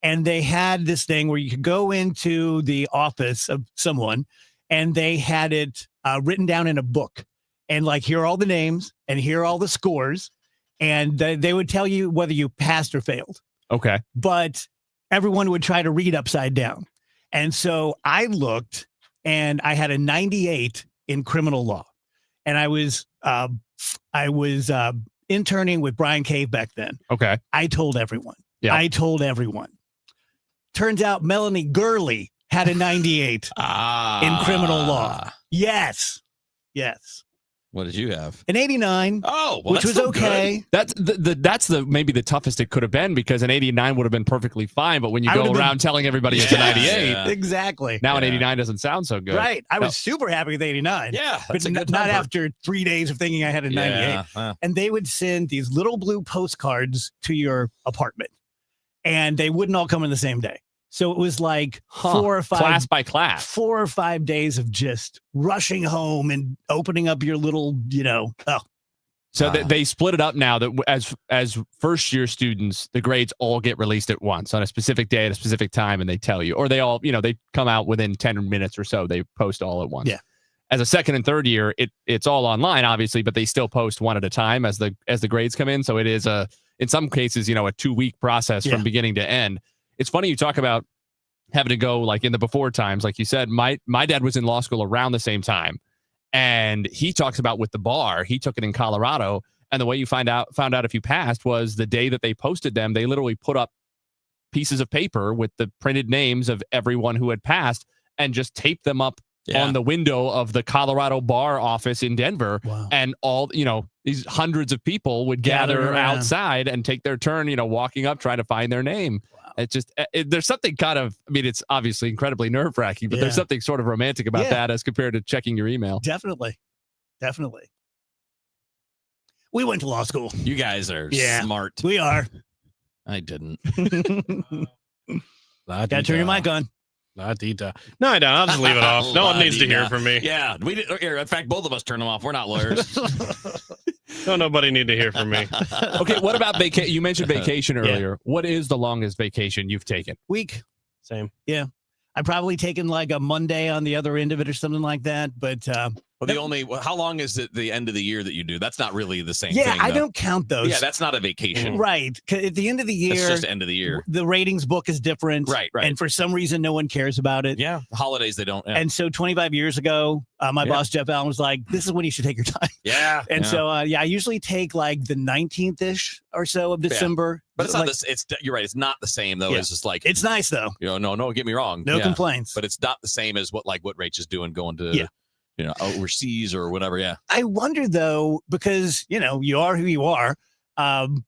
And they had this thing where you could go into the office of someone and they had it written down in a book. And like, here are all the names and here are all the scores. And they would tell you whether you passed or failed. Okay. But everyone would try to read upside down. And so I looked and I had a 98 in criminal law. And I was interning with Brian Cave back then. Okay. I told everyone. Yeah. I told everyone. Turns out Melanie Gurley had a 98 in criminal law. Yes. What did you have? An 89. Oh, well, which was okay. Good. That's maybe the toughest it could have been, because an 89 would have been perfectly fine. But when you go around telling everybody it's a 98, exactly. Now an 89 doesn't sound so good. Right. I was super happy with 89. Yeah, but not after 3 days of thinking I had a 98. Yeah. And they would send these little blue postcards to your apartment, and they wouldn't all come in the same day. So it was like 4 or 5 class by class, 4 or 5 days of just rushing home and opening up your little, So they split it up now that as first year students, the grades all get released at once on a specific day at a specific time, and they tell you, or they all, they come out within 10 minutes or so. They post all at once. Yeah. As a second and third year, it's all online, obviously, but they still post one at a time as the grades come in. So it is in some cases, a 2-week process from beginning to end. It's funny you talk about having to go like in the before times, like you said. My dad was in law school around the same time, and he talks about with the bar, he took it in Colorado, and the way you found out if you passed was the day that they posted them. They literally put up pieces of paper with the printed names of everyone who had passed and just taped them up on the window of the Colorado bar office in Denver. Wow. And all, these hundreds of people would gather outside and take their turn, walking up, trying to find their name. Wow. It's just, there's something kind of, it's obviously incredibly nerve wracking, but there's something sort of romantic about that as compared to checking your email. Definitely. We went to law school. You guys are smart. We are. I didn't. Gotta turn your mic on. No, I don't. I'll just leave it off. No one needs to hear from me. Yeah, we did. In fact, both of us turn them off. We're not lawyers. No, nobody need to hear from me. Okay, what about vacation? You mentioned vacation earlier. What is the longest vacation you've taken? Week. Same. Yeah. I've probably taken like a Monday on the other end of it or something like that. But how long is it the end of the year that you do? That's not really the same thing. Yeah, I don't count those. Yeah, that's not a vacation. Right. At the end of the year, it's just end of the year. The ratings book is different. Right. And for some reason, no one cares about it. Yeah. Holidays, they don't. Yeah. And so 25 years ago, my boss, Jeff Allen, was like, this is when you should take your time. Yeah. And so, I usually take like the 19th-ish or so of December. But it's not you're right. It's not the same though. Yeah. It's just like, it's nice though. No, get me wrong. No complaints. But it's not the same as what Rach is doing going to, overseas or whatever. Yeah. I wonder though, because, you are who you are. And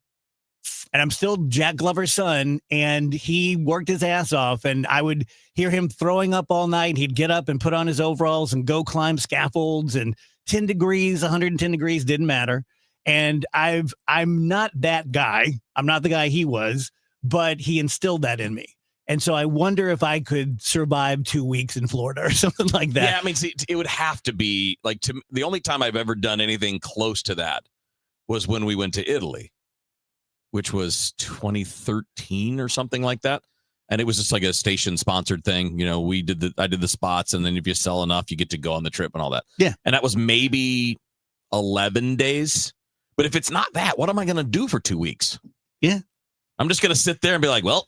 I'm still Jack Glover's son, and he worked his ass off, and I would hear him throwing up all night. He'd get up and put on his overalls and go climb scaffolds, and 10 degrees, 110 degrees, didn't matter. And I'm not that guy. I'm not the guy he was, but he instilled that in me. And so I wonder if I could survive 2 weeks in Florida or something like that. Yeah, see, it would have to be like the only time I've ever done anything close to that was when we went to Italy, which was 2013 or something like that. And it was just like a station sponsored thing. I did the spots, and then if you sell enough, you get to go on the trip and all that. Yeah. And that was maybe 11 days. But if it's not that, what am I going to do for 2 weeks? Yeah. I'm just going to sit there and be like, well,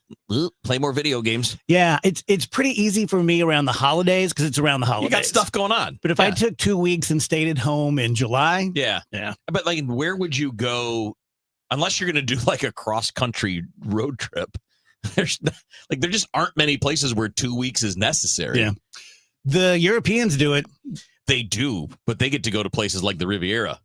play more video games. Yeah, it's pretty easy for me around the holidays because it's around the holidays. You got stuff going on. But if I took 2 weeks and stayed at home in July. Yeah. But where would you go unless you're going to do like a cross-country road trip? There just aren't many places where 2 weeks is necessary. Yeah. The Europeans do it. They do, but they get to go to places like the Riviera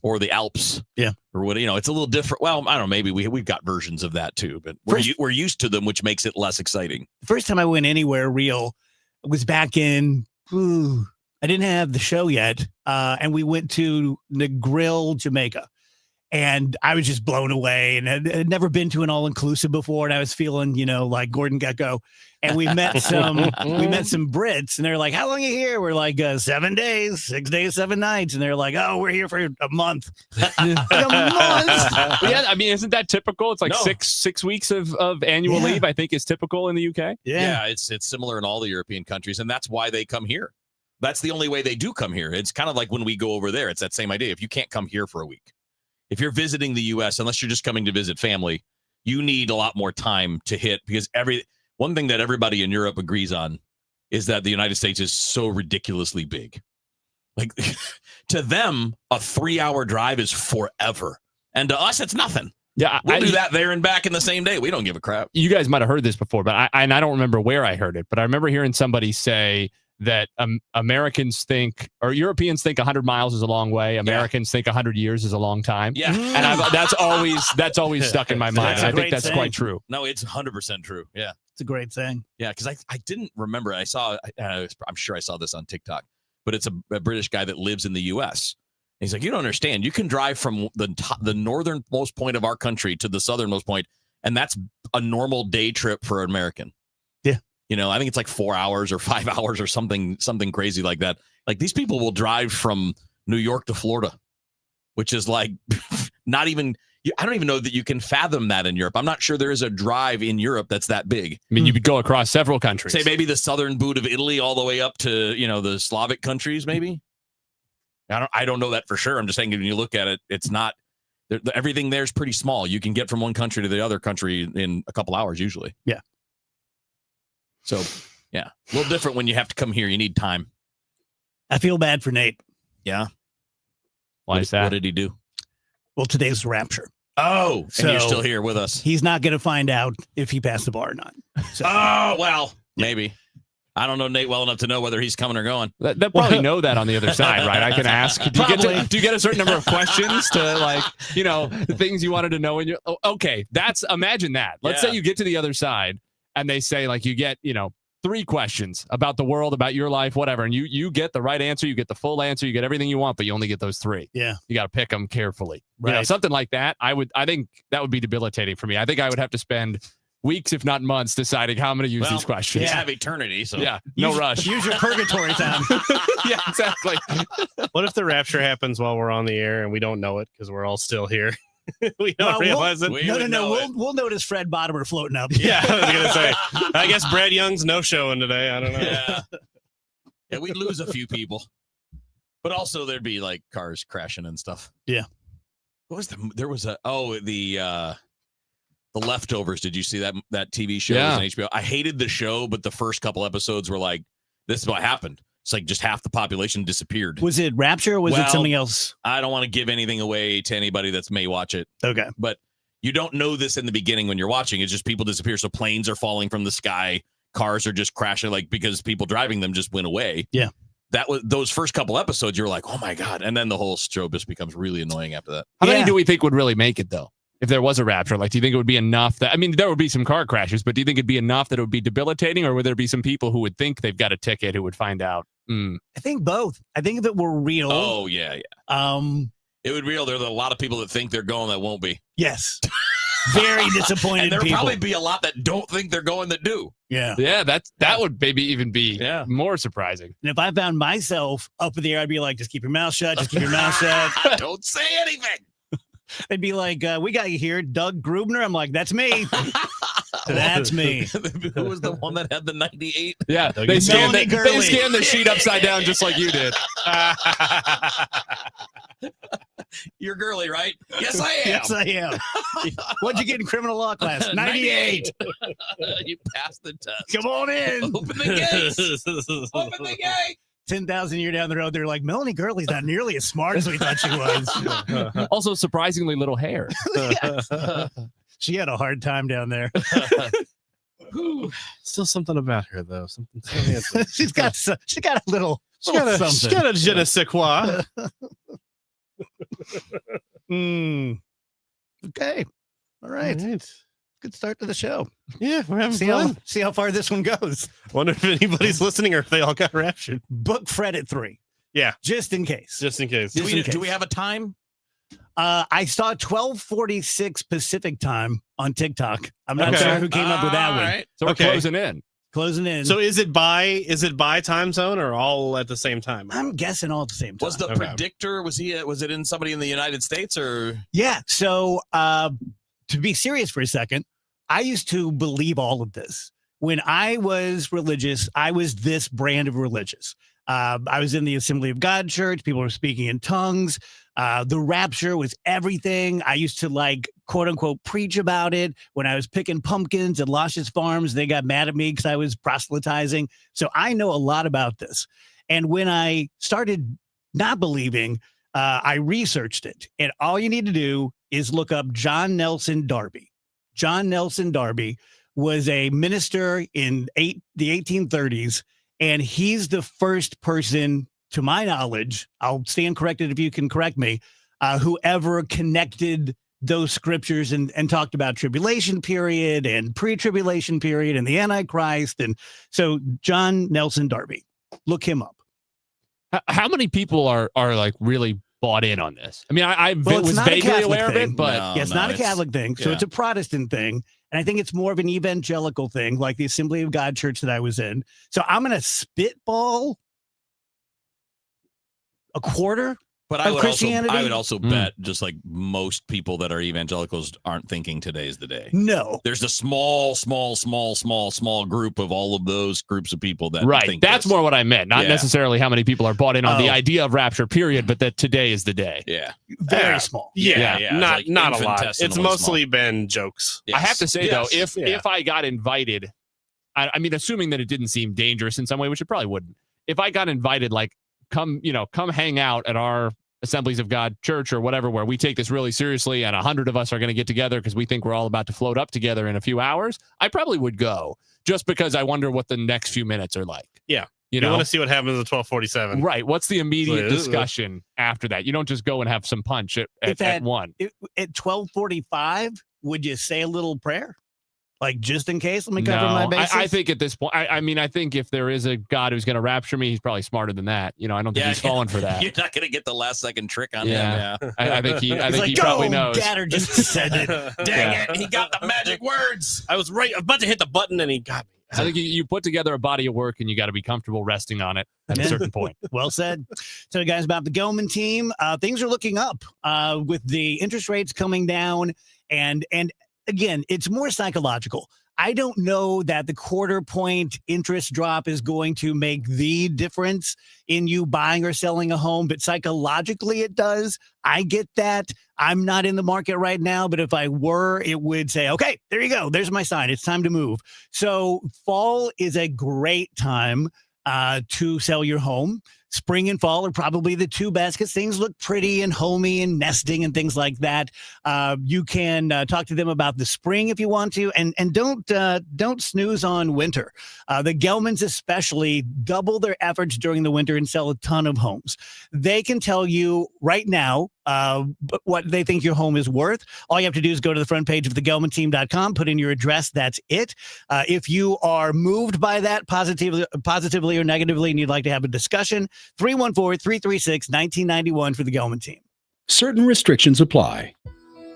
or the Alps. Yeah. Or what, it's a little different. Well, I don't know, maybe we've got versions of that too, but we're used to them, which makes it less exciting. The first time I went anywhere real was back in, I didn't have the show yet. And we went to Negril, Jamaica. And I was just blown away, and had never been to an all-inclusive before. And I was feeling, like Gordon Gekko. And we met some Brits, and they're like, "How long are you here?" We're like, 7 days, 6 days, 7 nights. And they're like, "Oh, we're here for a month." Like, a month. Yeah, I mean, isn't that typical? It's like No. six weeks of annual leave, I think, is typical in the UK. Yeah, it's similar in all the European countries, and that's why they come here. That's the only way they do come here. It's kind of like when we go over there. It's that same idea. If you can't come here for a week, if you're visiting the U.S., unless you're just coming to visit family, you need a lot more time to hit, because one thing that everybody in Europe agrees on is that the United States is so ridiculously big. Like, to them, a 3-hour drive is forever. And to us, it's nothing. Yeah, We'll do that there and back in the same day. We don't give a crap. You guys might have heard this before, but I don't remember where I heard it, but I remember hearing somebody say that Americans think, or Europeans think 100 miles is a long way. Americans think 100 years is a long time. Yeah. And that's always stuck in my mind. I think that's quite true. No, it's 100% true. Yeah. It's a great thing. Yeah, because I didn't remember. I saw. I'm sure I saw this on TikTok, but it's a British guy that lives in the U.S. And he's like, you don't understand. You can drive from the northernmost point of our country to the southernmost point, and that's a normal day trip for an American. Yeah, I think it's like 4 hours or 5 hours or something crazy like that. Like, these people will drive from New York to Florida, which is like not even. I don't even know that you can fathom that in Europe. I'm not sure there is a drive in Europe that's that big. I mean, you could go across several countries. Say maybe the southern boot of Italy all the way up to, the Slavic countries, maybe. I don't know that for sure. I'm just saying, when you look at it, it's not, everything there is pretty small. You can get from one country to the other country in a couple hours usually. Yeah. So, yeah, a little different when you have to come here. You need time. I feel bad for Nate. Yeah. Why is that? What did he do? Well, today's the rapture. Oh, So- and you're still here with us. He's not going to find out if he passed the bar or not. So, Oh, well, maybe. I don't know Nate well enough to know whether he's coming or going. They'll probably know that on the other side, right? I can ask. Do you get a certain number of questions to, the things you wanted to know? Okay, imagine that. Let's say you get to the other side and they say, you get, 3 questions about the world, about your life, whatever. And you get the right answer. You get the full answer. You get everything you want, but you only get those 3. Yeah. You got to pick them carefully. Right. Something like that. I think that would be debilitating for me. I think I would have to spend weeks, if not months, deciding how I'm going to use these questions. You have eternity, so no rush. Use your purgatory time. Yeah, exactly. What if the rapture happens while we're on the air and we don't know it because we're all still here? We don't realize it. No. We'll notice Fred Bottomer floating up. Yeah, I was gonna say. I guess Brad Young's no showing today. I don't know. Yeah, we'd lose a few people, but also there'd be cars crashing and stuff. Yeah. What was the Leftovers? Did you see that TV show? Yeah. It was on HBO. I hated the show, but the first couple episodes were like, this is what happened. It's like just half the population disappeared. Was it rapture or was it something else? I don't want to give anything away to anybody that may watch it. Okay. But you don't know this in the beginning when you're watching. It's just people disappear. So planes are falling from the sky. Cars are just crashing because people driving them just went away. Yeah. That was those first couple episodes. You're like, oh my God. And then the whole show just becomes really annoying after that. How many do we think would really make it, though? If there was a rapture, do you think it would be enough that, there would be some car crashes, but do you think it'd be enough that it would be debilitating, or would there be some people who would think they've got a ticket who would find out? I think both. I think if it were real. Oh, yeah. It would be real. There's a lot of people that think they're going that won't be. Yes. Very disappointed And there'll people. probably be a lot that don't think they're going that do. Yeah. Yeah, that would maybe even be more surprising. And if I found myself up in the air, I'd be like, just keep your mouth shut. Just keep your mouth shut. Don't say anything. They'd be like, we got you here, Doug Grubner. I'm like, that's me. That's me. Who was the one that had the 98? Yeah, they scanned the sheet upside down just like you did. You're girly, right? Yes, I am. Yes, I am. What'd you get in criminal law class? 98. You passed the test. Come on in. Open the gates. Open the gate. 10,000 years down the road, they're like, Melanie Gurley's not nearly as smart as we thought she was. Also, surprisingly little hair. She had a hard time down there. Still something about her, though. Something. She's got a little something. She's got a je ne sais quoi. Okay. All right. Good start to the show. Yeah, we're having fun. See how far this one goes. Wonder if anybody's listening or if they all got raptured. Book Fred at 3. Yeah. Just in case. Just in case. Do we have a time? I saw 12:46 Pacific time on TikTok. I'm not Okay. sure who came up with that All one. right. So we're Okay. closing in. Closing in. So is it by time zone or all at the same time? I'm guessing all at the same time. Was the Okay. predictor, was it in somebody in the United States or? Yeah. So to be serious for a second, I used to believe all of this. When I was religious, I was this brand of religious. I was in the Assembly of God church. People were speaking in tongues. The rapture was everything. I used to quote unquote preach about it. When I was picking pumpkins at Luscious Farms, they got mad at me because I was proselytizing. So I know a lot about this. And when I started not believing, I researched it. And all you need to do is look up John Nelson Darby. John Nelson Darby was a minister in the 1830s, and he's the first person, to my knowledge, I'll stand corrected if you can correct me, who ever connected those scriptures and talked about tribulation period and pre-tribulation period and the Antichrist. And so John Nelson Darby, look him up. How many people are like really bought in on this? I mean, I Well, it's was not a vaguely Catholic aware of thing. it, but No. Yeah, it's not a it's- Catholic thing, so yeah. it's a Protestant thing. And I think it's more of an evangelical thing, like the Assembly of God church that I was in. So I'm going to spitball a quarter. But I Of would Christianity? I would also Mm. bet, just like most people that are evangelicals aren't thinking today's the day. No. There's a small group of all of those groups of people that right. think That's this. more what I meant. Not Yeah. necessarily how many people are bought in on the Oh. idea of rapture, period, but that today is the day. Yeah. Very Yeah. small. Yeah, yeah, not it's like not a lot. infinitesimally It's mostly been jokes. Yes. I have to say, though, Yes. if I got invited, I mean, assuming that it didn't seem dangerous in some way, which it probably wouldn't. If I got invited, come hang out at our Assemblies of God church or whatever, where we take this really seriously and 100 of us are going to get together because we think we're all about to float up together in a few hours, I probably would go just because I wonder what the next few minutes are like. Yeah. You You know, want to see what happens at 12:47. right. What's the immediate Like, discussion after that? You don't just go and have some punch at one. At 12:45, would you say a little prayer? Just in case? Let me cover my No, bases. I think at this point, I mean, I think if there is a God who's going to rapture me, he's probably smarter than that. I don't think Yeah, he's falling for that. You're not going to get the last second trick on Yeah. him. I think he He's like, probably "Go, knows. Gatter just said it." Dang Yeah. it. He got the magic words. I was right. I was about to hit the button and he got me. I think you put together a body of work and you got to be comfortable resting on it at a Yeah. certain point. Well said. So, guys, about the Gelman team, things are looking up with the interest rates coming down. And again, it's more psychological. I don't know that the quarter point interest drop is going to make the difference in you buying or selling a home, but psychologically it does. I get that. I'm not in the market right now, but if I were, it would say, okay, there you go. There's my sign. It's time to move. So fall is a great time to sell your home. Spring and fall are probably the two best because things look pretty and homey and nesting and things like that. You can talk to them about the spring if you want to, and don't snooze on winter. The Gelmans especially double their efforts during the winter and sell a ton of homes. They can tell you right now what they think your home is worth. All you have to do is go to the front page of thegelmanteam.com, put in your address. That's it. If you are moved by that positively or negatively and you'd like to have a discussion, 314-336-1991 for the Gelman team. Certain restrictions apply.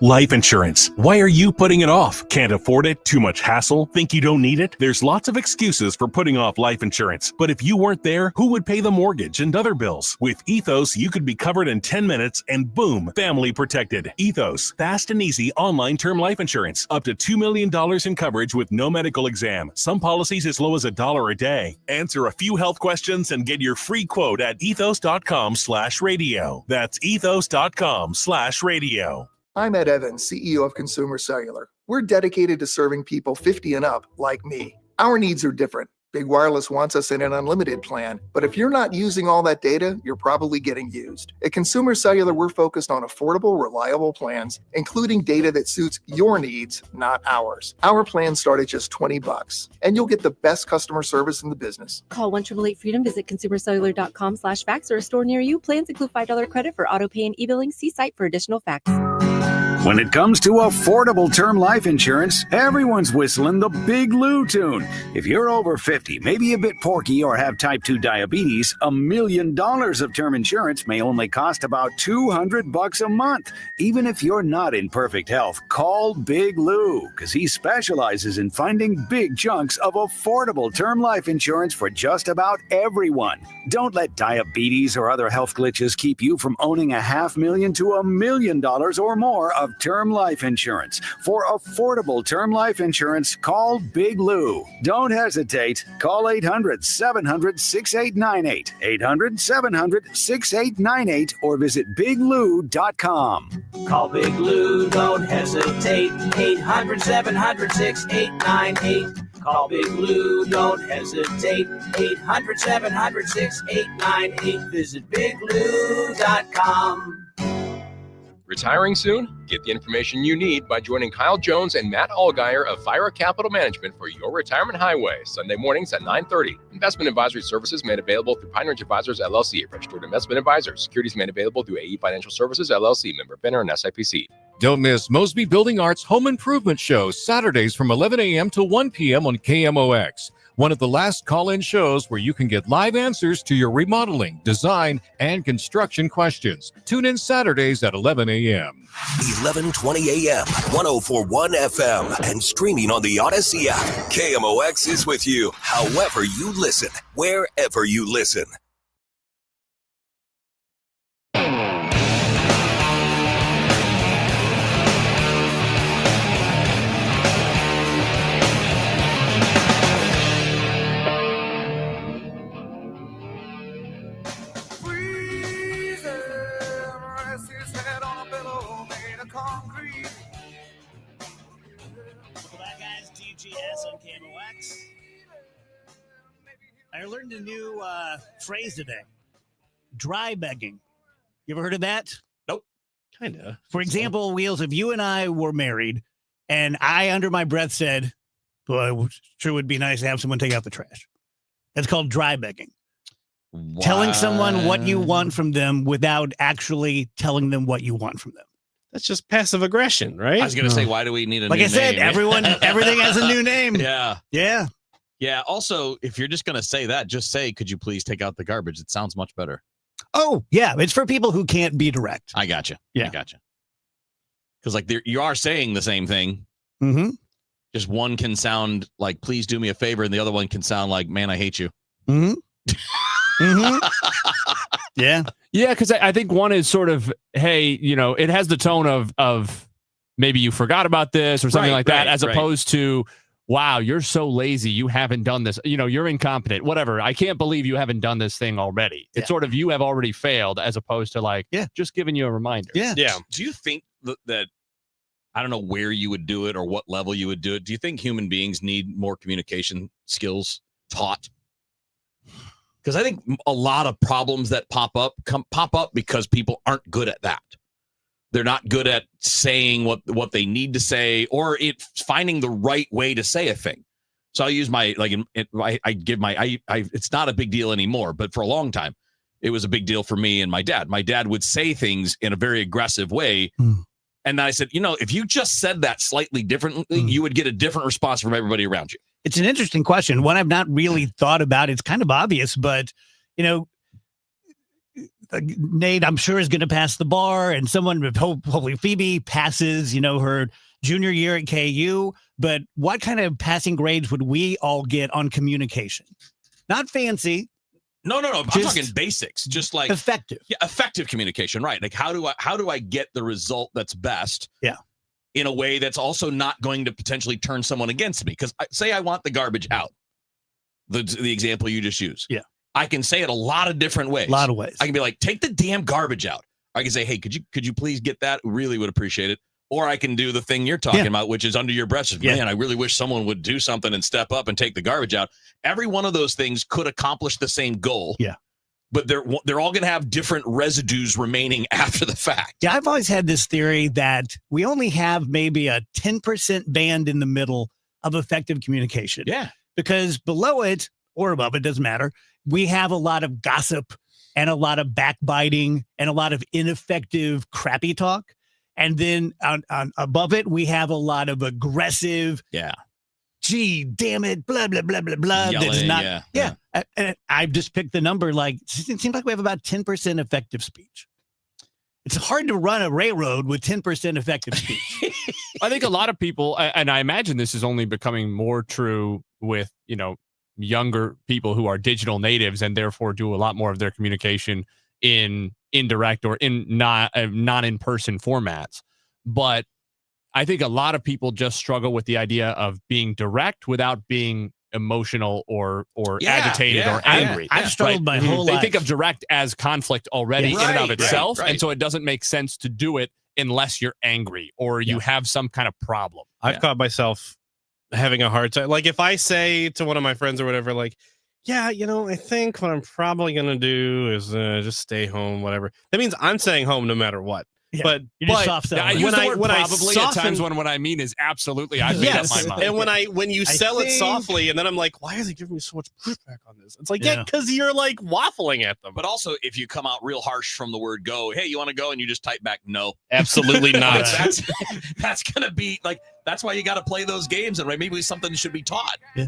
Life insurance. Why are you putting it off? Can't afford it? Too much hassle? Think you don't need it? There's lots of excuses for putting off life insurance. But if you weren't there, who would pay the mortgage and other bills? With Ethos, you could be covered in 10 minutes and boom, family protected. Ethos, fast and easy online term life insurance. Up to $2 million in coverage with no medical exam. Some policies as low as $1 a day. Answer a few health questions and get your free quote at ethos.com/radio. That's ethos.com/radio. I'm Ed Evans, CEO of Consumer Cellular. We're dedicated to serving people 50 and up like me. Our needs are different. Big Wireless wants us in an unlimited plan, but if you're not using all that data, you're probably getting used. At Consumer Cellular, we're focused on affordable, reliable plans, including data that suits your needs, not ours. Our plans start at just $20, and you'll get the best customer service in the business. Call 1-888-FREEDOM, visit consumercellular.com/facts or a store near you. Plans include $5 credit for auto pay and e-billing. See site for additional facts. When it comes to affordable term life insurance, everyone's whistling the Big Lou tune. If you're over 50, maybe a bit porky, or have type 2 diabetes, $1 million of term insurance may only cost about $200 a month. Even if you're not in perfect health, call Big Lou, because he specializes in finding big chunks of affordable term life insurance for just about everyone. Don't let diabetes or other health glitches keep you from owning $500,000 to $1 million or more of term life insurance. For affordable term life insurance, call Big Lou. Don't hesitate. Call 800-700-6898, 800-700-6898, or visit biglou.com. Call Big Lou, don't hesitate. 800-700-6898. Call Big Lou, don't hesitate. 800-700-6898. Visit biglou.com. Retiring soon? Get the information you need by joining Kyle Jones and Matt Allgeier of Fira Capital Management for Your Retirement Highway, Sunday mornings at 9:30. Investment advisory services made available through Pine Ridge Advisors, LLC, a registered investment advisor. Securities made available through AE Financial Services, LLC, member FINRA and SIPC. Don't miss Mosby Building Arts Home Improvement Show, Saturdays from 11 a.m. to 1 p.m. on KMOX. One of the last call-in shows where you can get live answers to your remodeling, design, and construction questions. Tune in Saturdays at 11 a.m. 11:20 a.m., 104.1 FM, and streaming on the Odyssey app. KMOX is with you, however you listen, wherever you listen. On KMOX. I learned a new phrase today. Dry begging. You ever heard of that? Nope. Kind of. For example, Wheels, if you and I were married and I, under my breath, said, boy, it sure would be nice to have someone take out the trash. That's called dry begging. What? Telling someone what you want from them without actually telling them what you want from them. That's just passive aggression, right? I was going to say, why do we need a like new I said, name? everything has a new name. Yeah. Yeah. Yeah. Also, if you're just going to say that, just say, could you please take out the garbage? It sounds much better. Oh, yeah. It's for people who can't be direct. I got you. Yeah. I got you. Because like you are saying the same thing. Mm-hmm. Just one can sound like, please do me a favor. And the other one can sound like, man, I hate you. Mm-hmm. Mm-hmm. Yeah. Yeah, because I think one is sort of, hey, it has the tone of maybe you forgot about this or something like that, as opposed to, wow, you're so lazy, you haven't done this. You're incompetent, whatever. I can't believe you haven't done this thing already. It's sort of, you have already failed, as opposed to like, just giving you a reminder. Yeah. Yeah. Do you think that I don't know where you would do it or what level you would do it. Do you think human beings need more communication skills taught? Because I think a lot of problems that pop up because people aren't good at that. They're not good at saying what they need to say, or finding the right way to say a thing. So I'll use my it's not a big deal anymore, but for a long time, it was a big deal for me and my dad. My dad would say things in a very aggressive way. And then I said, if you just said that slightly differently, you would get a different response from everybody around you. It's an interesting question. One I've not really thought about. It's kind of obvious, but, Nate, I'm sure, is going to pass the bar, and someone, hopefully Phoebe, passes, her junior year at KU. But what kind of passing grades would we all get on communication? Not fancy. No. I'm talking basics, just like effective. Yeah, effective communication, right? Like how do I get the result that's best? Yeah. In a way that's also not going to potentially turn someone against me. Because say I want the garbage out, the example you just used. Yeah. I can say it a lot of different ways. A lot of ways. I can be like, take the damn garbage out. I can say, hey, could you please get that? Really would appreciate it. Or I can do the thing you're talking about, which is under your breath. Man, I really wish someone would do something and step up and take the garbage out. Every one of those things could accomplish the same goal. Yeah. But they're all going to have different residues remaining after the fact. Yeah, I've always had this theory that we only have maybe a 10% band in the middle of effective communication. Yeah. Because below it or above it, doesn't matter, we have a lot of gossip and a lot of backbiting and a lot of ineffective crappy talk. And then on above it, we have a lot of aggressive, gee, damn it, blah, blah, blah, blah, blah. Yelling, That's not, And I've just picked the number, like, it seems like we have about 10% effective speech. It's hard to run a railroad with 10% effective speech. I think a lot of people, and I imagine this is only becoming more true with, younger people who are digital natives and therefore do a lot more of their communication in indirect or in not in-person formats. But I think a lot of people just struggle with the idea of being direct without being emotional or agitated or angry. I've struggled my whole life. They think of direct as conflict already in and of itself. And so it doesn't make sense to do it unless you're angry or you have some kind of problem. I've caught myself having a hard time. Like if I say to one of my friends or whatever, like, I think what I'm probably going to do is just stay home, whatever. That means I'm staying home no matter what. Yeah, but I use the word probably at times when what I mean is absolutely I made up my mind. And when you sell it softly, and then I'm like, why are they giving me so much pushback on this? It's like, because you're like waffling at them. But also, if you come out real harsh from the word go, hey, you want to go, and you just type back no, absolutely not. That's gonna be like that's why you got to play those games, and maybe something should be taught. Yeah.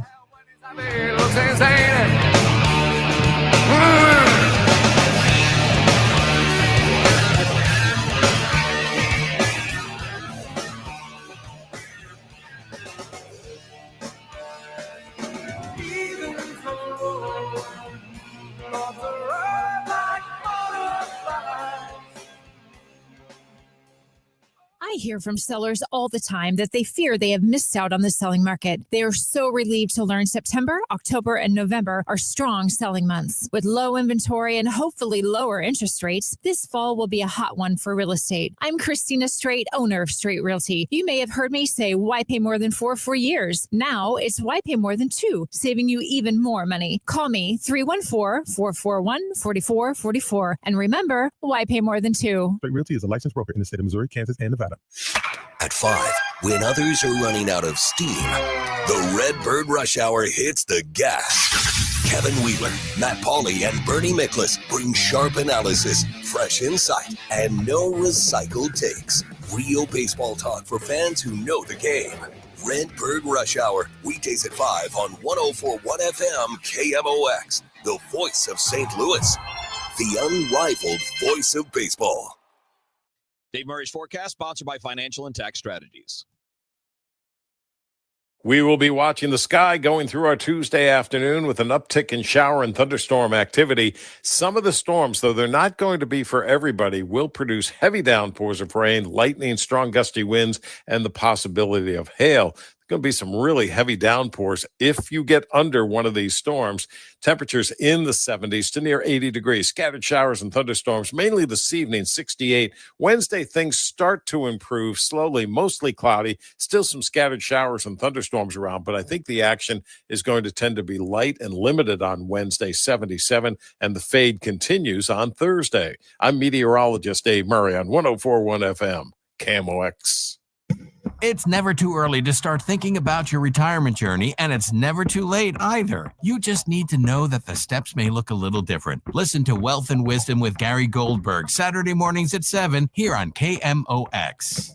I hear from sellers all the time that they fear they have missed out on the selling market. They are so relieved to learn September, October, and November are strong selling months. With low inventory and hopefully lower interest rates, this fall will be a hot one for real estate. I'm Christina Straight, owner of Straight Realty. You may have heard me say, why pay more than 4 for years? Now it's why pay more than 2, saving you even more money. Call me 314-441-4444. And remember, why pay more than 2? Straight Realty is a licensed broker in the state of Missouri, Kansas, and Nevada. At 5, when others are running out of steam, the Redbird Rush Hour hits the gas. Kevin Wheeler, Matt Pauley, and Bernie Miklasz bring sharp analysis, fresh insight, and no recycled takes. Real baseball talk for fans who know the game. Redbird Rush Hour, weekdays at 5 on 104.1 FM KMOX, the voice of St. Louis, the unrivaled voice of baseball. Dave Murray's forecast, sponsored by Financial and Tax Strategies. We will be watching the sky going through our Tuesday afternoon with an uptick in shower and thunderstorm activity. Some of the storms, though they're not going to be for everybody, will produce heavy downpours of rain, lightning, strong gusty winds, and the possibility of hail. Going to be some really heavy downpours if you get under one of these storms. Temperatures in the 70s to near 80 degrees. Scattered showers and thunderstorms, mainly this evening, 68. Wednesday, things start to improve slowly, mostly cloudy. Still some scattered showers and thunderstorms around, but I think the action is going to tend to be light and limited on Wednesday, 77, and the fade continues on Thursday. I'm meteorologist Dave Murray on 104.1 FM, KMOX. It's never too early to start thinking about your retirement journey, and it's never too late either. You just need to know that the steps may look a little different. Listen to Wealth and Wisdom with Gary Goldberg, Saturday mornings at 7 here on KMOX.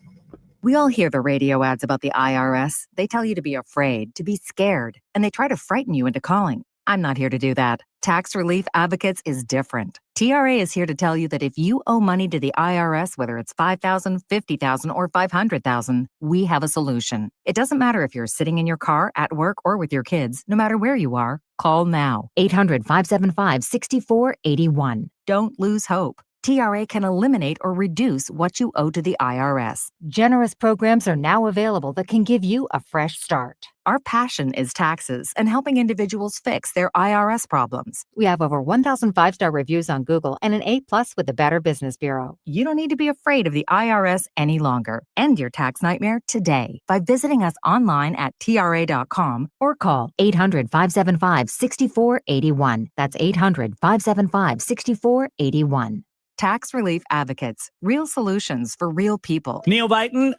We all hear the radio ads about the IRS. They tell you to be afraid, to be scared, and they try to frighten you into calling. I'm not here to do that. Tax Relief Advocates is different. TRA is here to tell you that if you owe money to the IRS, whether it's $5,000, $50,000, or $500,000, we have a solution. It doesn't matter if you're sitting in your car, at work, or with your kids. No matter where you are, call now. 800-575-6481. Don't lose hope. TRA can eliminate or reduce what you owe to the IRS. Generous programs are now available that can give you a fresh start. Our passion is taxes and helping individuals fix their IRS problems. We have over 1,000 5-star reviews on Google and an A+ with the Better Business Bureau. You don't need to be afraid of the IRS any longer. End your tax nightmare today by visiting us online at TRA.com or call 800-575-6481. That's 800-575-6481. Tax Relief Advocates, real solutions for real people. Neovitin,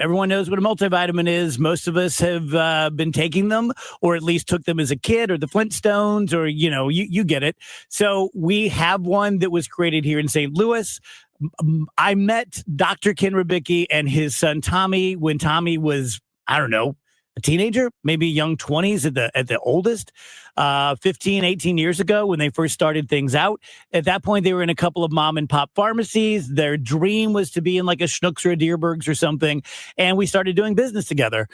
everyone knows what a multivitamin is. Most of us have been taking them, or at least took them as a kid, or the Flintstones, or, you get it. So we have one that was created here in St. Louis I met Dr. Ken Ribicki and his son Tommy when Tommy was, I don't know, a teenager, maybe young 20s at the oldest, 15, 18 years ago when they first started things out. At that point, they were in a couple of mom and pop pharmacies. Their dream was to be in like a Schnucks or a Dierbergs or something. And we started doing business together.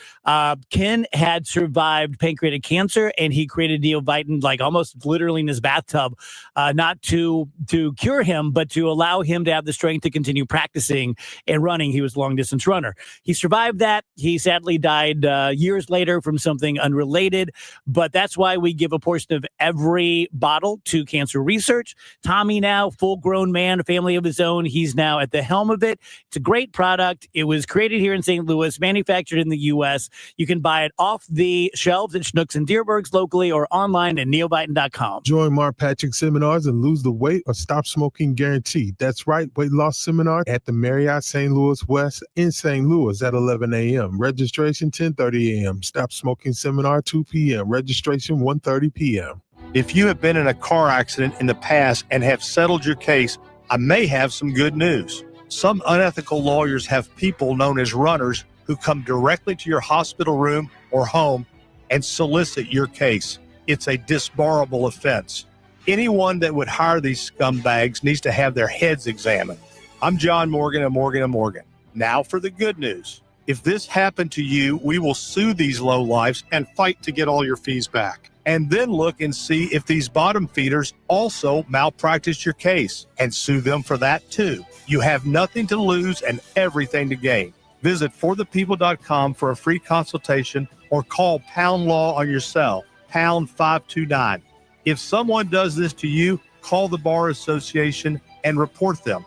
Ken had survived pancreatic cancer and he created Neovitin like almost literally in his bathtub, not to cure him, but to allow him to have the strength to continue practicing and running. He was a long distance runner. He survived that. He sadly died years later from something unrelated, but that's why we give a portion of every bottle to cancer research. Tommy now, full-grown man, a family of his own. He's now at the helm of it. It's a great product. It was created here in St. Louis, manufactured in the U.S. You can buy it off the shelves at Schnucks and Dierbergs locally or online at neovitin.com. Join Mark Patrick seminars and lose the weight or stop smoking guaranteed. That's right, weight loss seminar at the Marriott St. Louis West in St. Louis at 11 a.m. Registration 10:30 a.m. Stop smoking seminar 2 p.m. Registration 1:30 p.m. If you have been in a car accident in the past and have settled your case, I may have some good news. Some unethical lawyers have people known as runners who come directly to your hospital room or home and solicit your case. It's a disbarable offense. Anyone that would hire these scumbags needs to have their heads examined. I'm John Morgan of Morgan & Morgan. Now for the good news. If this happened to you, we will sue these lowlifes and fight to get all your fees back. And then look and see if these bottom feeders also malpracticed your case and sue them for that too. You have nothing to lose and everything to gain. Visit forthepeople.com for a free consultation or call Pound Law on your cell, pound 529. If someone does this to you, call the Bar Association and report them.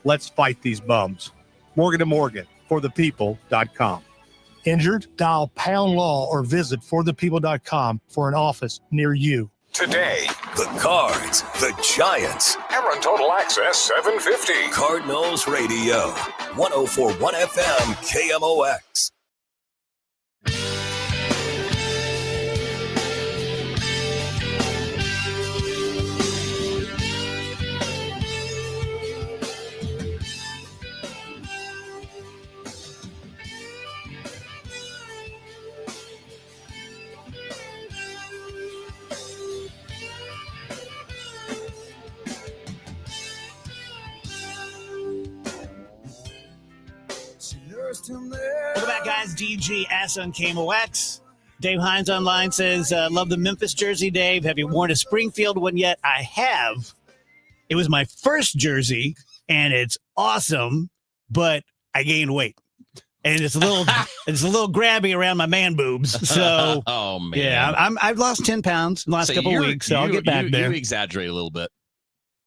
Let's fight these bums. Morgan & Morgan. forthepeople.com. Injured? Dial Pound Law or visit forthepeople.com for an office near you. Today, the Cards, the Giants. Cameron Total Access 750. Cardinals Radio, 104.1 FM, KMOX. Welcome back, guys. DGS on KMOX. Dave Hines online says, love the Memphis jersey, Dave. Have you worn a Springfield one yet? I have. It was my first jersey, and it's awesome, but I gained weight. And it's a little grabby around my man boobs. So, oh, man. Yeah, I've lost 10 pounds in the last couple of weeks, so I'll get back there. You exaggerate a little bit.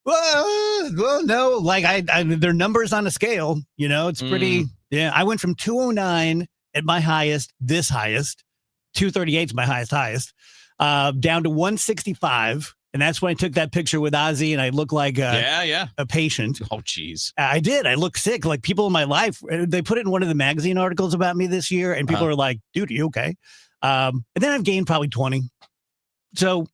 Well, no, like they're numbers on a scale, you know, it's pretty. Yeah. I went from 209 at my highest, 238 is my highest, down to 165. And that's when I took that picture with Ozzy and I look like a patient. Oh, geez. I did. I look sick. Like people in my life, they put it in one of the magazine articles about me this year. And people are like, dude, are you okay? And then I've gained probably 20. So,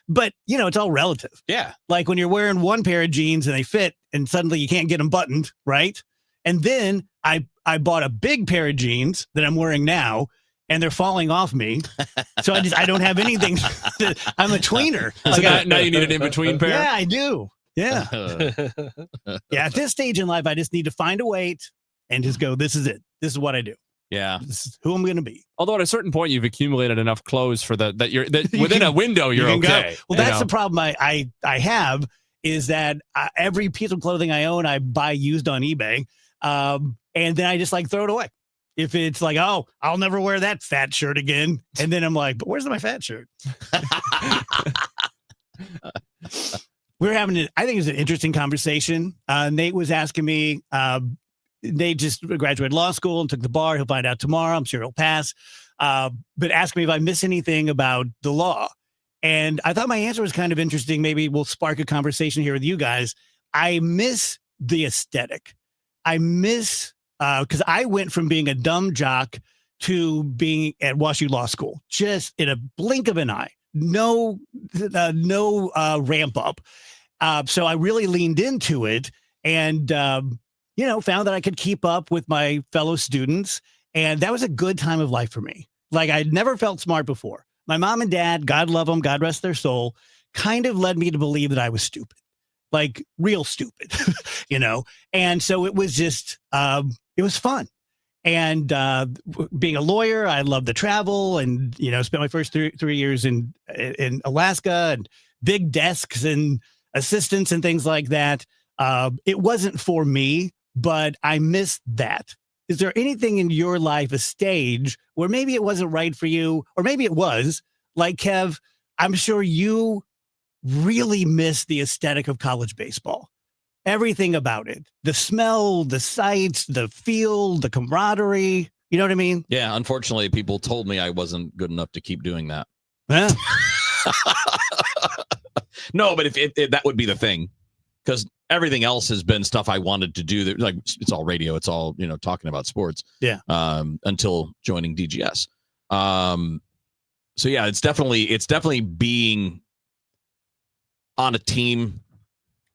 but you know, it's all relative. Yeah. Like when you're wearing one pair of jeans and they fit and suddenly you can't get them buttoned. Right. And then I bought a big pair of jeans that I'm wearing now and they're falling off me. So I don't have anything. I'm a tweener. So now you need an in-between pair? Yeah, I do. Yeah. Yeah. At this stage in life, I just need to find a weight and just go, this is it. This is what I do. Yeah. This is who I'm going to be. Although at a certain point, you've accumulated enough clothes for that within a window, you're okay. Well, that's the problem I have is that every piece of clothing I own, I buy used on eBay. And then I just like throw it away. If it's like, oh, I'll never wear that fat shirt again. And then I'm like, but where's my fat shirt? We're having I think it's an interesting conversation. Nate was asking me, Nate just graduated law school and took the bar. He'll find out tomorrow. I'm sure he'll pass. But ask me if I miss anything about the law. And I thought my answer was kind of interesting. Maybe we'll spark a conversation here with you guys. I miss the aesthetic. I miss because I went from being a dumb jock to being at WashU Law School, just in a blink of an eye. No ramp up. So I really leaned into it. and, found that I could keep up with my fellow students. And that was a good time of life for me. Like, I'd never felt smart before. My mom and dad, God love them, God rest their soul, kind of led me to believe that I was stupid, like real stupid, And so it was just, it was fun. And being a lawyer, I loved to travel and, spent my first 3 years in Alaska, and big desks and assistants and things like that. It wasn't for me, but I missed that. Is there anything in your life, a stage, where maybe it wasn't right for you, or maybe it was? Like, Kev, I'm sure you really miss the aesthetic of college baseball. Everything about it. The smell, the sights, the feel, the camaraderie. You know what I mean? Yeah, unfortunately, people told me I wasn't good enough to keep doing that. Huh? No, but if that would be the thing, because everything else has been stuff I wanted to do. That, like, it's all radio. It's all, talking about sports. Yeah. Until joining DGS. So yeah, it's definitely being on a team,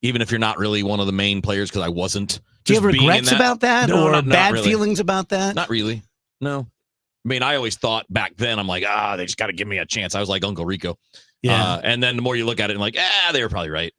even if you're not really one of the main players, because I wasn't. Do you have regrets about that, No, or not bad really. feelings about that? Not really. No. I mean, I always thought back then, I'm like, they just got to give me a chance. I was like Uncle Rico. Yeah. And then the more you look at it, and like, they were probably right.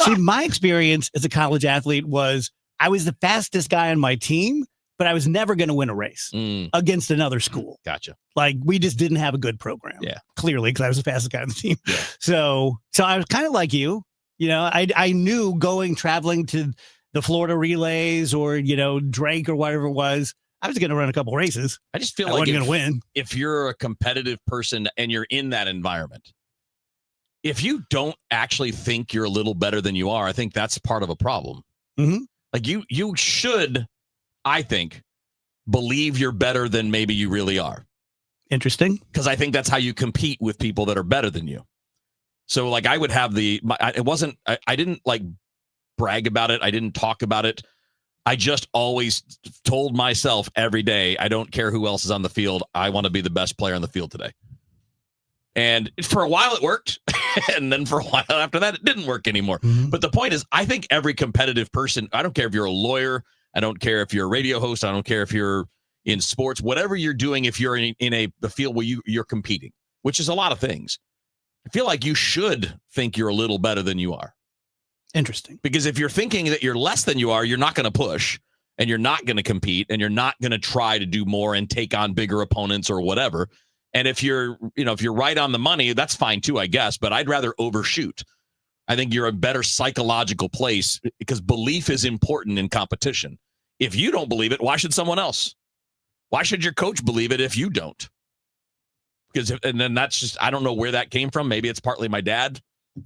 See, my experience as a college athlete was I was the fastest guy on my team, but I was never going to win a race against another school. Gotcha. Like, we just didn't have a good program. Yeah. Clearly, because I was the fastest guy on the team. Yeah. So I was kind of like you. I knew traveling to the Florida relays or, Drake or whatever it was, I was going to run a couple races. I just feel I like wasn't going to win. If you're a competitive person and you're in that environment, if you don't actually think you're a little better than you are, I think that's part of a problem. Mm-hmm. Like, you should, I think, believe you're better than maybe you really are. Interesting. Because I think that's how you compete with people that are better than you. So, like, I would have I didn't like brag about it. I didn't talk about it. I just always told myself every day, I don't care who else is on the field. I want to be the best player on the field today. And for a while it worked. And then for a while after that, it didn't work anymore. Mm-hmm. But the point is, I think every competitive person, I don't care if you're a lawyer, I don't care if you're a radio host, I don't care if you're in sports, whatever you're doing, if you're in the field where you're competing, which is a lot of things. I feel like you should think you're a little better than you are. Interesting. Because if you're thinking that you're less than you are, you're not going to push, and you're not going to compete, and you're not going to try to do more and take on bigger opponents or whatever. And if you're right on the money, that's fine too, I guess, but I'd rather overshoot. I think you're a better psychological place, because belief is important in competition. If you don't believe it, why should someone else? Why should your coach believe it if you don't? And then that's just, I don't know where that came from. Maybe it's partly my dad,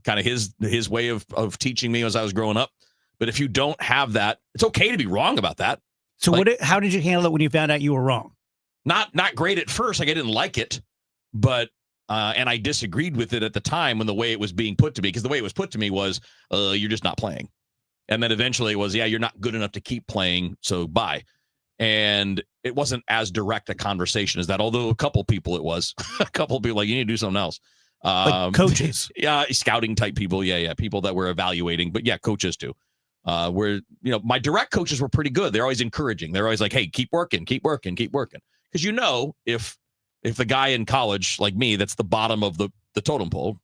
kind of his way of teaching me as I was growing up. But if you don't have that, it's okay to be wrong about that. So how did you handle it when you found out you were wrong? Not great at first. Like, I didn't like it, but and I disagreed with it at the time when the way it was being put to me, because the way it was put to me was, you're just not playing. And then eventually it was, you're not good enough to keep playing, so bye. And it wasn't as direct a conversation as that, although a couple people it was. A couple people like, you need to do something else. Like coaches. Yeah, scouting type people. Yeah, people that were evaluating. But yeah, coaches too. Where, my direct coaches were pretty good. They're always encouraging. They're always like, hey, keep working. Because if the guy in college like me, that's the bottom of the totem pole,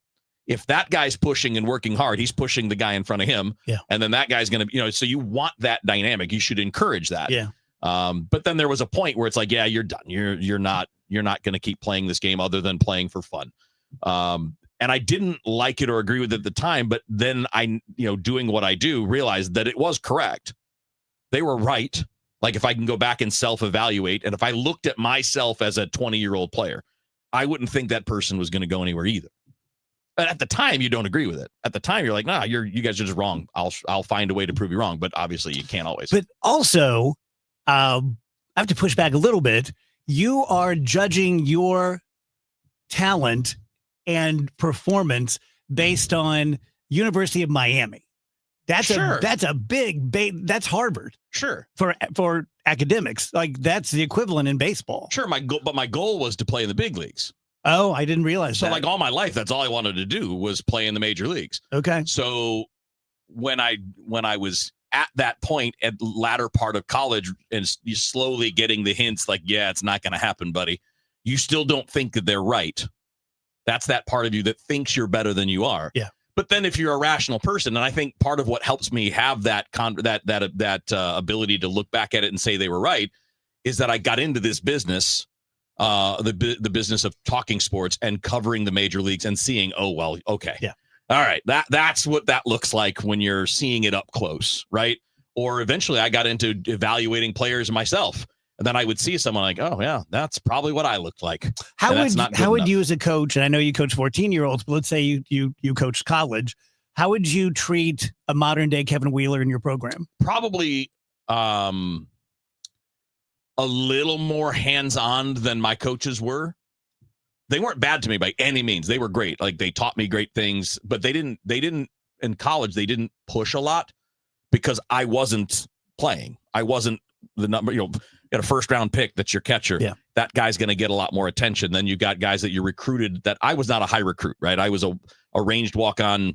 if that guy's pushing and working hard, he's pushing the guy in front of him. Yeah. And then that guy's going to, so you want that dynamic. You should encourage that. Yeah. But then there was a point where it's like, you're done. You're not going to keep playing this game other than playing for fun. And I didn't like it or agree with it at the time, but then I, doing what I do, realized that it was correct. They were right. Like, if I can go back and self-evaluate, and if I looked at myself as a 20-year-old player, I wouldn't think that person was going to go anywhere either. But at the time, you don't agree with it. At the time, you're like, nah, you guys are just wrong. I'll find a way to prove you wrong. But obviously, you can't always. But also, I have to push back a little bit. You are judging your talent and performance based on University of Miami. That's a big that's Harvard. Sure. For academics. Like, that's the equivalent in baseball. Sure, my goal was to play in the big leagues. Oh, I didn't realize that. So, like, all my life, that's all I wanted to do was play in the major leagues. Okay. So when I was at that point at the latter part of college and you're slowly getting the hints like, yeah, it's not going to happen, buddy. You still don't think that they're right. That's that part of you that thinks you're better than you are. Yeah. But then if you're a rational person, and I think part of what helps me have that ability to look back at it and say they were right is that I got into this business, the business of talking sports and covering the major leagues and seeing, oh, well, okay. Yeah. All right. That's what that looks like when you're seeing it up close. Right. Or eventually I got into evaluating players myself. And then I would see someone like, oh, yeah, that's probably what I looked like. How would you as a coach, and I know you coach 14-year-olds, but let's say you coach college, how would you treat a modern day Kevin Wheeler in your program? Probably a little more hands-on than my coaches were. They weren't bad to me by any means. They were great. Like they taught me great things, but they didn't in college, they didn't push a lot because I wasn't playing. I wasn't the number, got a first round pick that's your catcher. Yeah. That guy's going to get a lot more attention than you got guys that you recruited that I was not a high recruit, right? I was a arranged walk-on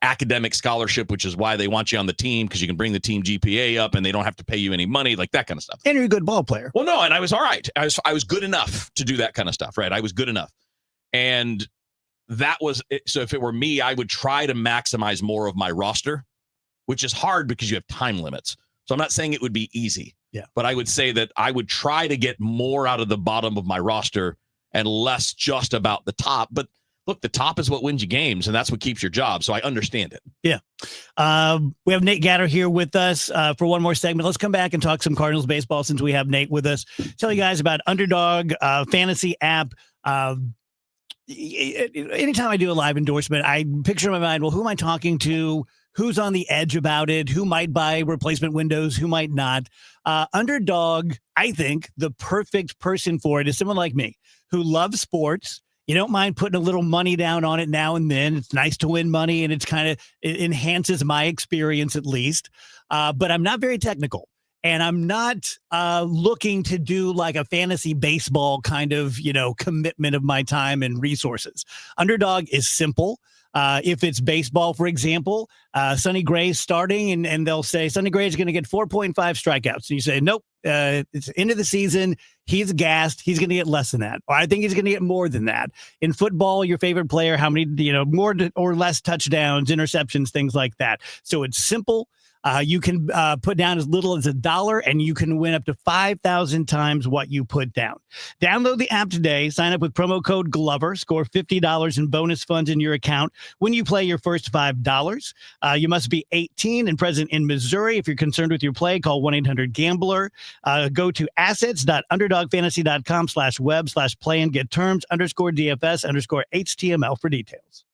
academic scholarship, which is why they want you on the team because you can bring the team GPA up and they don't have to pay you any money, like that kind of stuff. And you're a good ball player. Well, no, and I was all right. I was good enough to do that kind of stuff, right? I was good enough. And that was it. So if it were me, I would try to maximize more of my roster, which is hard because you have time limits. So I'm not saying it would be easy. Yeah. But I would say that I would try to get more out of the bottom of my roster and less just about the top. But look, the top is what wins you games, and that's what keeps your job. So I understand it. Yeah. We have Nate Gatter here with us for one more segment. Let's come back and talk some Cardinals baseball since we have Nate with us. Tell you guys about Underdog fantasy app. Anytime I do a live endorsement, I picture in my mind, well, who am I talking to? Who's on the edge about it? Who might buy replacement windows? Who might not? Underdog, I think the perfect person for it is someone like me who loves sports. You don't mind putting a little money down on it now and then. It's nice to win money, and it enhances my experience at least. But I'm not very technical, and I'm not looking to do like a fantasy baseball kind of, commitment of my time and resources. Underdog is simple. If it's baseball, for example, Sonny Gray's starting and they'll say Sonny Gray is going to get 4.5 strikeouts. And you say, nope, it's end of the season. He's gassed. He's going to get less than that. Or I think he's going to get more than that. In football, your favorite player, how many, more or less touchdowns, interceptions, things like that. So it's simple. You can put down as little as $1 and you can win up to 5,000 times what you put down. Download the app today. Sign up with promo code Glover. Score $50 in bonus funds in your account when you play your first $5. You must be 18 and present in Missouri. If you're concerned with your play, call 1-800-GAMBLER. Go to assets.underdogfantasy.com/web/play and get terms _DFS_HTML for details.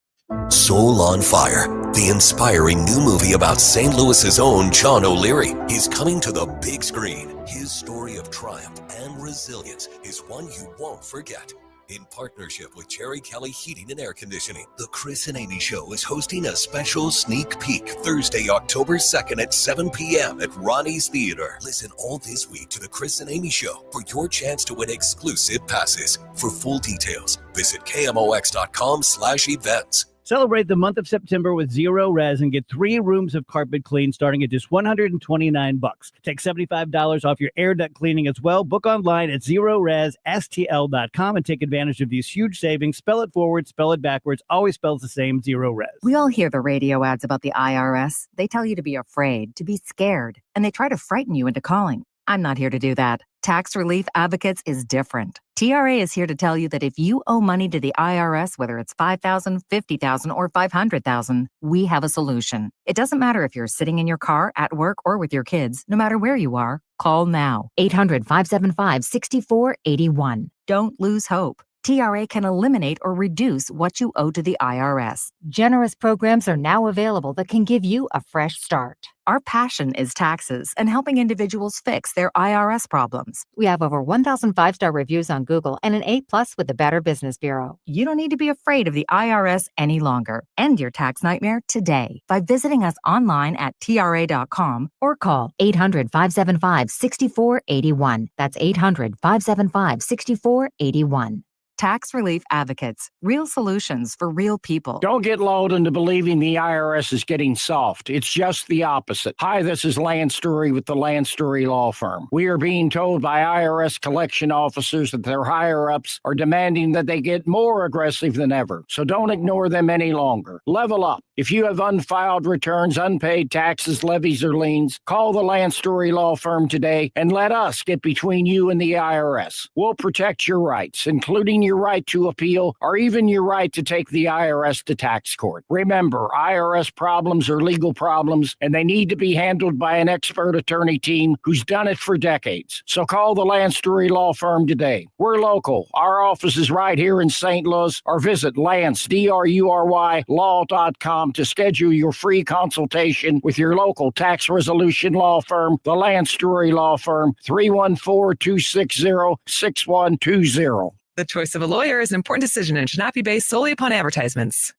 Soul on Fire, the inspiring new movie about St. Louis's own John O'Leary, is coming to the big screen. His story of triumph and resilience is one you won't forget. In partnership with Cherry Kelly Heating and Air Conditioning, The Chris and Amy Show is hosting a special sneak peek Thursday, October 2nd at 7 p.m. at Ronnie's Theater. Listen all this week to The Chris and Amy Show for your chance to win exclusive passes. For full details, visit KMOX.com/events. Celebrate the month of September with Zero Res and get 3 rooms of carpet clean starting at just $129. Take $75 off your air duct cleaning as well. Book online at ZeroResSTL.com and take advantage of these huge savings. Spell it forward, spell it backwards, always spells the same, Zero Res. We all hear the radio ads about the IRS. They tell you to be afraid, to be scared, and they try to frighten you into calling. I'm not here to do that. Tax Relief Advocates is different. TRA is here to tell you that if you owe money to the IRS, whether it's $5,000, $50,000, or $500,000, we have a solution. It doesn't matter if you're sitting in your car, at work, or with your kids. No matter where you are, call now. 800-575-6481. Don't lose hope. TRA can eliminate or reduce what you owe to the IRS. Generous programs are now available that can give you a fresh start. Our passion is taxes and helping individuals fix their IRS problems. We have over 1,000 5-star reviews on Google and an A+ with the Better Business Bureau. You don't need to be afraid of the IRS any longer. End your tax nightmare today by visiting us online at TRA.com or call 800-575-6481. That's 800-575-6481. Tax Relief Advocates, real solutions for real people. Don't get lulled into believing the IRS is getting soft. It's just the opposite. Hi, this is Lance Story with the Lance Story Law Firm. We are being told by IRS collection officers that their higher-ups are demanding that they get more aggressive than ever. So don't ignore them any longer. Level up. If you have unfiled returns, unpaid taxes, levies, or liens, call the Lance Story Law Firm today and let us get between you and the IRS. We'll protect your rights, including your right to appeal or even your right to take the IRS to tax court. Remember, IRS problems are legal problems, and they need to be handled by an expert attorney team who's done it for decades. So call the Lance Story Law Firm today. We're local. Our office is right here in St. Louis, or visit Lance, DRURY, law.com to schedule your free consultation with your local tax resolution law firm, the Lance Story Law Firm, 314-260-6120. The choice of a lawyer is an important decision and should not be based solely upon advertisements.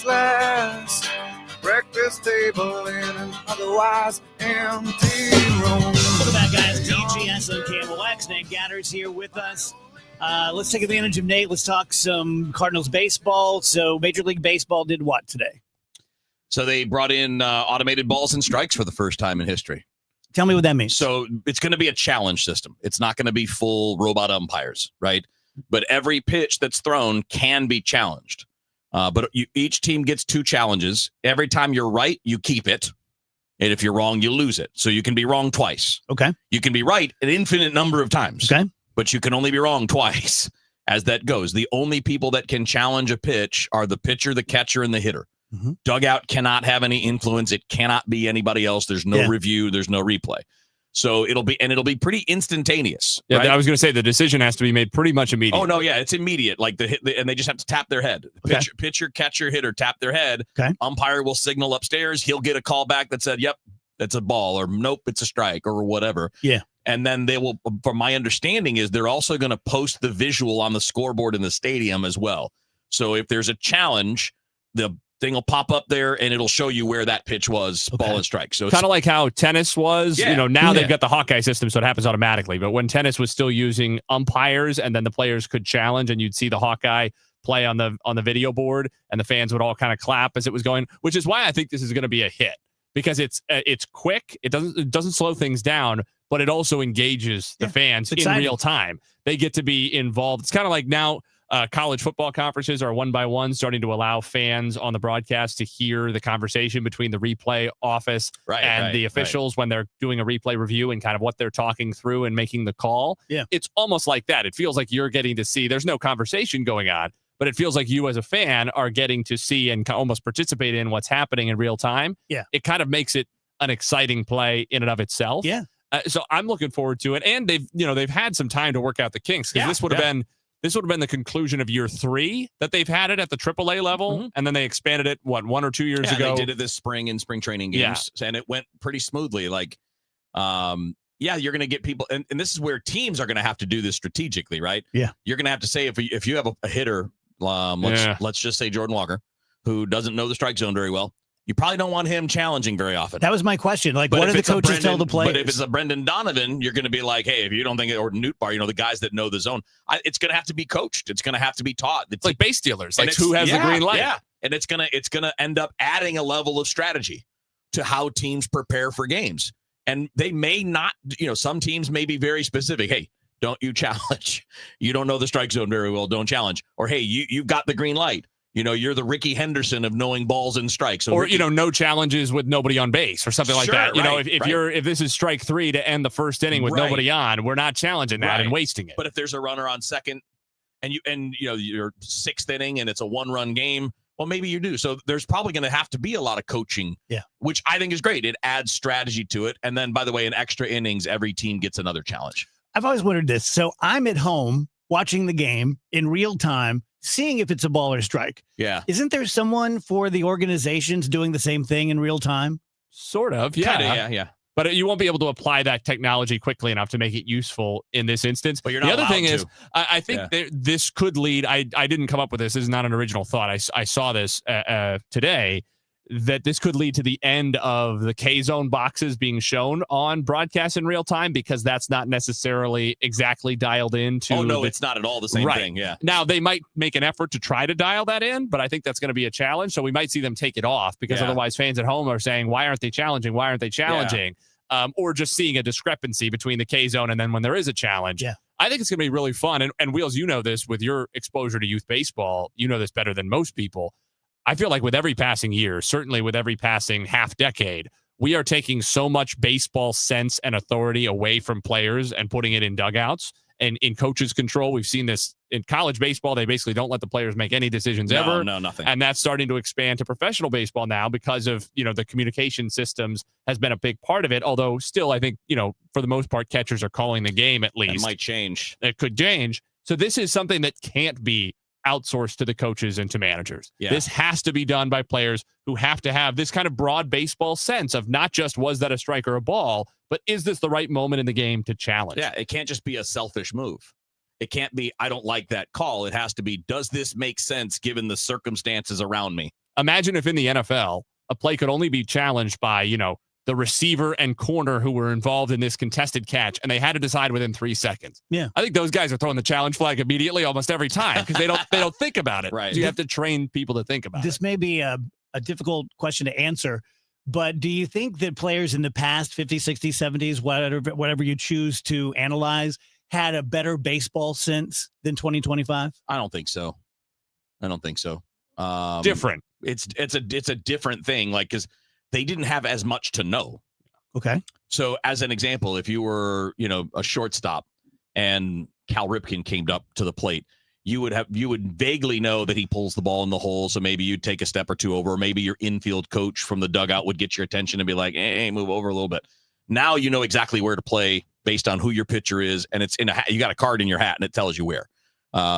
Last breakfast table in an otherwise empty room. Welcome back, guys. DGS on KMOX. Nate Gatter's here with us. Let's take advantage of Nate. Let's talk some Cardinals baseball. So Major League Baseball did what today? So they brought in automated balls and strikes for the first time in history. Tell me what that means. So it's going to be a challenge system. It's not going to be full robot umpires, right? But every pitch that's thrown can be challenged. But each team gets 2 challenges. Every time you're right, you keep it. And if you're wrong, you lose it. So you can be wrong twice. Okay. You can be right an infinite number of times. Okay. But you can only be wrong twice as that goes. The only people that can challenge a pitch are the pitcher, the catcher, and the hitter. Mm-hmm. Dugout cannot have any influence. It cannot be anybody else. There's no review. There's no replay. So it'll be pretty instantaneous. Yeah, right? I was going to say the decision has to be made pretty much immediately. Oh no, yeah, it's immediate. Like and they just have to tap their head. Pitcher, catcher, hitter tap their head. Okay. Umpire will signal upstairs. He'll get a call back that said, "Yep, that's a ball," or "Nope, it's a strike," or whatever. Yeah. And then they will. From my understanding, is they're also going to post the visual on the scoreboard in the stadium as well. So if there's a challenge, the thing will pop up there and it'll show you where that pitch was, ball and strike. So kind of like how tennis was, Yeah. now they've got the Hawkeye system, so it happens automatically. But when tennis was still using umpires and then the players could challenge and you'd see the Hawkeye play on the video board and the fans would all kind of clap as it was going, which is why I think this is going to be a hit because it's quick. It doesn't slow things down, but it also engages the fans in real time. They get to be involved. It's kind of like now college football conferences are 1-by-1 starting to allow fans on the broadcast to hear the conversation between the replay office and the officials when they're doing a replay review and kind of what they're talking through and making the call. Yeah. It's almost like that. It feels like you're getting to see, there's no conversation going on, but it feels like you as a fan are getting to see and almost participate in what's happening in real time. Yeah. It kind of makes it an exciting play in and of itself. Yeah. So I'm looking forward to it. And they've had some time to work out the kinks because this would have been the conclusion of year 3 that they've had it at the AAA level, and then they expanded it 1 or 2 years ago. They did it this spring in spring training games, and it went pretty smoothly. Like, you're going to get people, and this is where teams are going to have to do this strategically, right? Yeah, you're going to have to say if you have a hitter, let's just say Jordan Walker, who doesn't know the strike zone very well. You probably don't want him challenging very often. That was my question. Like, what do the coaches tell the players? But if it's a Brendan Donovan, you're going to be like, hey, if you don't think it, or Newt Bar, the guys that know the zone, it's going to have to be coached. It's going to have to be taught. It's like base dealers, like who has the green light. Yeah, and it's gonna end up adding a level of strategy to how teams prepare for games. And they may not, some teams may be very specific. Hey, don't you challenge? You don't know the strike zone very well. Don't challenge. Or hey, you've got the green light. You're the Ricky Henderson of knowing balls and strikes. So no challenges with nobody on base or something like that. If this is strike 3 to end the first inning with nobody on, we're not challenging that and wasting it. But if there's a runner on second and you're 6th inning and it's a 1-run game, well, maybe you do. So there's probably going to have to be a lot of coaching, which I think is great. It adds strategy to it. And then, by the way, in extra innings, every team gets another challenge. I've always wondered this. So I'm at home watching the game in real time, seeing if it's a ball or strike. Yeah. Isn't there someone for the organizations doing the same thing in real time? Sort of, yeah. Kinda, yeah. But you won't be able to apply that technology quickly enough to make it useful in this instance. But you're the not other thing allowed is, to. I think this could lead. I didn't come up with this. This is not an original thought. I saw this today, that this could lead to the end of the K-Zone boxes being shown on broadcast in real time, because that's not necessarily exactly dialed into. Oh, no, it's not at all the same thing. Yeah. Now, they might make an effort to try to dial that in, but I think that's going to be a challenge. So we might see them take it off, because otherwise fans at home are saying, why aren't they challenging? Why aren't they challenging? Or just seeing a discrepancy between the K-Zone and then when there is a challenge. Yeah. I think it's going to be really fun. And Wheels, you know this with your exposure to youth baseball. You know this better than most people. I feel like with every passing year, certainly with every passing half decade, we are taking so much baseball sense and authority away from players and putting it in dugouts and in coaches' control. We've seen this in college baseball. They basically don't let the players make any decisions ever. No, nothing. And that's starting to expand to professional baseball now because of, the communication systems has been a big part of it. Although still, I think, for the most part, catchers are calling the game at least. It might change. It could change. So this is something that can't be outsourced to the coaches and to managers. Yeah. This has to be done by players who have to have this kind of broad baseball sense of not just was that a strike or a ball, but is this the right moment in the game to challenge? Yeah, it can't just be a selfish move. It can't be, I don't like that call. It has to be, does this make sense given the circumstances around me? Imagine if in the NFL, a play could only be challenged by, the receiver and corner who were involved in this contested catch, and they had to decide within 3 seconds. Yeah. I think those guys are throwing the challenge flag immediately almost every time because they don't think about it. Right. So you have to train people to think about it. This may be a difficult question to answer, but do you think that players in the past 50s, 60s, 70s, whatever you choose to analyze, had a better baseball sense than 2025? I don't think so. Different. It's a different thing, like, because they didn't have as much to know. Okay. So as an example, if you were, a shortstop and Cal Ripken came up to the plate, you would vaguely know that he pulls the ball in the hole. So maybe you'd take a step or two over, or maybe your infield coach from the dugout would get your attention and be like, hey, move over a little bit. Now you know exactly where to play based on who your pitcher is. And it's in a hat. You got a card in your hat and it tells you where.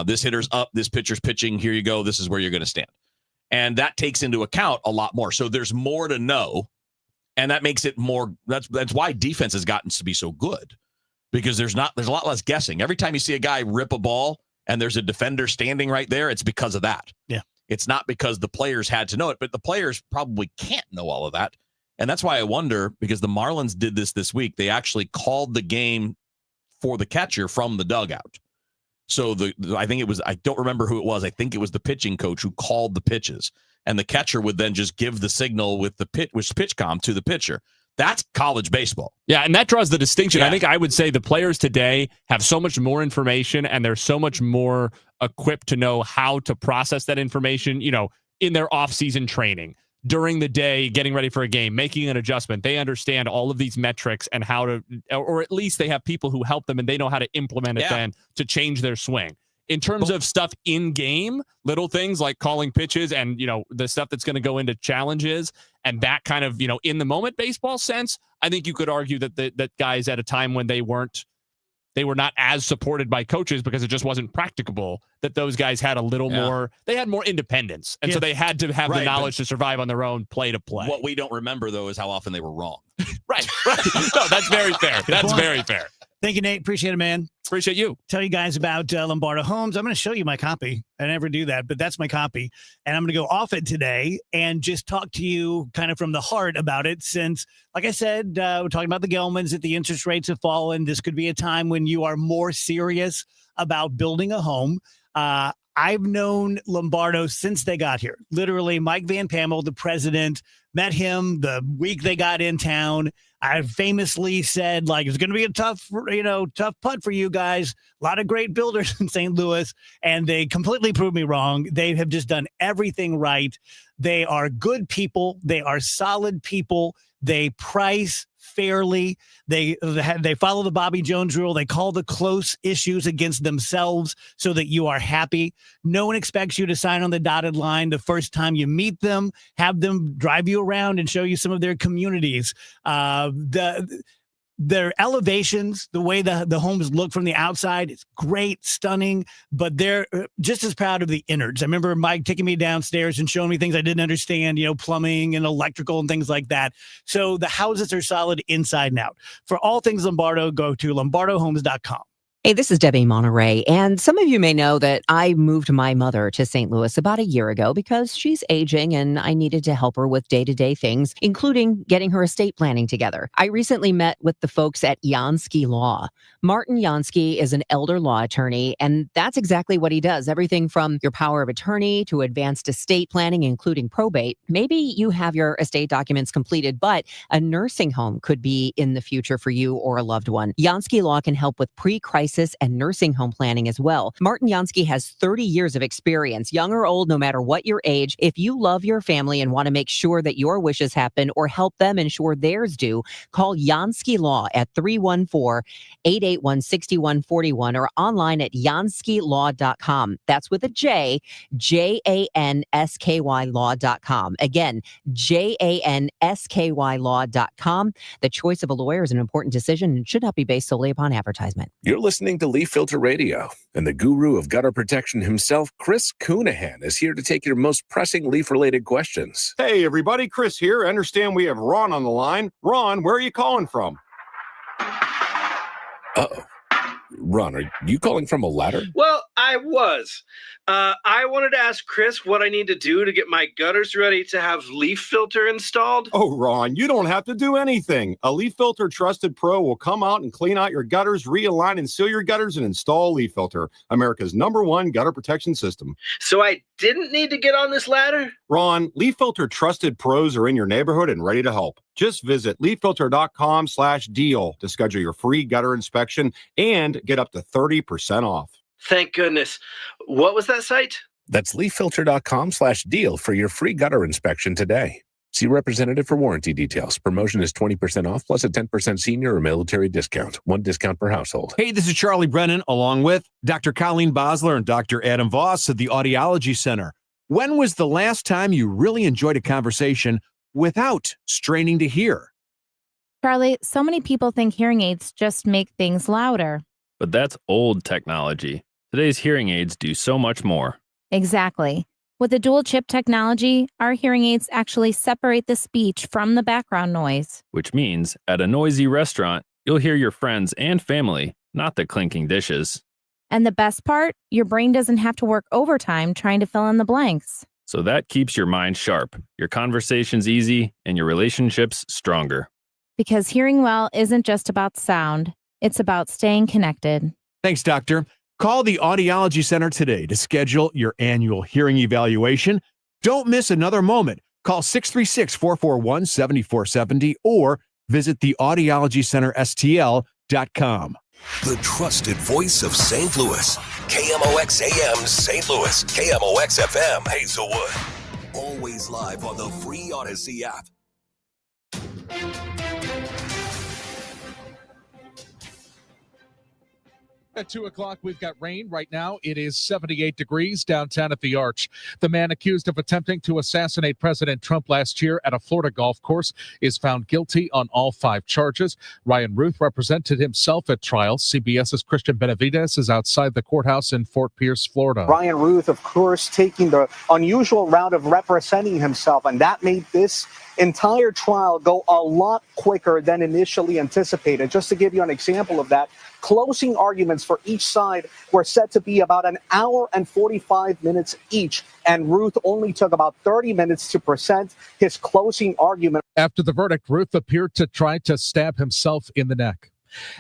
This hitter's up, this pitcher's pitching. Here you go. This is where you're going to stand. And that takes into account a lot more. So there's more to know. And that makes it more, that's why defense has gotten to be so good, because there's a lot less guessing. Every time you see a guy rip a ball and there's a defender standing right there, it's because of that. Yeah. It's not because the players had to know it, but the players probably can't know all of that. And that's why I wonder, because the Marlins did this week, they actually called the game for the catcher from the dugout. So I think it was, I don't remember who it was. I think it was the pitching coach who called the pitches, and the catcher would then just give the signal with the pitch comm to the pitcher. That's college baseball. Yeah, and that draws the distinction. Yeah. I think I would say the players today have so much more information, and they're so much more equipped to know how to process that information, in their off-season training, during the day, getting ready for a game, making an adjustment. They understand all of these metrics and how to, or at least they have people who help them and they know how to implement it then to change their swing. In terms of stuff in game, little things like calling pitches and, the stuff that's going to go into challenges and that kind of, in the moment baseball sense, I think you could argue that guys at a time when they were not as supported by coaches because it just wasn't practicable, that those guys had a little more, they had more independence. And so they had to have the knowledge to survive on their own play to play. What we don't remember, though, is how often they were wrong. Right. No, that's very fair. That's very fair. Thank you, Nate. Appreciate it, man. Appreciate you. Tell you guys about Lombardo Homes. I'm going to show you my copy. I never do that, but that's my copy. And I'm going to go off it today and just talk to you kind of from the heart about it, since, like I said, we're talking about the Gelmans, that the interest rates have fallen. This could be a time when you are more serious about building a home. I've known Lombardo since they got here. Literally, Mike Van Pammel, the president, met him the week they got in town. I famously said, it's going to be a tough putt for you guys. A lot of great builders in St. Louis, and they completely proved me wrong. They have just done everything right. They are good people. They are solid people. They price fairly. They follow the Bobby Jones rule. They call the close issues against themselves so that you are happy. No one expects you to sign on the dotted line the first time you meet them. Have them drive you around and show you some of their communities. their elevations, the way the homes look from the outside, it's great, stunning, but they're just as proud of the innards. I remember Mike taking me downstairs and showing me things I didn't understand, plumbing and electrical and things like that. So the houses are solid inside and out. For all things Lombardo, go to lombardohomes.com. Hey, this is Debbie Monterey, and some of you may know that I moved my mother to St. Louis about a year ago because she's aging and I needed to help her with day-to-day things, including getting her estate planning together. I recently met with the folks at Jansky Law. Martin Jansky is an elder law attorney, and that's exactly what he does. Everything from your power of attorney to advanced estate planning, including probate. Maybe you have your estate documents completed, but a nursing home could be in the future for you or a loved one. Jansky Law can help with pre-crisis and nursing home planning as well. Martin Jansky has 30 years of experience, young or old, no matter what your age. If you love your family and want to make sure that your wishes happen or help them ensure theirs do, call Jansky Law at 314-881-6141 or online at janskylaw.com. That's with a J, Jansky law.com. Again, jansky law.com. The choice of a lawyer is an important decision and should not be based solely upon advertisement. You're listening to Leaf Filter Radio, and the guru of gutter protection himself, Chris Coonahan, is here to take your most pressing leaf-related questions. Hey, everybody, Chris here. I understand we have Ron on the line. Ron, where are you calling from? Uh-oh. Ron, are you calling from a ladder? Well, I was. I wanted to ask Chris what I need to do to get my gutters ready to have Leaf Filter installed. Oh, Ron, you don't have to do anything. A Leaf Filter Trusted Pro will come out and clean out your gutters, realign and seal your gutters, and install Leaf Filter, America's #1 gutter protection system. So I didn't need to get on this ladder? Ron, Leaf Filter Trusted Pros are in your neighborhood and ready to help. Just visit leaffilter.com/deal to schedule your free gutter inspection and get up to 30% off. Thank goodness. What was that site? That's leaffilter.com/deal for your free gutter inspection today. See representative for warranty details. Promotion is 20% off plus a 10% senior or military discount. One discount per household. Hey, this is Charlie Brennan along with Dr. Colleen Bosler and Dr. Adam Voss at the Audiology Center. When was the last time you really enjoyed a conversation without straining to hear? Charlie, so many people think hearing aids just make things louder. But that's old technology. Today's hearing aids do so much more. Exactly. With the dual chip technology, our hearing aids actually separate the speech from the background noise. Which means at a noisy restaurant, you'll hear your friends and family, not the clinking dishes. And the best part, your brain doesn't have to work overtime trying to fill in the blanks. So that keeps your mind sharp, your conversations easy, and your relationships stronger. Because hearing well isn't just about sound, it's about staying connected. Thanks, Doctor. Call the Audiology Center today to schedule your annual hearing evaluation. Don't miss another moment. Call 636-441-7470 or visit theaudiologycenterstl.com. The trusted voice of St. Louis. KMOX AM St. Louis. KMOX FM Hazelwood. Always live on the free Odyssey app. At 2 o'clock, we've got rain. Right now, it is 78 degrees downtown at the Arch. The man accused of attempting to assassinate President Trump last year at a Florida golf course is found guilty on all 5 charges. Ryan Ruth represented himself at trial. CBS's Christian Benavides is outside the courthouse in Fort Pierce, Florida. Ryan Ruth, of course, taking the unusual route of representing himself, and that made this entire trial go a lot quicker than initially anticipated. Just to give you an example of that, closing arguments for each side were set to be about an hour and 45 minutes each, and Ruth only took about 30 minutes to present his closing argument. After the verdict, Ruth appeared to try to stab himself in the neck.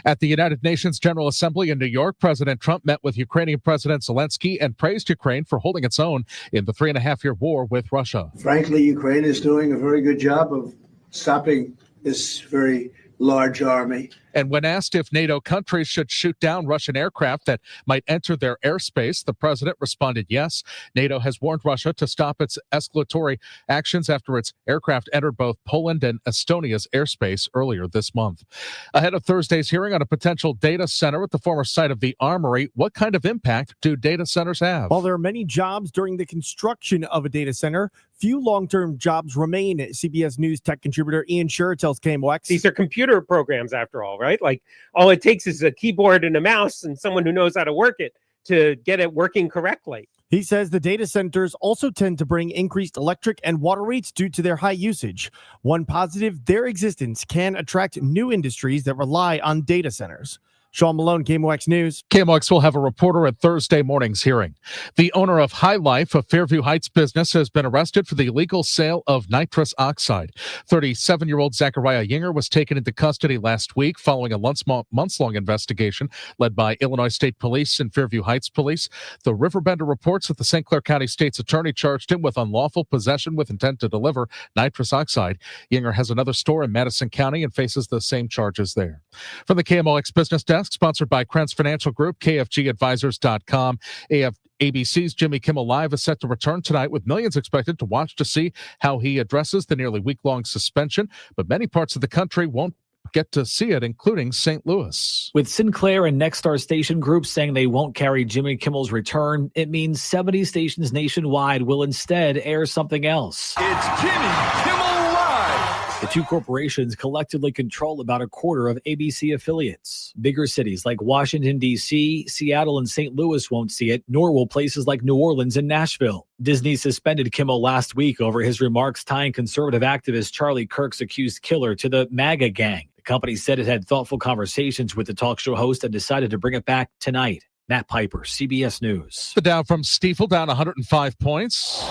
At the United Nations General Assembly in New York, President Trump met with Ukrainian President Zelensky and praised Ukraine for holding its own in the 3.5-year war with Russia. Frankly, Ukraine is doing a very good job of stopping this very large army. And when asked if NATO countries should shoot down Russian aircraft that might enter their airspace, the president responded yes. NATO has warned Russia to stop its escalatory actions after its aircraft entered both Poland and Estonia's airspace earlier this month. Ahead of Thursday's hearing on a potential data center at the former site of the Armory, what kind of impact do data centers have? While there are many jobs during the construction of a data center, few long-term jobs remain. CBS News tech contributor Ian Scher tells KMOX. These are computer computer programs after all, right? Like all it takes is a keyboard and a mouse and someone who knows how to work it to get it working correctly. He says the data centers also tend to bring increased electric and water rates due to their high usage. One positive, their existence can attract new industries that rely on data centers. Sean Malone, KMOX News. KMOX will have a reporter at Thursday morning's hearing. The owner of High Life, a Fairview Heights business, has been arrested for the illegal sale of nitrous oxide. 37-year-old Zachariah Yinger was taken into custody last week following a months-long investigation led by Illinois State Police and Fairview Heights Police. The Riverbender reports that the St. Clair County State's attorney charged him with unlawful possession with intent to deliver nitrous oxide. Yinger has another store in Madison County and faces the same charges there. From the KMOX Business Desk, sponsored by Krentz Financial Group, KFGadvisors.com. ABC's Jimmy Kimmel Live is set to return tonight with millions expected to watch to see how he addresses the nearly week-long suspension. But many parts of the country won't get to see it, including St. Louis. With Sinclair and Nexstar station groups saying they won't carry Jimmy Kimmel's return, it means 70 stations nationwide will instead air something else. It's Jimmy Kimmel Live. The two corporations collectively control about a quarter of ABC affiliates. Bigger cities like Washington, D.C., Seattle, and St. Louis won't see it, nor will places like New Orleans and Nashville. Disney suspended Kimmel last week over his remarks tying conservative activist Charlie Kirk's accused killer to the MAGA gang. The company said it had thoughtful conversations with the talk show host and decided to bring it back tonight. Matt Piper, CBS News. The Dow from Stifel down 105 points.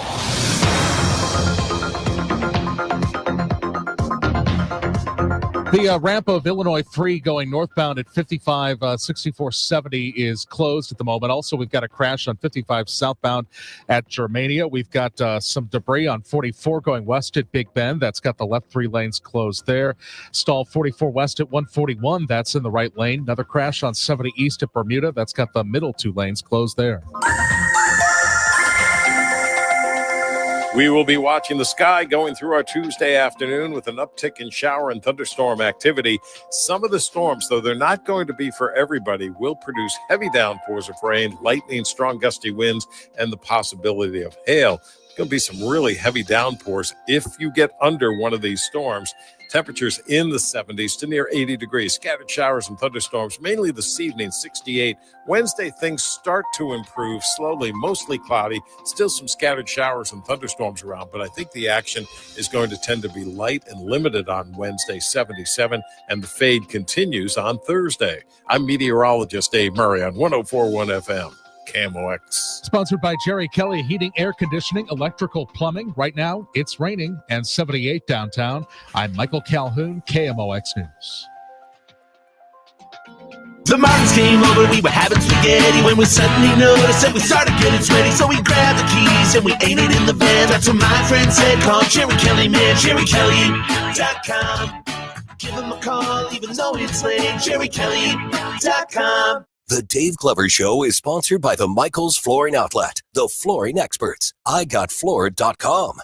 The ramp of Illinois 3 going northbound at 55, 6470 is closed at the moment. Also, we've got a crash on 55 southbound at Germania. We've got some debris on 44 going west at Big Bend. That's got the left 3 lanes closed there. Stall 44 west at 141. That's in the right lane. Another crash on 70 east at Bermuda. That's got the middle 2 lanes closed there. We will be watching the sky going through our Tuesday afternoon with an uptick in shower and thunderstorm activity. Some of the storms, though they're not going to be for everybody, will produce heavy downpours of rain, lightning, strong gusty winds, and the possibility of hail. There's going to be some really heavy downpours if you get under one of these storms. Temperatures in the 70s to near 80 degrees. Scattered showers and thunderstorms, mainly this evening, 68. Wednesday, things start to improve slowly, mostly cloudy. Still some scattered showers and thunderstorms around, but I think the action is going to tend to be light and limited on Wednesday, 77, and the fade continues on Thursday. I'm meteorologist Dave Murray on 104.1 FM. KMOX. Sponsored by Jerry Kelly Heating, Air Conditioning, Electrical Plumbing. Right now, it's raining and 78 downtown. I'm Michael Calhoun, KMOX News. The Martins came over, we were having spaghetti when we suddenly noticed that we started getting sweaty. So we grabbed the keys and we ate it in the van. That's what my friend said, call Jerry Kelly, man, JerryKelly.com. Give him a call even though it's late, JerryKelly.com. The Dave Glover Show is sponsored by the Michaels Flooring Outlet, the flooring experts. IGotFloored.com.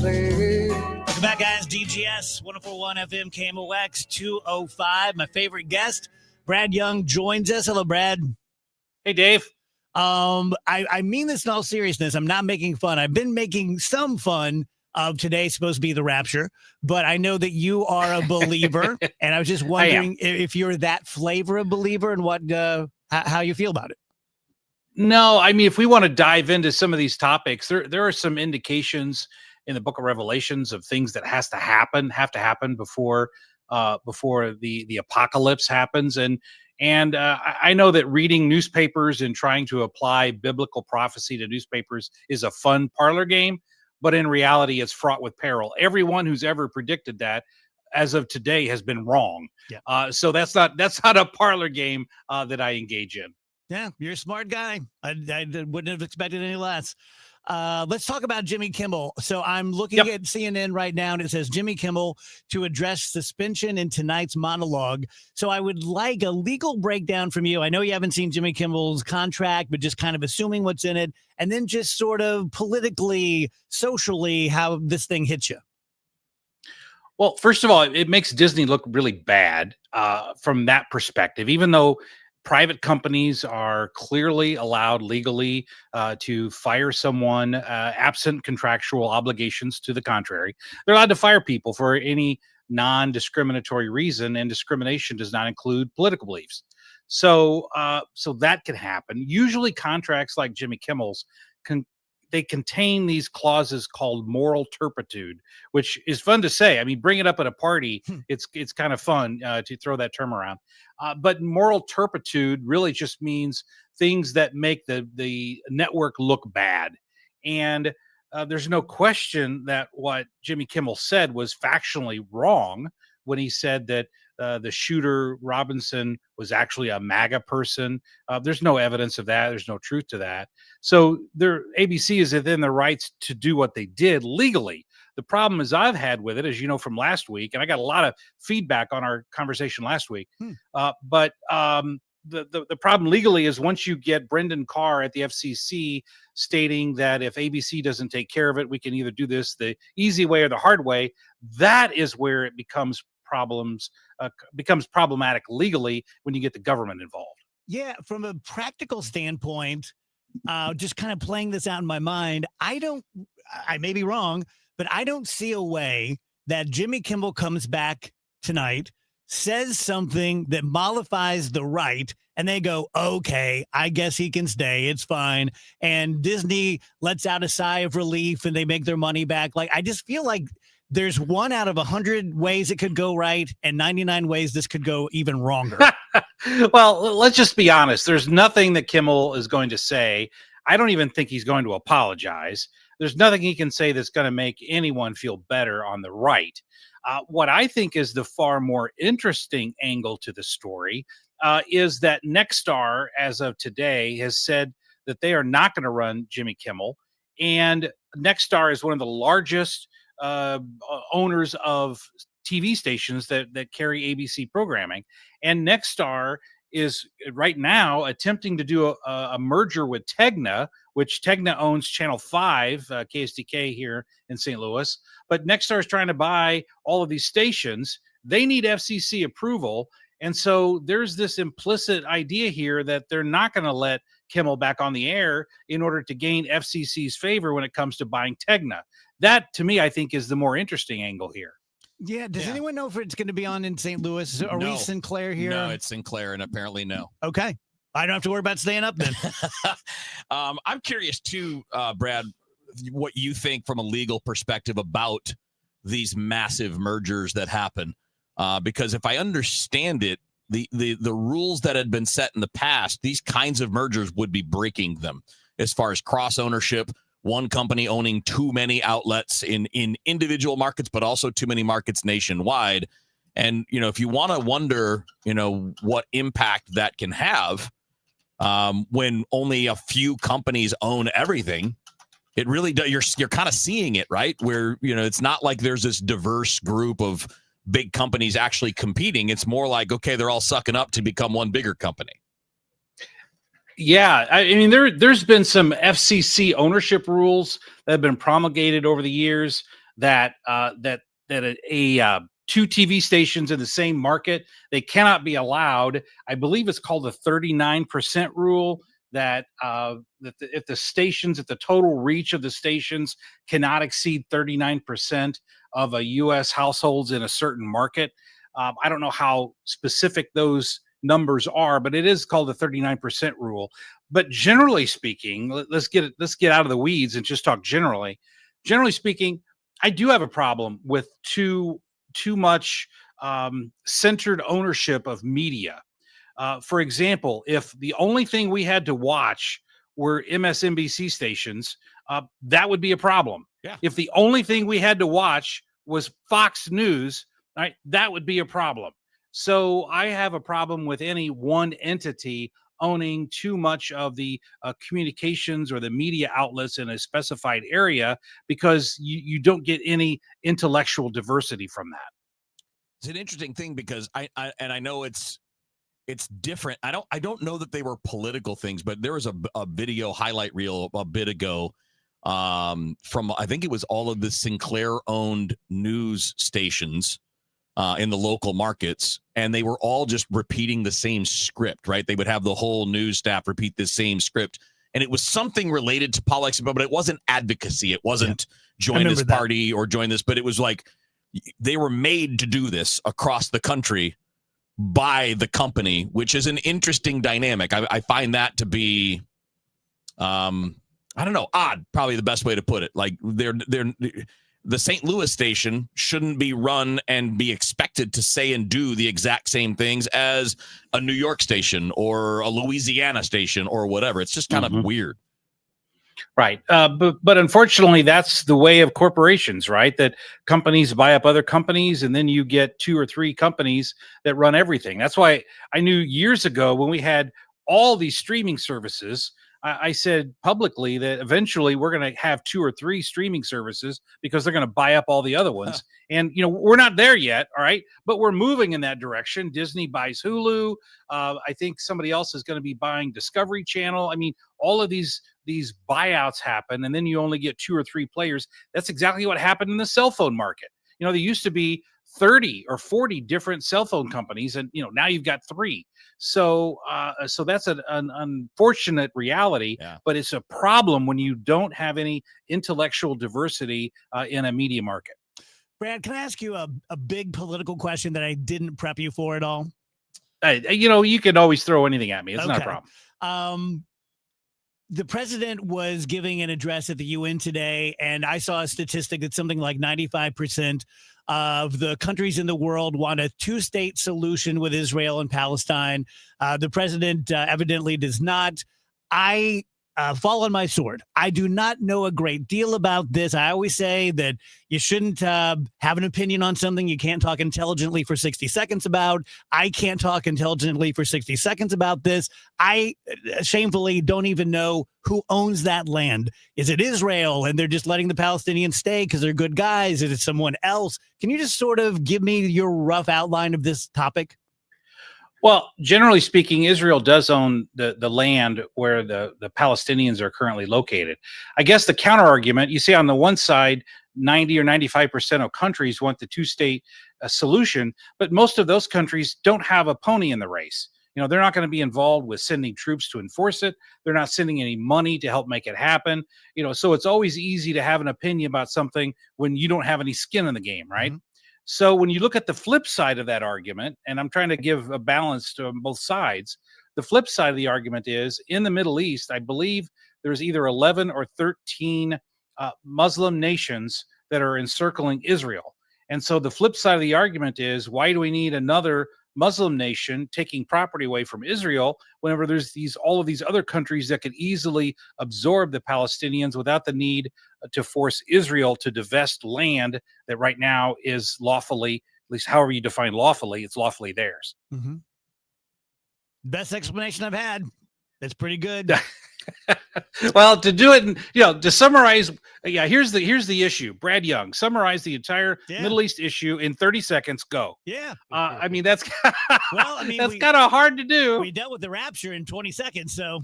Welcome back, guys. DGS 104.1 FM KMOX 205. My favorite guest, Brad Young, joins us. Hello, Brad. Hey, Dave. I mean this in all seriousness. I'm not making fun. I've been making some fun of today's supposed to be the rapture, but I know that you are a believer, and I was just wondering if you're that flavor of believer and what how you feel about it. No, I mean, if we want to dive into some of these topics, there are some indications in the book of Revelations of things that have to happen before the apocalypse happens. And I know that reading newspapers and trying to apply biblical prophecy to newspapers is a fun parlor game, but in reality, it's fraught with peril. Everyone who's ever predicted that, as of today, has been wrong. Yeah. So that's not a parlor game that I engage in. Yeah, you're a smart guy. I wouldn't have expected any less. Let's talk about Jimmy Kimmel. So I'm looking at CNN right now, and it says Jimmy Kimmel to address suspension in tonight's monologue. So I would like a legal breakdown from you. I know you haven't seen Jimmy Kimmel's contract, but just kind of assuming what's in it, and then just sort of politically, socially, how this thing hits you. Well, first of all, it makes Disney look really bad from that perspective, even though private companies are clearly allowed legally to fire someone absent contractual obligations to the contrary. They're allowed to fire people for any non-discriminatory reason, and discrimination does not include political beliefs. So that can happen. Usually contracts like Jimmy Kimmel's they contain these clauses called moral turpitude, which is fun to say. I mean, bring it up at a party. It's kind of fun to throw that term around. But moral turpitude really just means things that make the network look bad. And there's no question that what Jimmy Kimmel said was factually wrong when he said that the shooter Robinson was actually a MAGA person. There's no evidence of that. There's no truth to that. So ABC is within their rights to do what they did legally. The problem is I've had with it, as you know, from last week, and I got a lot of feedback on our conversation last week. But the problem legally is once you get Brendan Carr at the FCC stating that if ABC doesn't take care of it, we can either do this the easy way or the hard way. That is where it becomes problematic legally when you get the government involved. Yeah, from a practical standpoint, just kind of playing this out in my mind, I may be wrong, but I don't see a way that Jimmy Kimmel comes back tonight, says something that mollifies the right, and they go, okay, I guess he can stay. It's fine. And Disney lets out a sigh of relief and they make their money back. Like, I just feel like there's 1 out of 100 ways it could go right and 99 ways this could go even wronger. Well, let's just be honest. There's nothing that Kimmel is going to say. I don't even think he's going to apologize. There's nothing he can say that's going to make anyone feel better on the right. What I think is the far more interesting angle to the story is that Nexstar, as of today, has said that they are not going to run Jimmy Kimmel. And Nexstar is one of the largest owners of TV stations that carry ABC programming. And Nexstar is right now attempting to do a merger with Tegna, which Tegna owns Channel 5, KSDK here in St. Louis. But Nexstar is trying to buy all of these stations. They need FCC approval. And so there's this implicit idea here that they're not going to let Kimmel back on the air in order to gain FCC's favor when it comes to buying Tegna. That, to me, I think is the more interesting angle here. Yeah. Does anyone know if it's going to be on in St. Louis? Are we Sinclair here? No, it's Sinclair, and apparently no. Okay. I don't have to worry about staying up then. I'm curious too, Brad, what you think from a legal perspective about these massive mergers that happen. Because if I understand it, the rules that had been set in the past, these kinds of mergers would be breaking them as far as cross ownership, one company owning too many outlets in individual markets, but also too many markets nationwide. And, if you want to wonder, what impact that can have when only a few companies own everything, it really does. You're kind of seeing it, right? Where, it's not like there's this diverse group of big companies actually competing. It's more like, okay, they're all sucking up to become one bigger company. Yeah, I mean, there's been some FCC ownership rules that have been promulgated over the years that two TV stations in the same market, they cannot be allowed. I believe it's called the 39% rule, that if the total reach of the stations cannot exceed 39% of a U.S. households in a certain market. I don't know how specific those numbers are, but it is called the 39% rule. But generally speaking, let's get out of the weeds and just talk generally. Generally speaking, I do have a problem with too much centered ownership of media. For example, if the only thing we had to watch were MSNBC stations, that would be a problem. Yeah. If the only thing we had to watch was Fox News, right, that would be a problem. So I have a problem with any one entity owning too much of the communications or the media outlets in a specified area, because you don't get any intellectual diversity from that. It's an interesting thing because I know it's different. I don't know that they were political things, but there was a video highlight reel a bit ago from, I think it was all of the Sinclair owned news stations in the local markets, and they were all just repeating the same script, right? They would have the whole news staff repeat the same script, and it was something related to politics, but it wasn't advocacy. It wasn't join this party or join this, but it was like they were made to do this across the country by the company, which is an interesting dynamic. I find that to be, I don't know, odd, probably the best way to put it. Like the St. Louis station shouldn't be run and be expected to say and do the exact same things as a New York station or a Louisiana station or whatever. It's just kind of weird. Right. But unfortunately, that's the way of corporations, right? That companies buy up other companies, and then you get 2 or 3 companies that run everything. That's why I knew years ago when we had all these streaming services, I said publicly that eventually we're going to have 2 or 3 streaming services because they're going to buy up all the other ones. And, we're not there yet. All right. But we're moving in that direction. Disney buys Hulu. I think somebody else is going to be buying Discovery Channel. I mean, all of these buyouts happen, and then you only get 2 or 3 players. That's exactly what happened in the cell phone market. There used to be 30 or 40 different cell phone companies, and now you've got 3. So that's an unfortunate reality, but it's a problem when you don't have any intellectual diversity in a media market. Brad, can I ask you a big political question that I didn't prep you for at all? You can always throw anything at me. It's not a problem. The president was giving an address at the UN today, and I saw a statistic that something like 95% of the countries in the world want a 2-state solution with Israel and Palestine. The president evidently does not. I fall on my sword. I do not know a great deal about this. I always say that you shouldn't have an opinion on something you can't talk intelligently for 60 seconds about. I can't talk intelligently for 60 seconds about this. I shamefully don't even know who owns that land. Is it Israel and they're just letting the Palestinians stay because they're good guys? Is it someone else? Can you just sort of give me your rough outline of this topic? Well, generally speaking, Israel does own the land where the Palestinians are currently located. I guess the counter argument, you see on the one side, 90 or 95% of countries want the 2-state solution, but most of those countries don't have a pony in the race. They're not going to be involved with sending troops to enforce it. They're not sending any money to help make it happen. So it's always easy to have an opinion about something when you don't have any skin in the game, right? Mm-hmm. So when you look at the flip side of that argument, and I'm trying to give a balance to both sides, the flip side of the argument is in the Middle East, I believe there's either 11 or 13 Muslim nations that are encircling Israel. And so the flip side of the argument is, why do we need another Muslim nation taking property away from Israel whenever there's all of these other countries that could easily absorb the Palestinians without the need to force Israel to divest land that right now is lawfully, at least however you define lawfully, it's lawfully theirs. Mm-hmm. Best explanation I've had. That's pretty good. Well, to do it, to summarize, here's the issue. Brad Young, summarize the entire Middle East issue in 30 seconds. Go. Yeah. I mean, that's that's kind of hard to do. We dealt with the rapture in 20 seconds, so.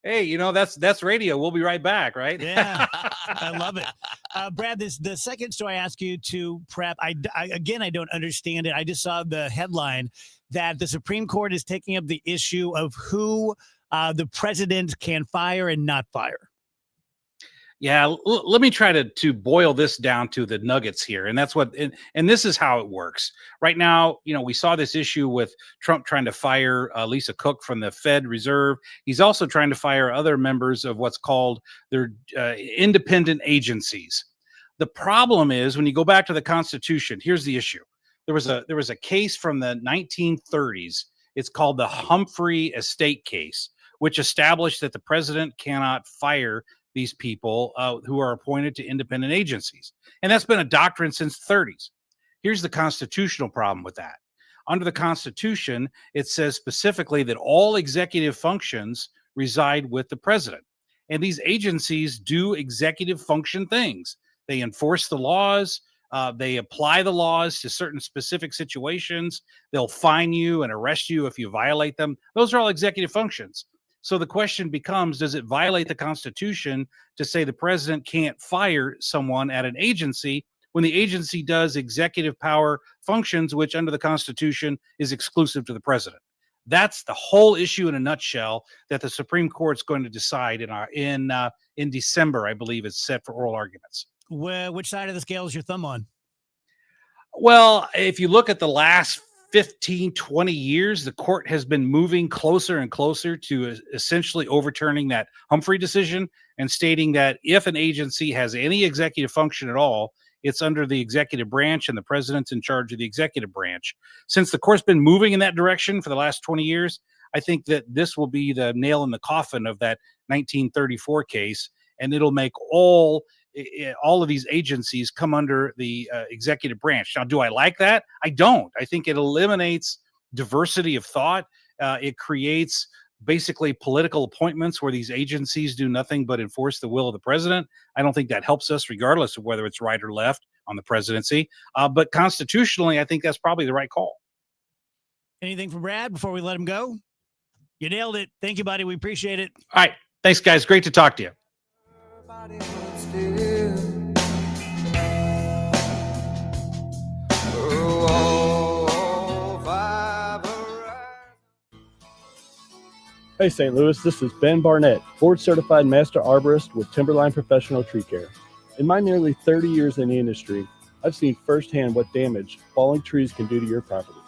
Hey, that's radio. We'll be right back, right? Yeah, I love it. Brad, the second story I ask you to prep, I don't understand it. I just saw the headline that the Supreme Court is taking up the issue of who the president can fire and not fire. Yeah, let me try to boil this down to the nuggets here. And that's what, and this is how it works. Right now, we saw this issue with Trump trying to fire Lisa Cook from the Fed Reserve. He's also trying to fire other members of what's called their independent agencies. The problem is when you go back to the Constitution, here's the issue. There was a case from the 1930s. It's called the Humphrey Estate case, which established that the president cannot fire these people who are appointed to independent agencies. And that's been a doctrine since the 30s. Here's the constitutional problem with that. under the Constitution, it says specifically that all executive functions reside with the president. And these agencies do executive function things. They enforce the laws. They apply the laws to certain specific situations. They'll fine you and arrest you if you violate them. Those are all executive functions. So the question becomes, does it violate the Constitution to say the president can't fire someone at an agency when the agency does executive power functions, which under the Constitution is exclusive to the president? That's the whole issue in a nutshell that the Supreme Court's going to decide in December, I believe it's set for oral arguments. Which side of the scale is your thumb on? Well, if you look at the last 15, 20 years, the court has been moving closer and closer to essentially overturning that Humphrey decision and stating that if an agency has any executive function at all, it's under the executive branch and the president's in charge of the executive branch. Since the court's been moving in that direction for the last 20 years, I think that this will be the nail in the coffin of that 1934 case, and it'll make all of these agencies come under the executive branch. Now, do I like that? I don't. I think it eliminates diversity of thought. It creates basically political appointments where these agencies do nothing but enforce the will of the president. I don't think that helps us, regardless of whether it's right or left on the presidency. But constitutionally, I think that's probably the right call. Anything from Brad before we let him go? You nailed it. Thank you, buddy. We appreciate it. All right. Thanks, guys. Great to talk to you. Hey St. Louis, this is Ben Barnett, board certified master arborist with Timberline Professional Tree Care. In my nearly 30 years in the industry, I've seen firsthand what damage falling trees can do to your property.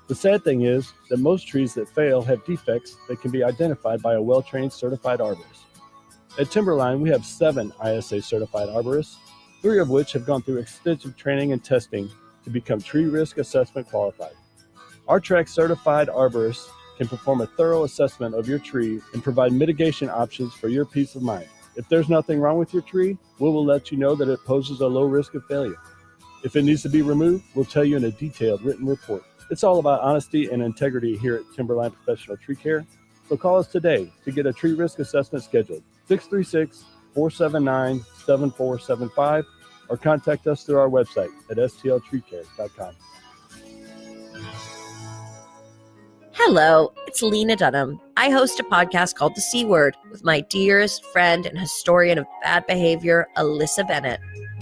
The sad thing is that most trees that fail have defects that can be identified by a well-trained certified arborist. At Timberline, we have 7 ISA certified arborists, 3 of which have gone through extensive training and testing to become tree risk assessment qualified. Our track certified arborists can perform a thorough assessment of your tree and provide mitigation options for your peace of mind. If there's nothing wrong with your tree, we will let you know that it poses a low risk of failure. If it needs to be removed, we'll tell you in a detailed written report. It's all about honesty and integrity here at Timberline Professional Tree Care. So call us today to get a tree risk assessment scheduled, 636-479-7475, or contact us through our website at stltreecare.com. Hello, it's Lena Dunham. I host a podcast called The C Word with my dearest friend and historian of bad behavior, Alyssa Bennett.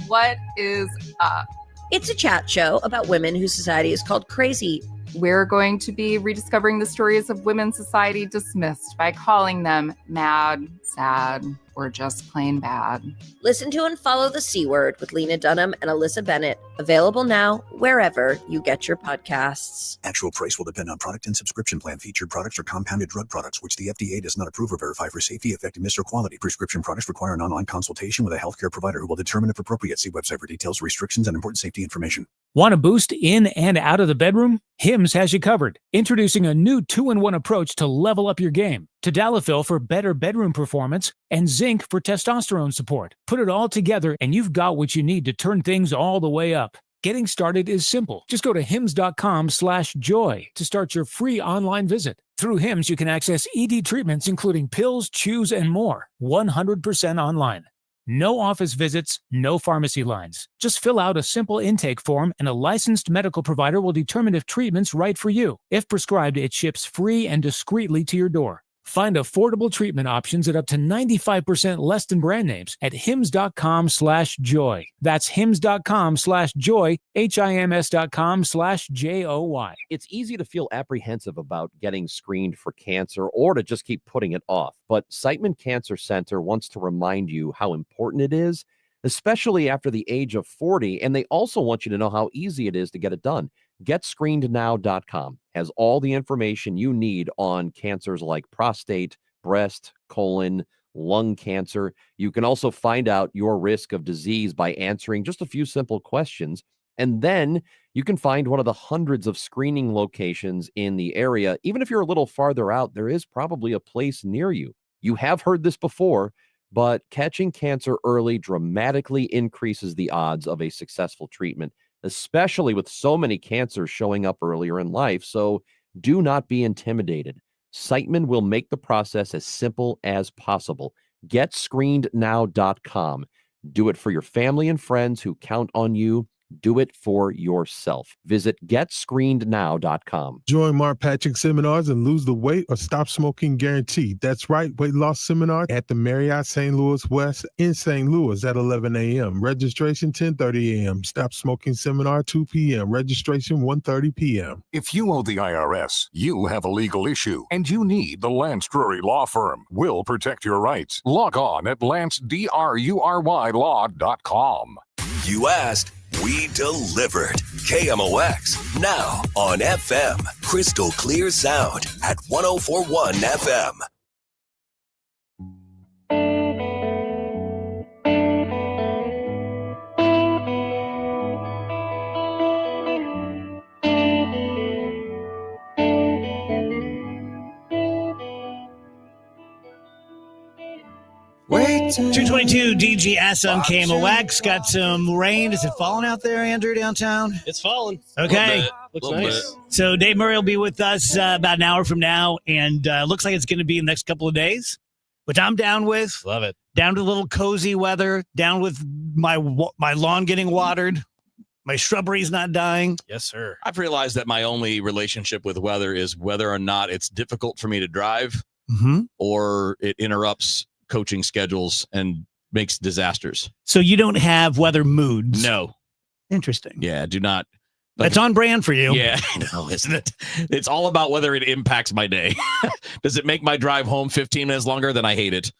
What is up? It's a chat show about women whose society is called crazy. We're going to be rediscovering the stories of women's society dismissed by calling them mad, sad, or just plain bad. Listen to and follow The C Word with Lena Dunham and Alyssa Bennett. Available now wherever you get your podcasts. Actual price will depend on product and subscription plan. Featured products are compounded drug products, which the FDA does not approve or verify for safety, effectiveness, or quality. Prescription products require an online consultation with a healthcare provider who will determine if appropriate. See website for details, restrictions, and important safety information. Want a boost in and out of the bedroom? Hims has you covered. Introducing a new 2-in-1 approach to level up your game. Tadalafil for better bedroom performance and zinc for testosterone support. Put it all together and you've got what you need to turn things all the way up. Getting started is simple. Just go to hims.com/joy to start your free online visit. Through Hims, you can access ED treatments including pills, chews, and more. 100% online. No office visits, no pharmacy lines. Just fill out a simple intake form and a licensed medical provider will determine if treatment's right for you. If prescribed, it ships free and discreetly to your door. Find affordable treatment options at up to 95% less than brand names at hims.com/joy. That's hims.com/joy, HIMS.com/JOY. It's easy to feel apprehensive about getting screened for cancer or to just keep putting it off. But Siteman Cancer Center wants to remind you how important it is, especially after the age of 40. And they also want you to know how easy it is to get it done. GetScreenedNow.com has all the information you need on cancers like prostate, breast, colon, lung cancer. You can also find out your risk of disease by answering just a few simple questions. And then you can find one of the hundreds of screening locations in the area. Even if you're a little farther out, there is probably a place near you. You have heard this before, but catching cancer early dramatically increases the odds of a successful treatment. especially with so many cancers showing up earlier in life. So do not be intimidated. Siteman will make the process as simple as possible. GetScreenedNow.com. Do it for your family and friends who count on you. Do it for yourself. Visit GetScreenedNow.com. Join Mark Patrick seminars and lose the weight or stop smoking guaranteed. That's right, weight loss seminar at the Marriott St. Louis West in St. Louis at 11 a.m. Registration 10:30 a.m. Stop smoking seminar 2 p.m. Registration 1:30 p.m. If you owe the IRS, you have a legal issue, and you need the Lance Drury Law Firm. We'll protect your rights. Log on at LanceDruryLaw.com. You asked, we delivered. KMOX, now on FM. Crystal clear sound at 104.1 FM. Wait. 222 DGS on KMOX. Got some rain. Is it falling out there, Andrew, downtown? It's falling. Okay. Looks nice. So Dave Murray will be with us about an hour from now, and looks like it's going to be in the next couple of days, which I'm down with. Love it. Down to a little cozy weather, down with my lawn getting watered, my shrubbery's not dying. Yes, sir. I've realized that my only relationship with weather is whether or not it's difficult for me to drive or it interrupts coaching schedules and makes disasters. So you don't have weather moods? No. Interesting. Yeah, do not. That's on brand for you. Yeah, I know, isn't it? It's all about whether it impacts my day. Does it make my drive home 15 minutes longer? Then I hate it.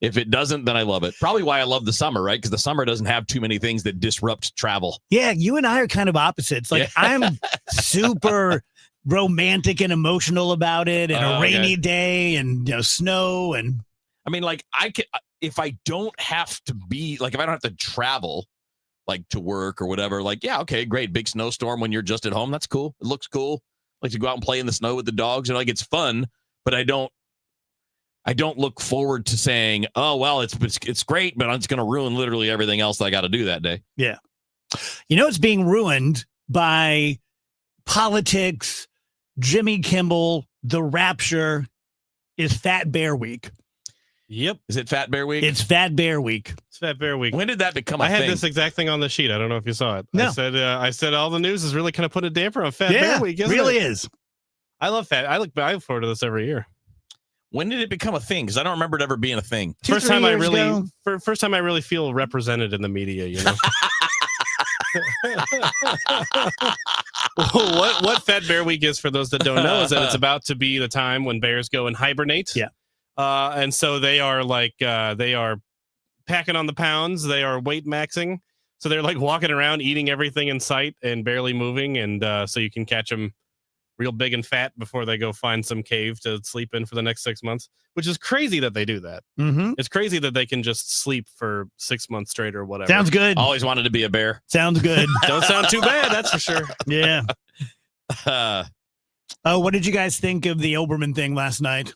If it doesn't, then I love it. Probably why I love the summer, right? Because the summer doesn't have too many things that disrupt travel. Yeah, you and I are kind of opposites. Like I'm super romantic and emotional about it, and a rainy day, and snow, and I mean, like I can if I don't have to be like if I don't have to travel like to work or whatever, like yeah, okay, great, big snowstorm when you're just at home, that's cool. It looks cool. Like to go out and play in the snow with the dogs, like it's fun, but I don't look forward to saying, oh well, it's great, but it's going to ruin literally everything else that I got to do that day. Yeah, it's being ruined by politics. Jimmy Kimmel, The Rapture is Fat Bear Week. Yep. Is it Fat Bear Week? It's Fat Bear Week. It's Fat Bear Week. When did that become a thing? I had thing? this exact thing on the sheet. I don't know if you saw it. No. I said all the news is really kind of put a damper on Fat Bear Week. Isn't really it? is. I love Fat. I look forward to this every year. When did it become a thing? Because I don't remember it ever being a thing. First time I really feel represented in the media. You know. What Fat Bear Week is, for those that don't know, is that it's about to be the time when bears go and hibernate. Yeah. And so they are they are packing on the pounds. They are weight maxing. So they're like walking around eating everything in sight and barely moving. And so you can catch them real big and fat before they go find some cave to sleep in for the next 6 months, which is crazy that they do that. Mm-hmm. It's crazy that they can just sleep for 6 months straight or whatever. Sounds good. Always wanted to be a bear. Sounds good. Don't sound too bad, that's for sure. Yeah. What did you guys think of the Oberman thing last night?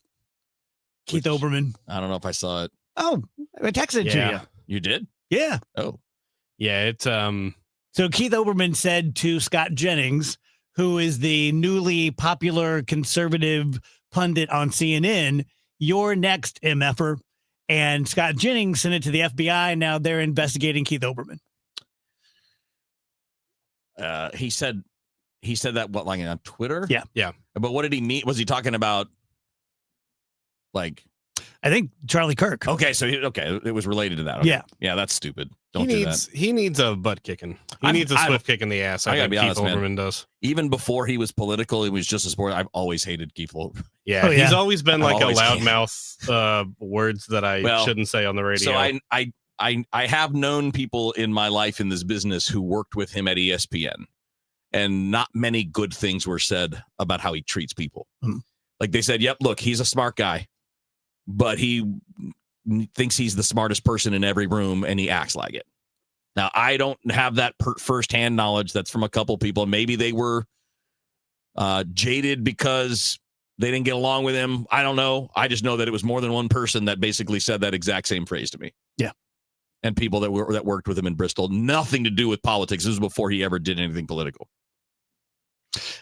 Keith Oberman. I don't know if I saw it. Oh, I texted it to you. You did? Yeah. Oh. Yeah, it's So Keith Oberman said to Scott Jennings, who is the newly popular conservative pundit on CNN, "You're next, MFer." And Scott Jennings sent it to the FBI. Now they're investigating Keith Oberman. He said that what, like on Twitter? Yeah. Yeah. But what did he mean? Was he talking about like I think Charlie Kirk. Okay, so it was related to that. Okay. Yeah. Yeah, that's stupid. Don't do that. He needs a butt kicking. He needs a swift kick in the ass. I gotta be honest, Keith Olbermann man. does. Even before he was political, he was just a sport. I've always hated Keith Olbermann. Yeah, he's always been like a always loudmouth. Words that I shouldn't say on the radio. So I have known people in my life in this business who worked with him at ESPN, and not many good things were said about how he treats people. Like they said, "Yep, look, he's a smart guy, but he thinks he's the smartest person in every room, and he acts like it." Now, I don't have that firsthand knowledge. That's from a couple people. Maybe they were jaded because they didn't get along with him. I don't know. I just know that it was more than one person that basically said that exact same phrase to me. Yeah. and people that worked with him in Bristol. Nothing to do with politics. This was before he ever did anything political.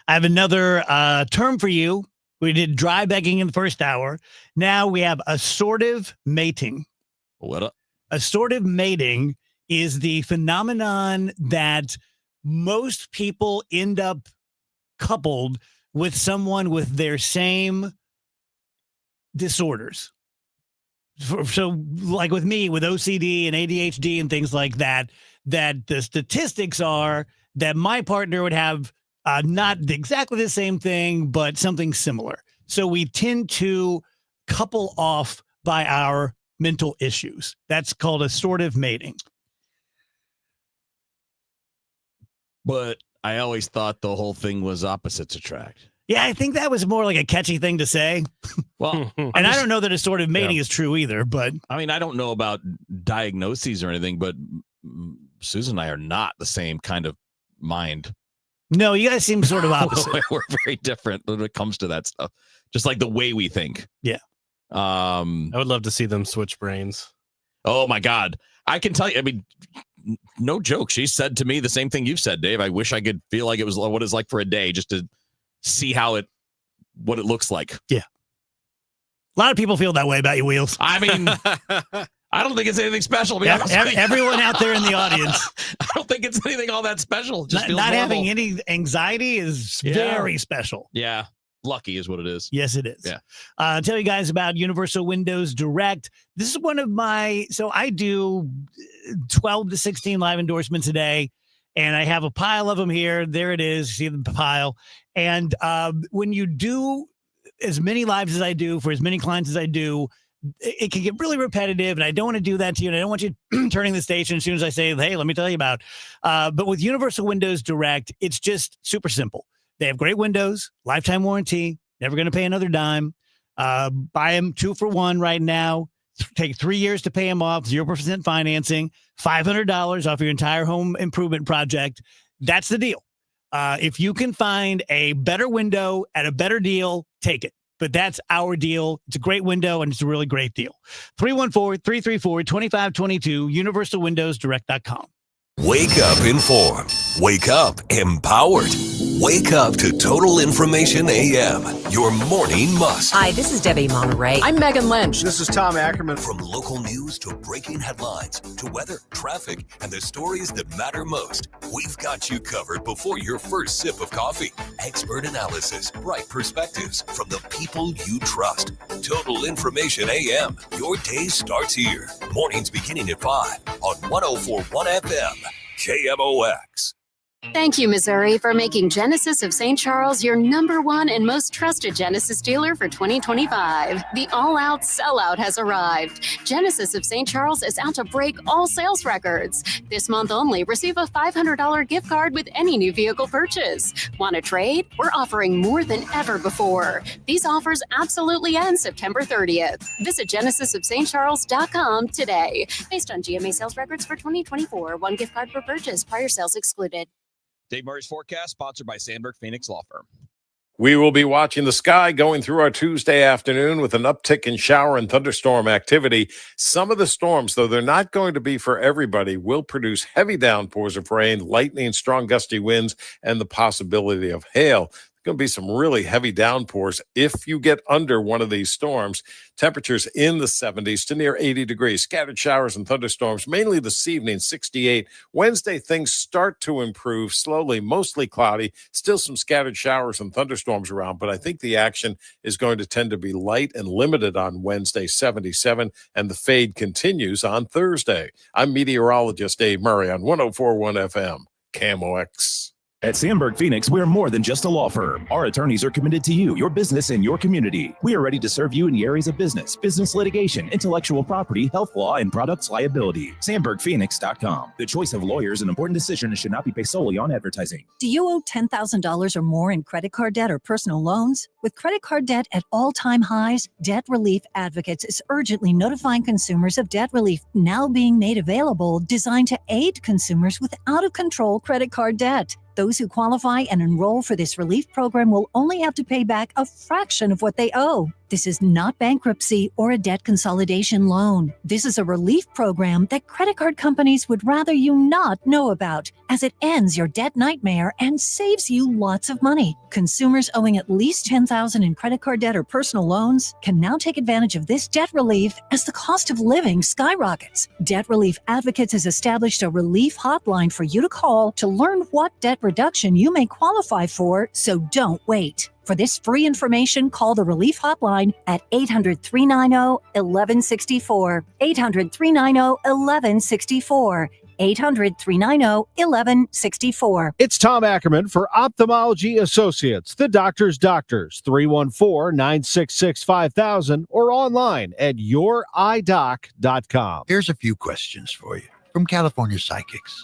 I have another term for you. We did dry begging in the first hour. Now we have assortive mating. What up? Assortive mating is the phenomenon that most people end up coupled with someone with their same disorders. So like with me, with OCD and ADHD and things like that, that the statistics are that my partner would have not exactly the same thing, but something similar. So we tend to couple off by our mental issues. That's called assortive mating. But I always thought the whole thing was opposites attract. Yeah, I think that was more like a catchy thing to say. Well, and I don't know that assortive mating is true either, but I mean, I don't know about diagnoses or anything, but Susan and I are not the same kind of mind. No, you guys seem sort of opposite. We're very different when it comes to that stuff. Just like the way we think. Yeah. I would love to see them switch brains. Oh my God. I can tell you, I mean, no joke. She said to me the same thing you've said, Dave. I wish I could feel like it was what it's like for a day just to see what it looks like. Yeah. A lot of people feel that way about you, Wheels. I mean, I don't think it's anything special. Everyone out there in the audience. I don't think it's anything all that special. Just Not having any anxiety is very special. Yeah. Lucky is what it is. Yes, it is. Yeah. I'll tell you guys about Universal Windows Direct. This is one of so I do 12 to 16 live endorsements a day, and I have a pile of them here. There it is. See the pile. And when you do as many lives as I do for as many clients as I do, it can get really repetitive, and I don't want to do that to you. And I don't want you turning the station as soon as I say, hey, let me tell you about. But with Universal Windows Direct, it's just super simple. They have great windows, lifetime warranty, never going to pay another dime. Buy them 2 for 1 right now. Take 3 years to pay them off, 0% financing, $500 off your entire home improvement project. That's the deal. If you can find a better window at a better deal, take it. But that's our deal. It's a great window, and it's a really great deal. 314-334-2522, universalwindowsdirect.com. Wake up informed. Wake up empowered. Wake up to Total Information AM, your morning must. Hi, this is Debbie Monterey. I'm Megan Lynch. This is Tom Ackerman. From local news to breaking headlines to weather, traffic, and the stories that matter most, we've got you covered before your first sip of coffee. Expert analysis, bright perspectives from the people you trust. Total Information AM. Your day starts here. Mornings beginning at 5 on 104.1 FM. KMOX. Thank you, Missouri, for making Genesis of St. Charles your #1 and most trusted Genesis dealer for 2025. The all-out sellout has arrived. Genesis of St. Charles is out to break all sales records. This month only, receive a $500 gift card with any new vehicle purchase. Want to trade? We're offering more than ever before. These offers absolutely end September 30th. Visit genesisofstcharles.com today. Based on GMA sales records for 2024, 1 gift card per purchase, prior sales excluded. Dave Murray's forecast, sponsored by Sandberg Phoenix Law Firm. We will be watching the sky going through our Tuesday afternoon with an uptick in shower and thunderstorm activity. Some of the storms, though they're not going to be for everybody, will produce heavy downpours of rain, lightning, strong gusty winds, and the possibility of hail. Going to be some really heavy downpours if you get under one of these storms. Temperatures in the 70s to near 80 degrees. Scattered showers and thunderstorms, mainly this evening, 68. Wednesday, things start to improve slowly, mostly cloudy. Still some scattered showers and thunderstorms around, but I think the action is going to tend to be light and limited on Wednesday, 77, and the fade continues on Thursday. I'm meteorologist Dave Murray on 104.1 FM, KMOX. At Sandberg Phoenix, we're more than just a law firm. Our attorneys are committed to you, your business, and your community. We are ready to serve you in the areas of business litigation, intellectual property, health law, and products liability. SandbergPhoenix.com. The choice of lawyers and important decisions should not be based solely on advertising. Do you owe $10,000 or more in credit card debt or personal loans? With credit card debt at all-time highs, Debt Relief Advocates is urgently notifying consumers of debt relief now being made available, designed to aid consumers with out-of-control credit card debt. Those who qualify and enroll for this relief program will only have to pay back a fraction of what they owe. This is not bankruptcy or a debt consolidation loan. This is a relief program that credit card companies would rather you not know about, as it ends your debt nightmare and saves you lots of money. Consumers owing at least $10,000 in credit card debt or personal loans can now take advantage of this debt relief as the cost of living skyrockets. Debt Relief Advocates has established a relief hotline for you to call to learn what debt reduction you may qualify for, so don't wait. For this free information, call the Relief Hotline at 800-390-1164. 800-390-1164. 800-390-1164. It's Tom Ackerman for Ophthalmology Associates, the doctor's doctors, 314-966-5000 or online at youridoc.com. Here's a few questions for you from California Psychics.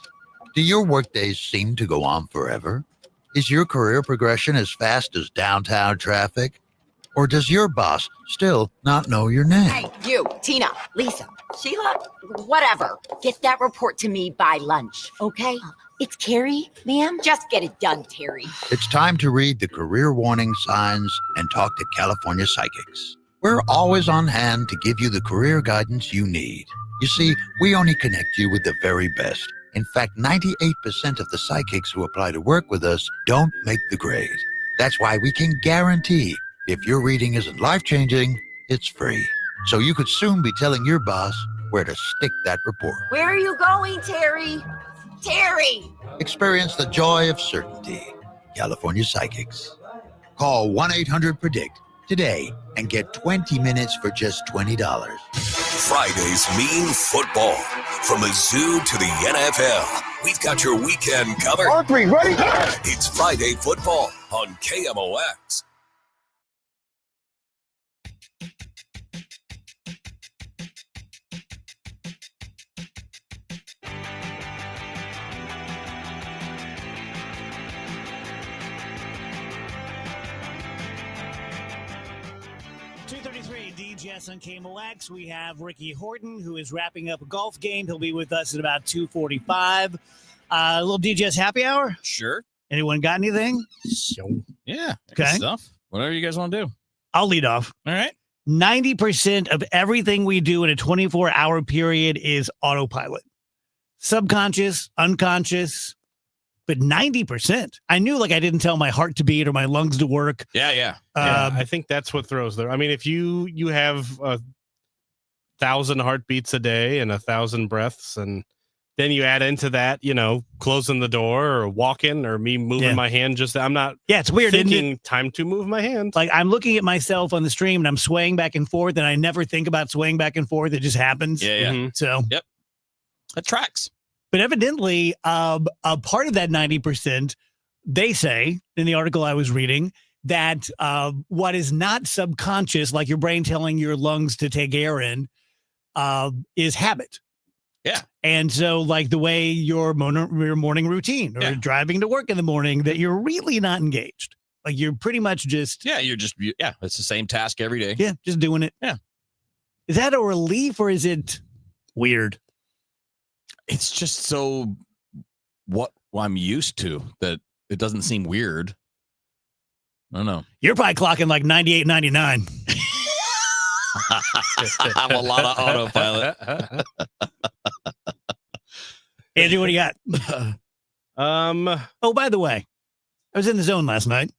Do your workdays seem to go on forever? Is your career progression as fast as downtown traffic? Or does your boss still not know your name? Hey, you, Tina, Lisa, Sheila, whatever. Get that report to me by lunch, okay? It's Carrie, ma'am. Just get it done, Terry. It's time to read the career warning signs and talk to California Psychics. We're always on hand to give you the career guidance you need. You see, we only connect you with the very best. In fact, 98% of the psychics who apply to work with us don't make the grade. That's why we can guarantee if your reading isn't life-changing, it's free. So you could soon be telling your boss where to stick that report. Where are you going, Terry? Terry! Experience the joy of certainty. California Psychics. Call 1-800-PREDICT today and get 20 minutes for just $20. Fridays mean football. From a zoo to the NFL, we've got your weekend covered. All three, ready? It's Friday football on KMOX. DJS on KMOX. We have Ricky Horton, who is wrapping up a golf game. He'll be with us at about 2:45. A little DJS happy hour? Sure. Anyone got anything? Yeah. Okay. Good stuff. Whatever you guys want to do. I'll lead off. All right. 90% of everything we do in a 24-hour period is autopilot. Subconscious, unconscious, but 90%. I knew like I didn't tell my heart to beat or my lungs to work. Yeah. I think that's what throws there. I mean, if you have 1,000 heartbeats a day and 1,000 breaths, and then you add into that, closing the door or walking or me moving my hand, I'm not. Yeah, it's weird. Thinking time to move my hand. Like I'm looking at myself on the stream and I'm swaying back and forth, and I never think about swaying back and forth. It just happens. Yeah. Mm-hmm. So yep, that tracks. But evidently, a part of that 90%, they say in the article I was reading that what is not subconscious, like your brain telling your lungs to take air in, is habit. Yeah. And so like the way your morning routine or driving to work in the morning, that you're really not engaged. Like you're pretty much just. Yeah, it's the same task every day. Yeah, just doing it. Yeah. Is that a relief or is it weird? It's just so what I'm used to that it doesn't seem weird. I don't know. You're probably clocking like 98, 99. I'm a lot of autopilot. Andrew, what do you got? Oh, by the way, I was in the zone last night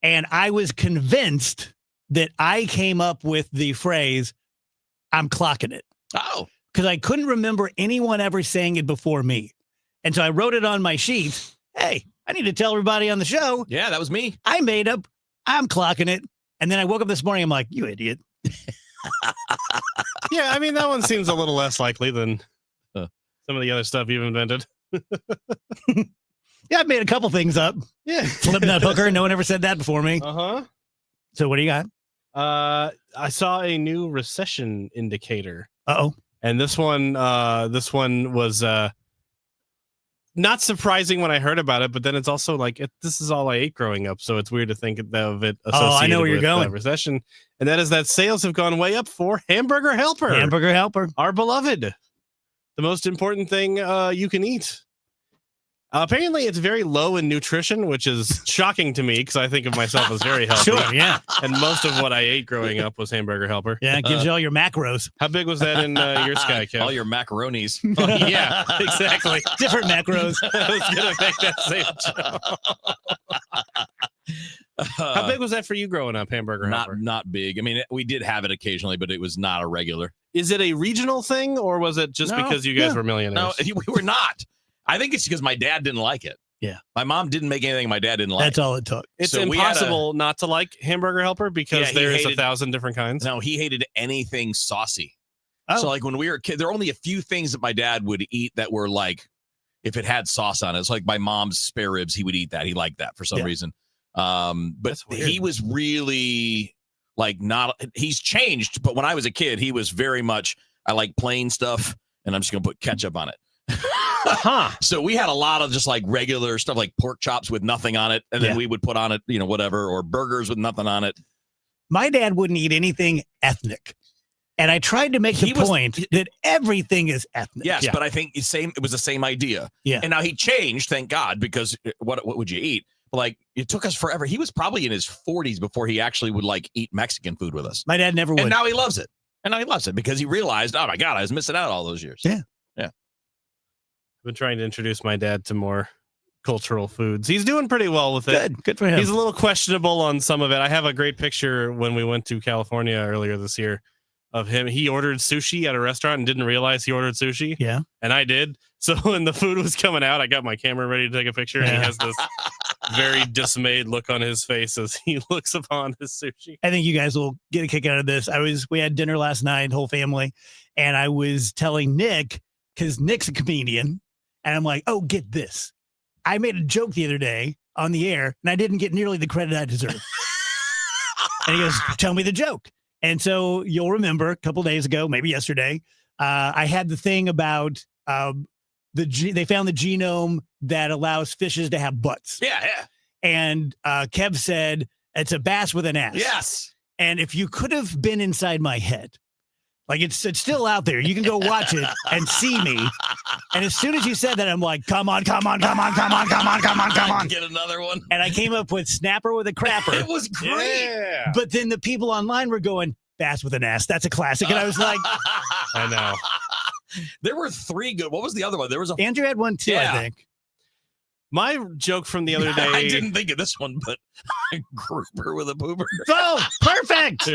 and I was convinced that I came up with the phrase, I'm clocking it. Oh. Because I couldn't remember anyone ever saying it before me. And so I wrote it on my sheet. Hey, I need to tell everybody on the show. Yeah, that was me. I made up. I'm clocking it. And then I woke up this morning. I'm like, you idiot. Yeah, I mean, that one seems a little less likely than some of the other stuff you've invented. Yeah, I've made a couple things up. Yeah. Slipknot hooker. No one ever said that before me. Uh-huh. So what do you got? I saw a new recession indicator. Uh-oh. And this one was not surprising when I heard about it, but then it's also like this is all I ate growing up, so it's weird to think of it associated I know where you're with going. Recession, and that is that sales have gone way up for Hamburger Helper. Hamburger Helper, our beloved, the most important thing you can eat. Apparently, it's very low in nutrition, which is shocking to me because I think of myself as very healthy. Sure, yeah. And most of what I ate growing up was Hamburger Helper. Yeah, it gives you all your macros. How big was that in your Sky, Kev? All your macaronis. Yeah, exactly. Different macros. I was going to make that same joke. How big was that for you growing up, Hamburger Helper? Not big. I mean, we did have it occasionally, but it was not a regular. Is it a regional thing, or was it just because you guys were millionaires? No, we were not. I think it's because my dad didn't like it. Yeah. My mom didn't make anything my dad didn't like. That's all it took. It's So we had impossible not to like Hamburger Helper because Yeah, he there's hated- 1,000 different kinds. No, he hated anything saucy. Oh. So like when we were kids, there were only a few things that my dad would eat that were like, if it had sauce on it. It's like my mom's spare ribs. He would eat that. He liked that for some Yeah. reason. But he was really like not. He's changed. But when I was a kid, he was very much. I like plain stuff, and I'm just gonna put ketchup on it. So we had a lot of just like regular stuff, like pork chops with nothing on it, and then Yeah. we would put on it, whatever, or burgers with nothing on it. My dad wouldn't eat anything ethnic. And I tried to make the He was- point that everything is ethnic. Yes, but I think it was the same idea. Yeah. And now he changed, thank God, because what would you eat? Like it took us forever. He was probably in his 40s before he actually would like eat Mexican food with us. My dad never would. And now he loves it. And now he loves it because he realized, oh my God, I was missing out all those years. Yeah. Yeah. I've been trying to introduce my dad to more cultural foods. He's doing pretty well with it. Good for him. He's a little questionable on some of it. I have a great picture when we went to California earlier this year of him. He ordered sushi at a restaurant and didn't realize he ordered sushi. Yeah. And I did. So when the food was coming out, I got my camera ready to take a picture, and he has this very dismayed look on his face as he looks upon his sushi. I think you guys will get a kick out of this. We had dinner last night, whole family, and I was telling Nick, because Nick's a comedian, and I'm like, oh, get this. I made a joke the other day on the air, and I didn't get nearly the credit I deserve. And he goes, tell me the joke. And so you'll remember a couple days ago, maybe yesterday, I had the thing about they found the genome that allows fishes to have butts. Yeah, yeah. And Kev said, it's a bass with an ass. Yes. And if you could have been inside my head, like it's still out there. You can go watch it and see me. And as soon as you said that, I'm like, come on. Get another one. And I came up with snapper with a crapper. It was great. Yeah. But then the people online were going, bass with an ass. That's a classic. And I was like, I know. There were 3 good. What was the other one? There was a Andrew had one too, Yeah. I think. My joke from the other day. I didn't think of this one, but grouper with a pooper. Oh, perfect.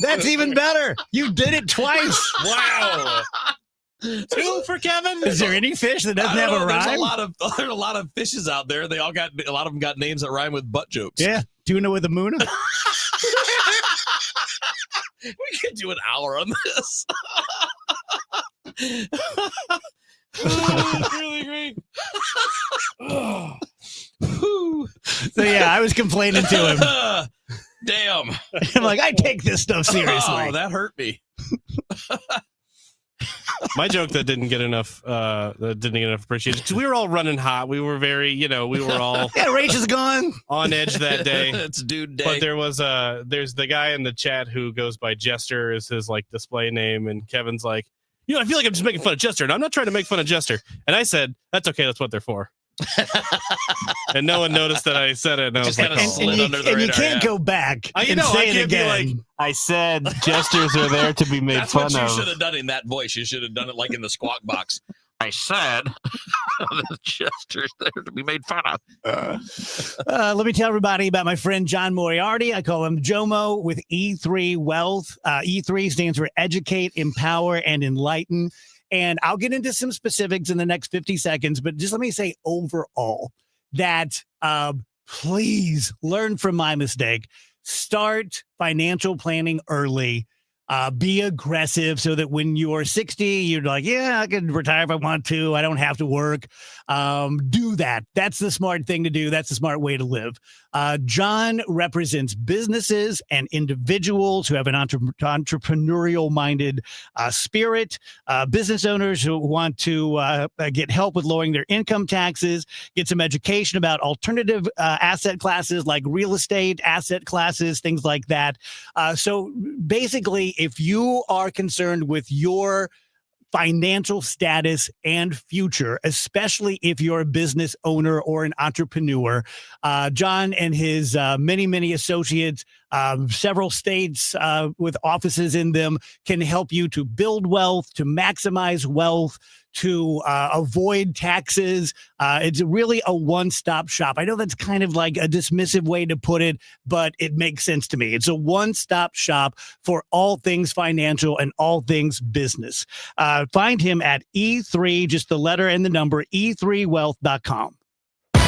That's even better. You did it twice. Wow. 2 for Kevin. Is there any fish that doesn't I have don't a know, there's rhyme? a lot of fishes out there. They all got a lot of them got names that rhyme with butt jokes. Yeah. Tuna with a moona. We could do an hour on this. Really great. So yeah, I was complaining to him. Damn. I'm like, I take this stuff seriously. Oh, that hurt me. My joke that didn't get enough appreciation. 'Cause we were all running hot. We were very, we were all Yeah, Rach is gone. on edge that day. It's dude day. But there's the guy in the chat who goes by Jester is his like display name, and Kevin's like, I feel like I'm just making fun of Jester, and I'm not trying to make fun of Jester. And I said, that's okay, that's what they're for. And no one noticed that I said it, and I was Just like, kinda slid under the And you radar, can't yeah. go back I and say it can't be again. like, I said jesters are there to be made That's fun what you of. should have done in that voice. You should have done it like in the squawk box. I said the Chester's there to be made fun of. Let me tell everybody about my friend John Moriarty. I call him Jomo with E3 Wealth. E3 stands for Educate, Empower, and Enlighten. And I'll get into some specifics in the next 50 seconds, but just let me say overall that please learn from my mistake. Start financial planning early. Be aggressive so that when you're 60, you're like, yeah, I can retire if I want to. I don't have to work. Do that. That's the smart thing to do. That's the smart way to live. John represents businesses and individuals who have an entrepreneurial-minded spirit, business owners who want to get help with lowering their income taxes, get some education about alternative asset classes like real estate asset classes, things like that. So basically, if you are concerned with your financial status and future, especially if you're a business owner or an entrepreneur. John and his many associates, several states with offices in them, can help you to build wealth, to maximize wealth, to avoid taxes. It's really a one-stop shop. I know that's kind of like a dismissive way to put it, but it makes sense to me. It's a one-stop shop for all things financial and all things business. Find him at E3, just the letter and the number, E3wealth.com.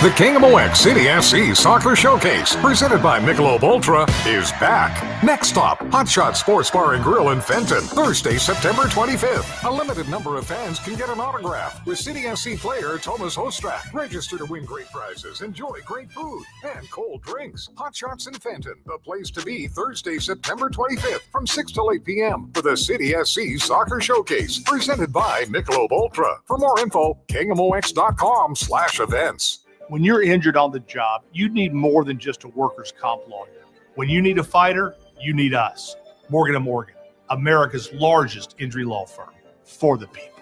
The KMOX City SC Soccer Showcase, presented by Michelob Ultra, is back. Next stop, Hot Shot Sports Bar and Grill in Fenton, Thursday, September 25th. A limited number of fans can get an autograph with City SC player Thomas Ostrak. Register to win great prizes, enjoy great food, and cold drinks. Hot Shots in Fenton, the place to be Thursday, September 25th from 6 till 8 p.m. for the City SC Soccer Showcase, presented by Michelob Ultra. For more info, KMOX.com/events. When you're injured on the job, you need more than just a workers' comp lawyer. When you need a fighter, you need us. Morgan & Morgan, America's largest injury law firm, for the people.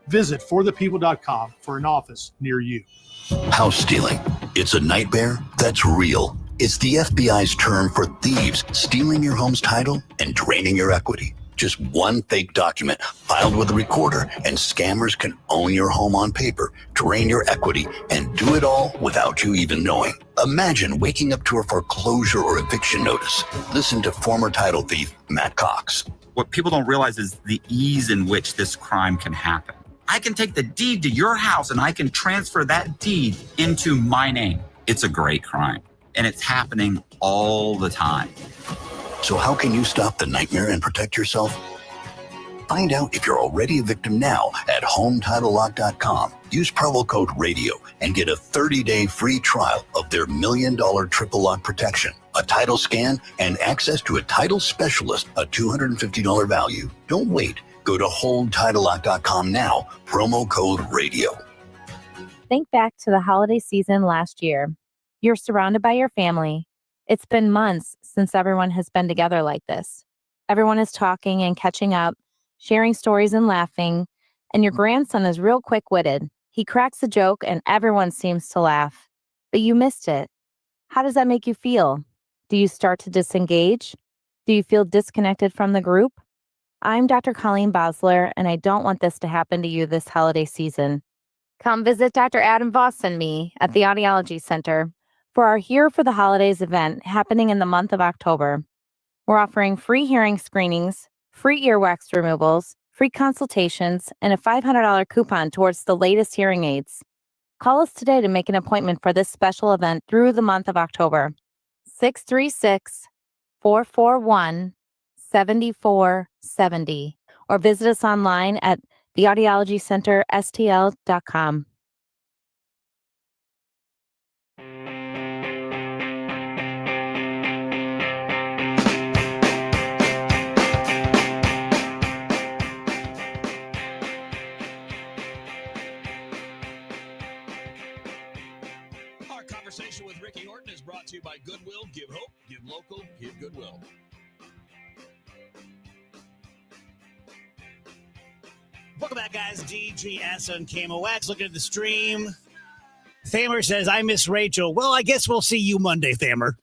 Visit forthepeople.com for an office near you. House stealing. It's a nightmare that's real. It's the FBI's term for thieves stealing your home's title and draining your equity. Just one fake document filed with a recorder, and scammers can own your home on paper, drain your equity, and do it all without you even knowing. Imagine waking up to a foreclosure or eviction notice. Listen to former title thief Matt Cox. What people don't realize is the ease in which this crime can happen. I can take the deed to your house and I can transfer that deed into my name. It's a great crime, and it's happening all the time. So how can you stop the nightmare and protect yourself? Find out if you're already a victim now at HomeTitleLock.com. Use promo code RADIO and get a 30-day free trial of their $1 million triple lock protection, a title scan, and access to a title specialist, a $250 value. Don't wait. Go to HomeTitleLock.com now, promo code RADIO. Think back to the holiday season last year. You're surrounded by your family. It's been months since everyone has been together like this. Everyone is talking and catching up, sharing stories and laughing, and your grandson is real quick-witted. He cracks a joke and everyone seems to laugh. But you missed it. How does that make you feel? Do you start to disengage? Do you feel disconnected from the group? I'm Dr. Colleen Bosler, and I don't want this to happen to you this holiday season. Come visit Dr. Adam Voss and me at the Audiology Center for our Here for the Holidays event happening in the month of October. We're offering free hearing screenings, free earwax removals, free consultations, and a $500 coupon towards the latest hearing aids. Call us today to make an appointment for this special event through the month of October. 636-441-7470, or visit us online at theaudiologycenterstl.com. Our conversation with Ricky Horton is brought to you by Goodwill. Give hope, give local, give Goodwill. Welcome back, guys. DGS on KMOX. Looking at the stream. Thamer says, I miss Rachel. Well, I guess we'll see you Monday, Thamer.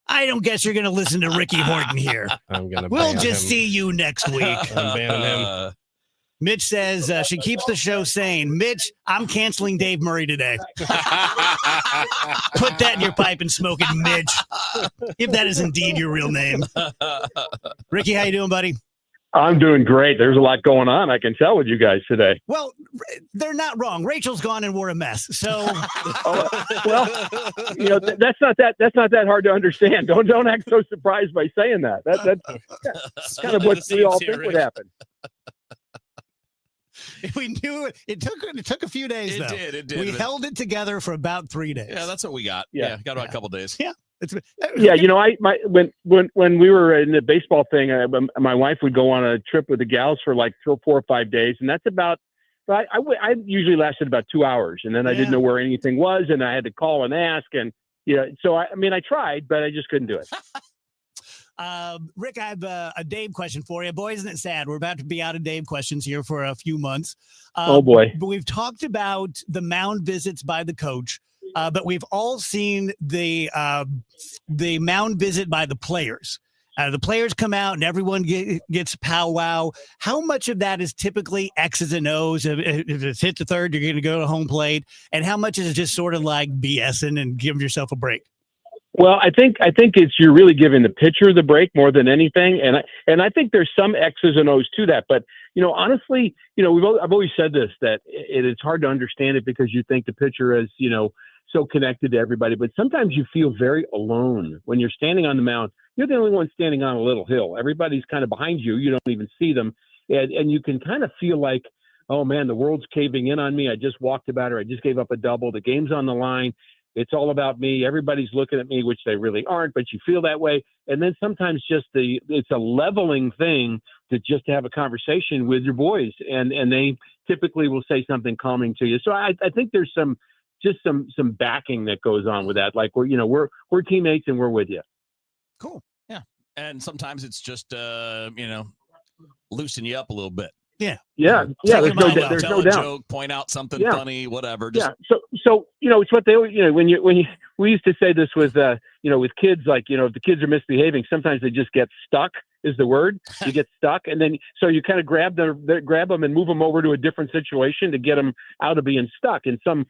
I don't guess you're going to listen to Ricky Horton here. We'll just see you next week. I'm banning him. Mitch says she keeps the show sane. Mitch, I'm canceling Dave Murray today. Put that in your pipe and smoke it, Mitch. If that is indeed your real name. Ricky, how you doing, buddy? I'm doing great. There's a lot going on, I can tell, with you guys today. Well, they're not wrong. Rachel's gone and we're a mess. So, well, you know, that's not that hard to understand. Don't act so surprised by saying that. That's kind of what we all think would happen. We knew it took a few days. It did. We held it together for about 3 days. Yeah, that's what we got. Yeah. Got about a couple days. Yeah. Yeah, you know, when we were in the baseball thing, my wife would go on a trip with the gals for like 4 or 5 days, and that's about. I usually lasted about 2 hours, and then I didn't know where anything was, and I had to call and ask, and so I tried, but I just couldn't do it. Rick, I have a Dave question for you. Boy, isn't it sad? We're about to be out of Dave questions here for a few months. Oh, boy. But we've talked about the mound visits by the coach, but we've all seen the mound visit by the players. The players come out and everyone gets powwow. How much of that is typically X's and O's? If it's hit the third, you're going to go to home plate. And how much is it just sort of like BSing and giving yourself a break? Well, I think it's you're really giving the pitcher the break more than anything, and I think there's some X's and O's to that. But honestly, I've always said this, that it's hard to understand it because you think the pitcher is so connected to everybody, but sometimes you feel very alone when you're standing on the mound. You're the only one standing on a little hill. Everybody's kind of behind you. You don't even see them, and you can kind of feel like, oh man, the world's caving in on me. I just walked about her. I just gave up a double. The game's on the line. It's all about me. Everybody's looking at me, which they really aren't, but you feel that way. And then sometimes it's a leveling thing to just have a conversation with your boys, and they typically will say something calming to you. So I think there's some backing that goes on with that. Like we're teammates and we're with you. Cool. Yeah. And sometimes it's just loosen you up a little bit. Yeah. Yeah. There's no Tell a doubt. joke, point out something funny, whatever. Yeah. So it's what they always, we used to say this with kids, like, if the kids are misbehaving, sometimes they just get stuck is the word. You get stuck. And then, so you kind of grab them and move them over to a different situation to get them out of being stuck in some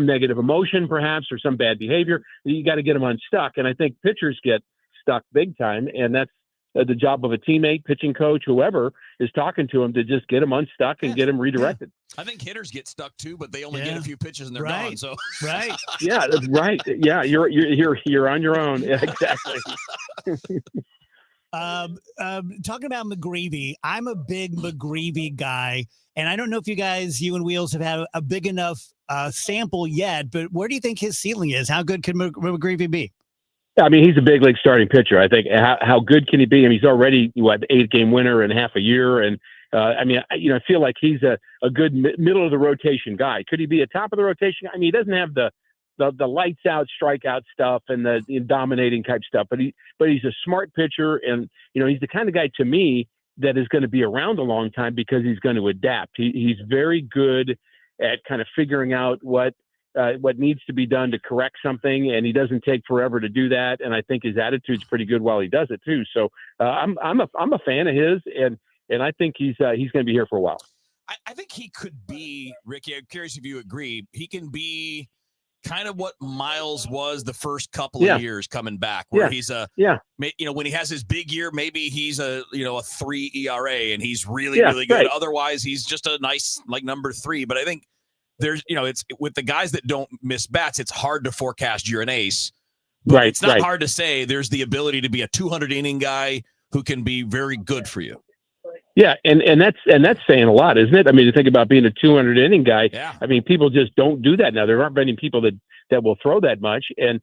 negative emotion, perhaps, or some bad behavior. You got to get them unstuck. And I think pitchers get stuck big time. And that's the job of a teammate, pitching coach, whoever is talking to them, to just get them unstuck and get them redirected. I think hitters get stuck too, but they only get a few pitches and they're gone. So right. Yeah, that's right. Yeah, you're on your own. Yeah, exactly. Talking about McGreevy, I'm a big McGreevy guy, and I don't know if you and Wheels have had a big enough sample yet, but where do you think his ceiling is? How good can McGreevy be? I mean, he's a big league starting pitcher. I think how good can he be? I mean, he's already the 8-game winner in half a year, and I feel like he's a good middle of the rotation guy. Could he be a top of the rotation? I mean, he doesn't have the lights out strikeout stuff and the dominating type stuff, but he's a smart pitcher, and he's the kind of guy to me that is going to be around a long time because he's going to adapt. He's very good at kind of figuring out what needs to be done to correct something, and he doesn't take forever to do that. And I think his attitude's pretty good while he does it too. So I'm a fan of his, and I think he's going to be here for a while. I think he could be, Ricky, I'm curious if you agree, he can be kind of what Miles was the first couple of years coming back, where he's when he has his big year, maybe he's a 3 ERA and he's really good. Right. Otherwise, he's just a nice number 3. But I think there's it's with the guys that don't miss bats, it's hard to forecast you're an ace. But right. It's not hard to say there's the ability to be a 200 inning guy who can be very good for you. Yeah, and that's saying a lot, isn't it? I mean, to think about being a 200 inning guy. Yeah. I mean, people just don't do that now. There aren't many people that will throw that much, and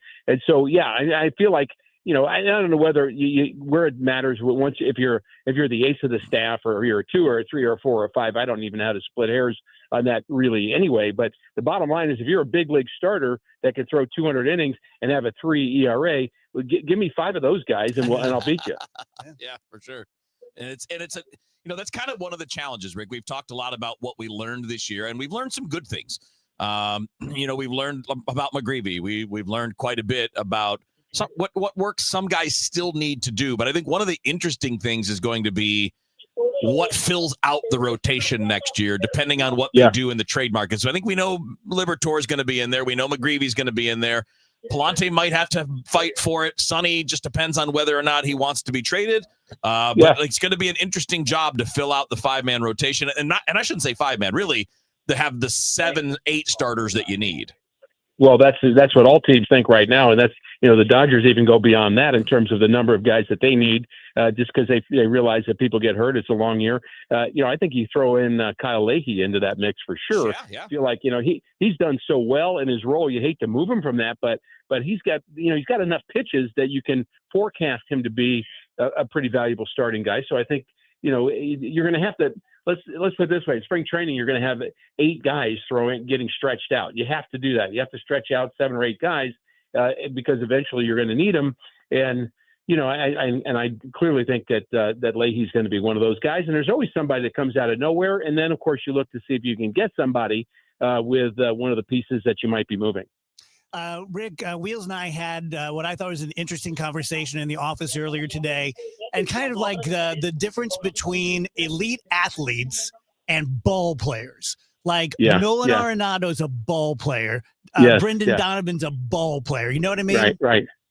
so I feel like I don't know whether where it matters. Once if you're the ace of the staff, or you're a 2 or a 3 or a 4 or a 5, I don't even know how to split hairs on that really anyway. But the bottom line is, if you're a big league starter that can throw 200 innings and have a 3 ERA, give me 5 of those guys and I'll beat you. Yeah, for sure. And it's a that's kind of one of the challenges, Rick. We've talked a lot about what we learned this year, and we've learned some good things. We've learned about McGreevy. We've learned quite a bit about what works some guys still need to do. But I think one of the interesting things is going to be what fills out the rotation next year, depending on what they do in the trade market. So I think we know Liberatore is going to be in there. We know McGreevy's going to be in there. Palante might have to fight for it. Sonny just depends on whether or not he wants to be traded. But it's going to be an interesting job to fill out the 5-man rotation, and I shouldn't say 5-man, really, to have the 7-8 starters that you need. Well, that's what all teams think right now, and that's the Dodgers even go beyond that in terms of the number of guys that they need, just because they realize that people get hurt. It's a long year. I think you throw in Kyle Leahy into that mix for sure. Yeah. I feel like he's done so well in his role. You hate to move him from that, but he's got he's got enough pitches that you can forecast him to be a pretty valuable starting guy. So I think you're going to have to. Let's put it this way: in spring training, you're going to have 8 guys getting stretched out. You have to do that. You have to stretch out 7 or 8 guys because eventually you're going to need them. And I clearly think that Leahy's going to be one of those guys. And there's always somebody that comes out of nowhere. And then, of course, you look to see if you can get somebody with one of the pieces that you might be moving. Rick, Wheels and I had what I thought was an interesting conversation in the office earlier today, and kind of like the difference between elite athletes and ball players. Like Nolan Arenado's a ball player. Brendan Donovan's a ball player. You know what I mean?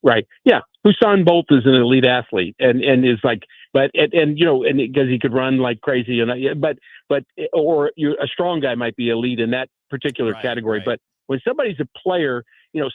Right. Yeah. Usain Bolt is an elite athlete and is like, but because he could run like crazy, or a strong guy might be elite in that particular category. But when somebody's a player,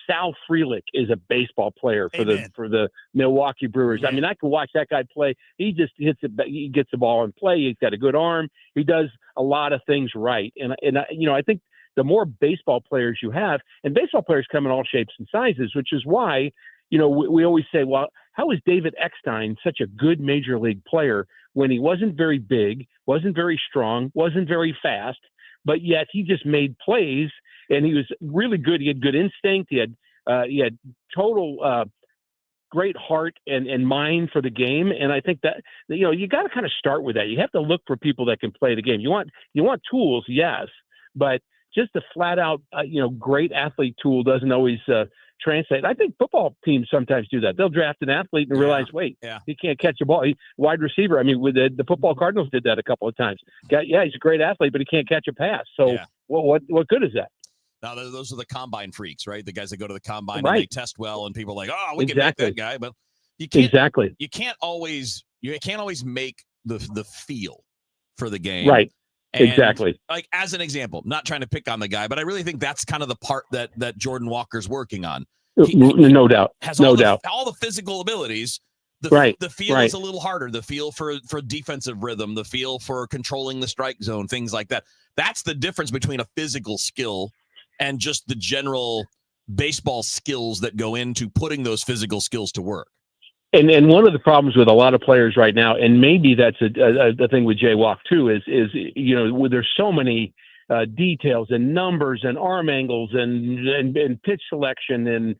Sal Frelick is a baseball player for the Milwaukee Brewers. Yeah. I mean, I can watch that guy play. He just hits it. He gets the ball and play. He's got a good arm. He does a lot of things right. And I think the more baseball players you have, and baseball players come in all shapes and sizes, which is why, we always say, well, how is David Eckstein such a good major league player when he wasn't very big, wasn't very strong, wasn't very fast, but yet he just made plays and he was really good. He had good instinct. He had total great heart and mind for the game. And I think that, you got to kind of start with that. You have to look for people that can play the game. You want tools, yes, but just a flat out, great athlete tool doesn't always translate. I think football teams sometimes do that. They'll draft an athlete and realize, wait, he can't catch a ball. Wide receiver. I mean, with the football Cardinals did that a couple of times. He's a great athlete, but he can't catch a pass. So what good is that? Now, those are the combine freaks, right? The guys that go to the combine and they test well, and people are like, oh, we can make that guy. But you can't, you can't always make the feel for the game. Right. And exactly. Like, as an example, not trying to pick on the guy, but I really think that's kind of the part that Jordan Walker's working on. No doubt. Has all the physical abilities. The feel is a little harder. The feel for defensive rhythm, the feel for controlling the strike zone, things like that. That's the difference between a physical skill and just the general baseball skills that go into putting those physical skills to work. And one of the problems with a lot of players right now, and maybe that's the thing with Jay Walk too, is there's so many details and numbers and arm angles and pitch selection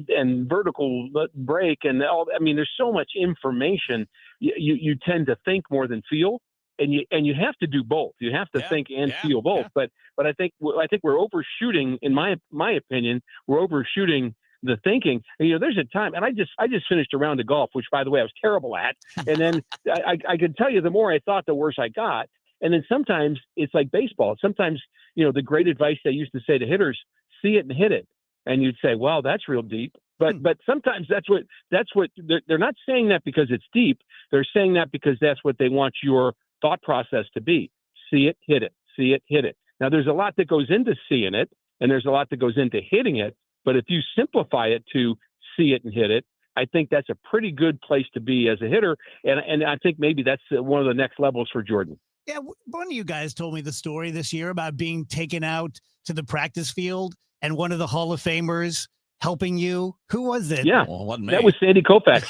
and vertical break and all. I mean, there's so much information. You tend to think more than feel, and you have to do both. You have to think and feel both. But I think we're overshooting. In my opinion, we're overshooting the thinking. There's a time, and I just finished a round of golf, which, by the way, I was terrible at. And then I could tell you, the more I thought, the worse I got. And then sometimes it's like baseball. Sometimes, the great advice they used to say to hitters, see it and hit it. And you'd say, well, that's real deep. But sometimes that's what they're not saying that because it's deep. They're saying that because that's what they want your thought process to be. See it, hit it, see it, hit it. Now, there's a lot that goes into seeing it, and there's a lot that goes into hitting it. But if you simplify it to see it and hit it, I think that's a pretty good place to be as a hitter. And I think maybe that's one of the next levels for Jordan. Yeah, one of you guys told me the story this year about being taken out to the practice field and one of the Hall of Famers helping you. Who was it? Yeah, that was Sandy Koufax.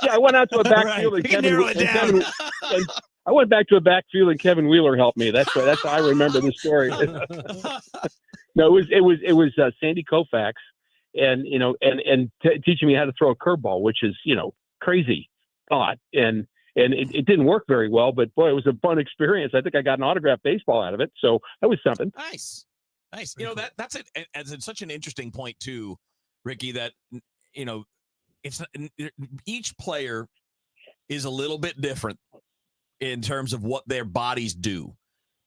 I went out to a backfield and I went back to a backfield and Kevin Wheeler helped me. That's how I remember the story. No, it was Sandy Koufax, and teaching me how to throw a curveball, which is crazy thought, and it didn't work very well, but boy, it was a fun experience. I think I got an autographed baseball out of it, so that was something. Nice. That's it. As it's such an interesting point too, Ricky. That it's each player is a little bit different in terms of what their bodies do.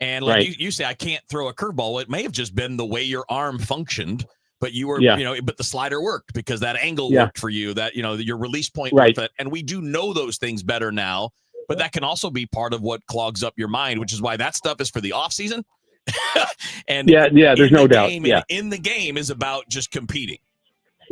And like you say, I can't throw a curveball. It may have just been the way your arm functioned, but you were, but the slider worked because that angle worked for you, that, your release point with it. And we do know those things better now, but that can also be part of what clogs up your mind, which is why that stuff is for the off season. And there's no doubt. In the game is about just competing.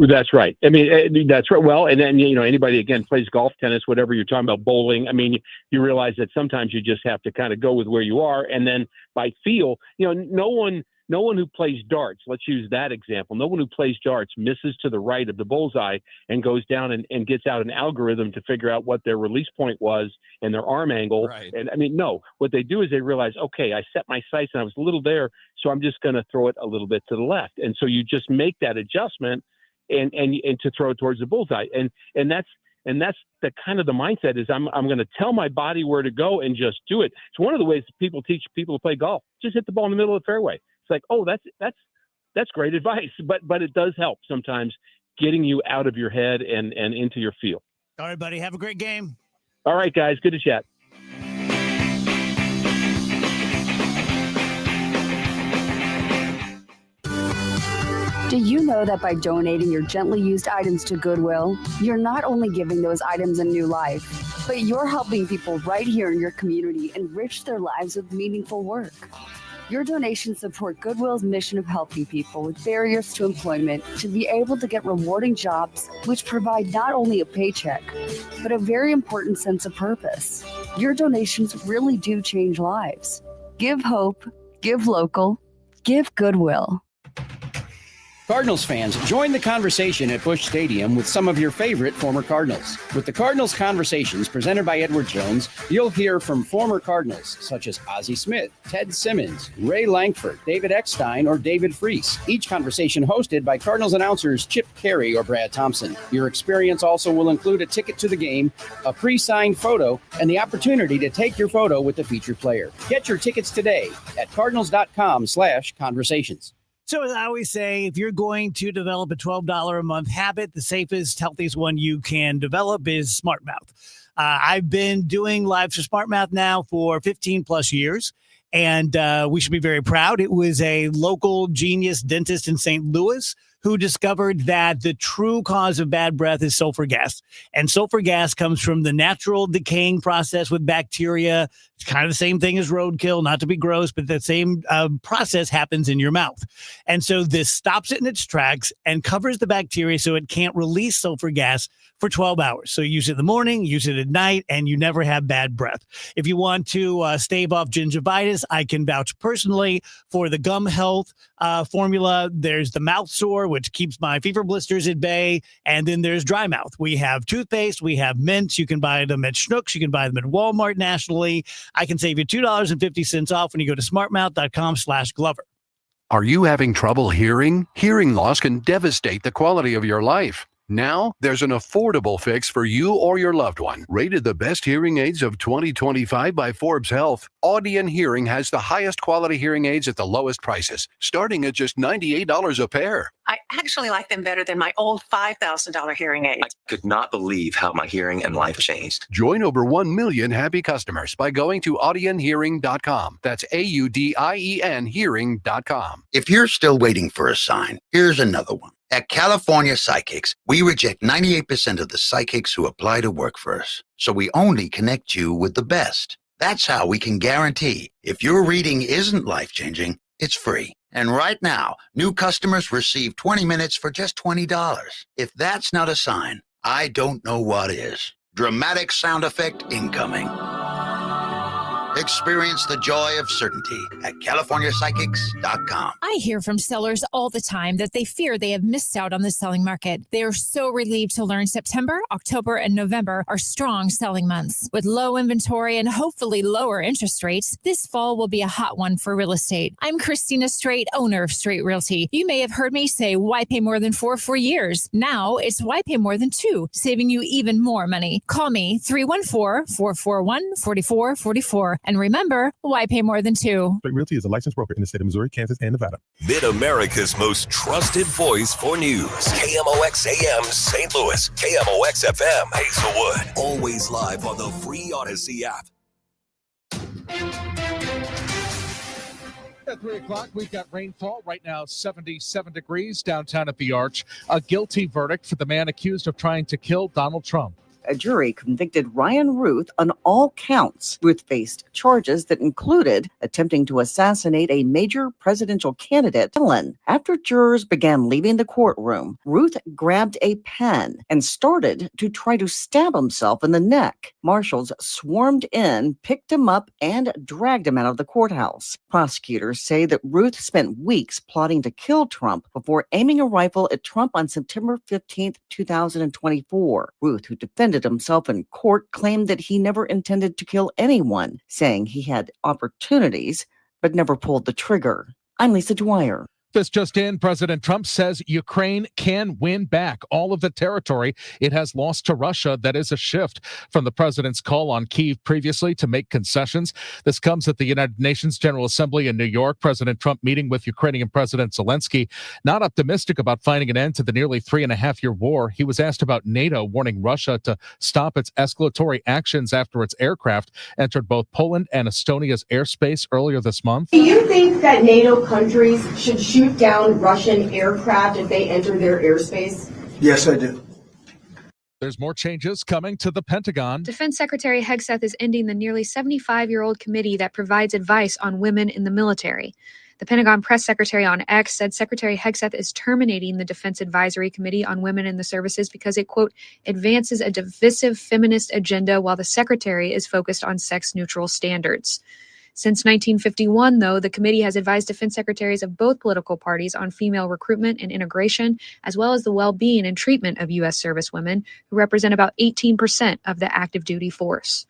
That's right. I mean, that's right. Well, and then, anybody, again, plays golf, tennis, whatever you're talking about, bowling. I mean, you realize that sometimes you just have to kind of go with where you are. And then by feel, no one who plays darts, let's use that example. No one who plays darts misses to the right of the bullseye and goes down and gets out an algorithm to figure out what their release point was and their arm angle. Right. And I mean, no, what they do is they realize, okay, I set my sights and I was a little there, so I'm just going to throw it a little bit to the left. And so you just make that adjustment. and to throw it towards the bullseye. And that's the kind of the mindset is I'm going to tell my body where to go and just do it. It's one of the ways people teach people to play golf. Just hit the ball in the middle of the fairway. It's like, oh, that's great advice, but it does help sometimes getting you out of your head and into your field. All right, buddy. Have a great game. All right, guys. Good to chat. Do you know that by donating your gently used items to Goodwill, you're not only giving those items a new life, but you're helping people right here in your community enrich their lives with meaningful work? Your donations support Goodwill's mission of helping people with barriers to employment to be able to get rewarding jobs, which provide not only a paycheck, but a very important sense of purpose. Your donations really do change lives. Give hope, give local, give Goodwill. Cardinals fans, join the conversation at Busch Stadium with some of your favorite former Cardinals. With the Cardinals Conversations presented by Edward Jones, you'll hear from former Cardinals such as Ozzie Smith, Ted Simmons, Ray Langford, David Eckstein, or David Freese. Each conversation hosted by Cardinals announcers Chip Carey or Brad Thompson. Your experience also will include a ticket to the game, a pre-signed photo, and the opportunity to take your photo with the featured player. Get your tickets today at cardinals.com/conversations. So as I always say, if you're going to develop a $12 a month habit, the safest, healthiest one you can develop is SmartMouth. I've been doing Lives for SmartMouth now for 15 plus years, and we should be very proud. It was a local genius dentist in St. Louis who discovered that the true cause of bad breath is sulfur gas. And sulfur gas comes from the natural decaying process with bacteria. It's kind of the same thing as roadkill, not to be gross, but the same process happens in your mouth. And so this stops it in its tracks and covers the bacteria so it can't release sulfur gas for 12 hours. So you use it in the morning, use it at night, and you never have bad breath. If you want to stave off gingivitis, I can vouch personally for the gum health formula. There's the mouth sore, which keeps my fever blisters at bay. And then there's dry mouth. We have toothpaste. We have mints. You can buy them at Schnucks. You can buy them at Walmart nationally. I can save you $2.50 off when you go to smartmouth.com/Glover. Are you having trouble hearing? Hearing loss can devastate the quality of your life. Now, there's an affordable fix for you or your loved one. Rated the best hearing aids of 2025 by Forbes Health, Audion Hearing has the highest quality hearing aids at the lowest prices, starting at just $98 a pair. I actually like them better than my old $5,000 hearing aids. I could not believe how my hearing and life changed. Join over 1 million happy customers by going to audionhearing.com. That's AUDIEN hearing.com. If you're still waiting for a sign, here's another one. At California Psychics, we reject 98% of the psychics who apply to work for us. So we only connect you with the best. That's how we can guarantee if your reading isn't life-changing, it's free. And right now, new customers receive 20 minutes for just $20. If that's not a sign, I don't know what is. Dramatic sound effect incoming. Experience the joy of certainty at CaliforniaPsychics.com. I hear from sellers all the time that they fear they have missed out on the selling market. They are so relieved to learn September, October, and November are strong selling months. With low inventory and hopefully lower interest rates, this fall will be a hot one for real estate. I'm Christina Straight, owner of Straight Realty. You may have heard me say, why pay more than $4 for years? Now it's why pay more than $2, saving you even more money. Call me 314-441-4444. And remember, why pay more than $2? Straight Realty is a licensed broker in the state of Missouri, Kansas, and Nevada. Mid-America's most trusted voice for news. KMOX AM St. Louis. KMOX FM Hazelwood. Always live on the free Odyssey app. At 3 o'clock, we've got rainfall. Right now, 77 degrees downtown at the Arch. A guilty verdict for the man accused of trying to kill Donald Trump. A jury convicted Ryan Ruth on all counts. Ruth faced charges that included attempting to assassinate a major presidential candidate. After jurors began leaving the courtroom, Ruth grabbed a pen and started to try to stab himself in the neck. Marshals swarmed in, picked him up, and dragged him out of the courthouse. Prosecutors say that Ruth spent weeks plotting to kill Trump before aiming a rifle at Trump on September 15, 2024. Ruth, who defended himself in court, claimed that he never intended to kill anyone, saying he had opportunities but never pulled the trigger. I'm Lisa Dwyer. This just in, President Trump says Ukraine can win back all of the territory it has lost to Russia. That is a shift from the president's call on Kyiv previously to make concessions. This comes at the United Nations General Assembly in New York. President Trump meeting with Ukrainian President Zelensky, not optimistic about finding an end to the nearly 3.5-year war. He was asked about NATO warning Russia to stop its escalatory actions after its aircraft entered both Poland and Estonia's airspace earlier this month. Do you think that NATO countries should shoot down Russian aircraft if they enter their airspace? Yes, I do. There's more changes coming to the Pentagon. Defense Secretary Hegseth is ending the nearly 75-year-old committee that provides advice on women in the military. The Pentagon press secretary on X said Secretary Hegseth is terminating the Defense Advisory Committee on Women in the Services because it, quote, advances a divisive feminist agenda while the secretary is focused on sex-neutral standards. Since 1951, though, the committee has advised defense secretaries of both political parties on female recruitment and integration, as well as the well-being and treatment of U.S. servicewomen, who represent about 18% of the active duty force.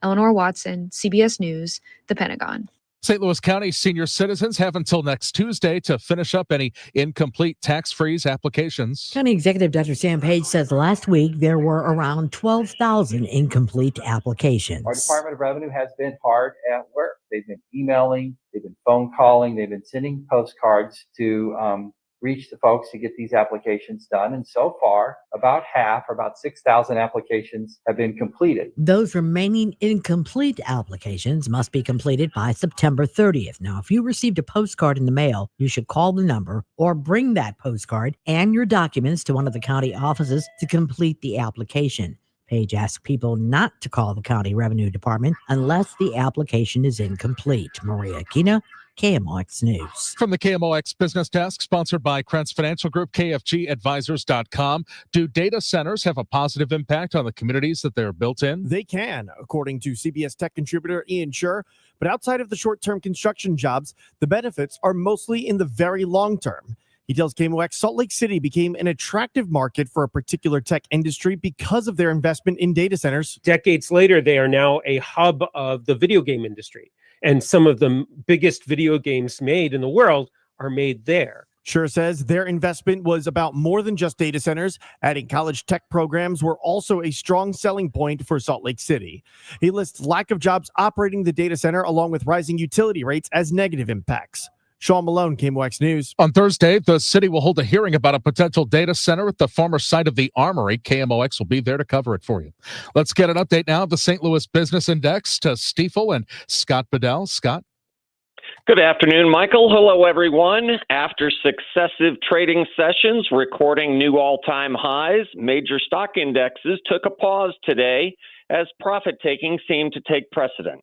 Eleanor Watson, CBS News, The Pentagon. St. Louis County senior citizens have until next Tuesday to finish up any incomplete tax-freeze applications. County Executive Dr. Sam Page says last week there were around 12,000 incomplete applications. Our Department of Revenue has been hard at work. They've been emailing, they've been phone calling, they've been sending postcards to reach the folks to get these applications done. And so far, about half, or about 6,000 applications have been completed. Those remaining incomplete applications must be completed by September 30th. Now, if you received a postcard in the mail, you should call the number or bring that postcard and your documents to one of the county offices to complete the application. Page asks people not to call the County Revenue Department unless the application is incomplete. Maria Aquino, KMOX News. From the KMOX Business Desk, sponsored by Krentz Financial Group, KFGadvisors.com. Do data centers have a positive impact on the communities that they're built in? They can, according to CBS Tech contributor Ian Scher. But outside of the short-term construction jobs, the benefits are mostly in the very long term. He tells KMOX Salt Lake City became an attractive market for a particular tech industry because of their investment in data centers. Decades later, they are now a hub of the video game industry. And some of the biggest video games made in the world are made there. Scher says their investment was about more than just data centers. Adding college tech programs were also a strong selling point for Salt Lake City. He lists lack of jobs operating the data center along with rising utility rates as negative impacts. Sean Malone, KMOX News. On Thursday, the city will hold a hearing about a potential data center at the former site of the Armory. KMOX will be there to cover it for you. Let's get an update now of the St. Louis Business Index to Stifel and Scott Bedell. Scott? Good afternoon, Michael. Hello, everyone. After successive trading sessions recording new all-time highs, major stock indexes took a pause today as profit-taking seemed to take precedent.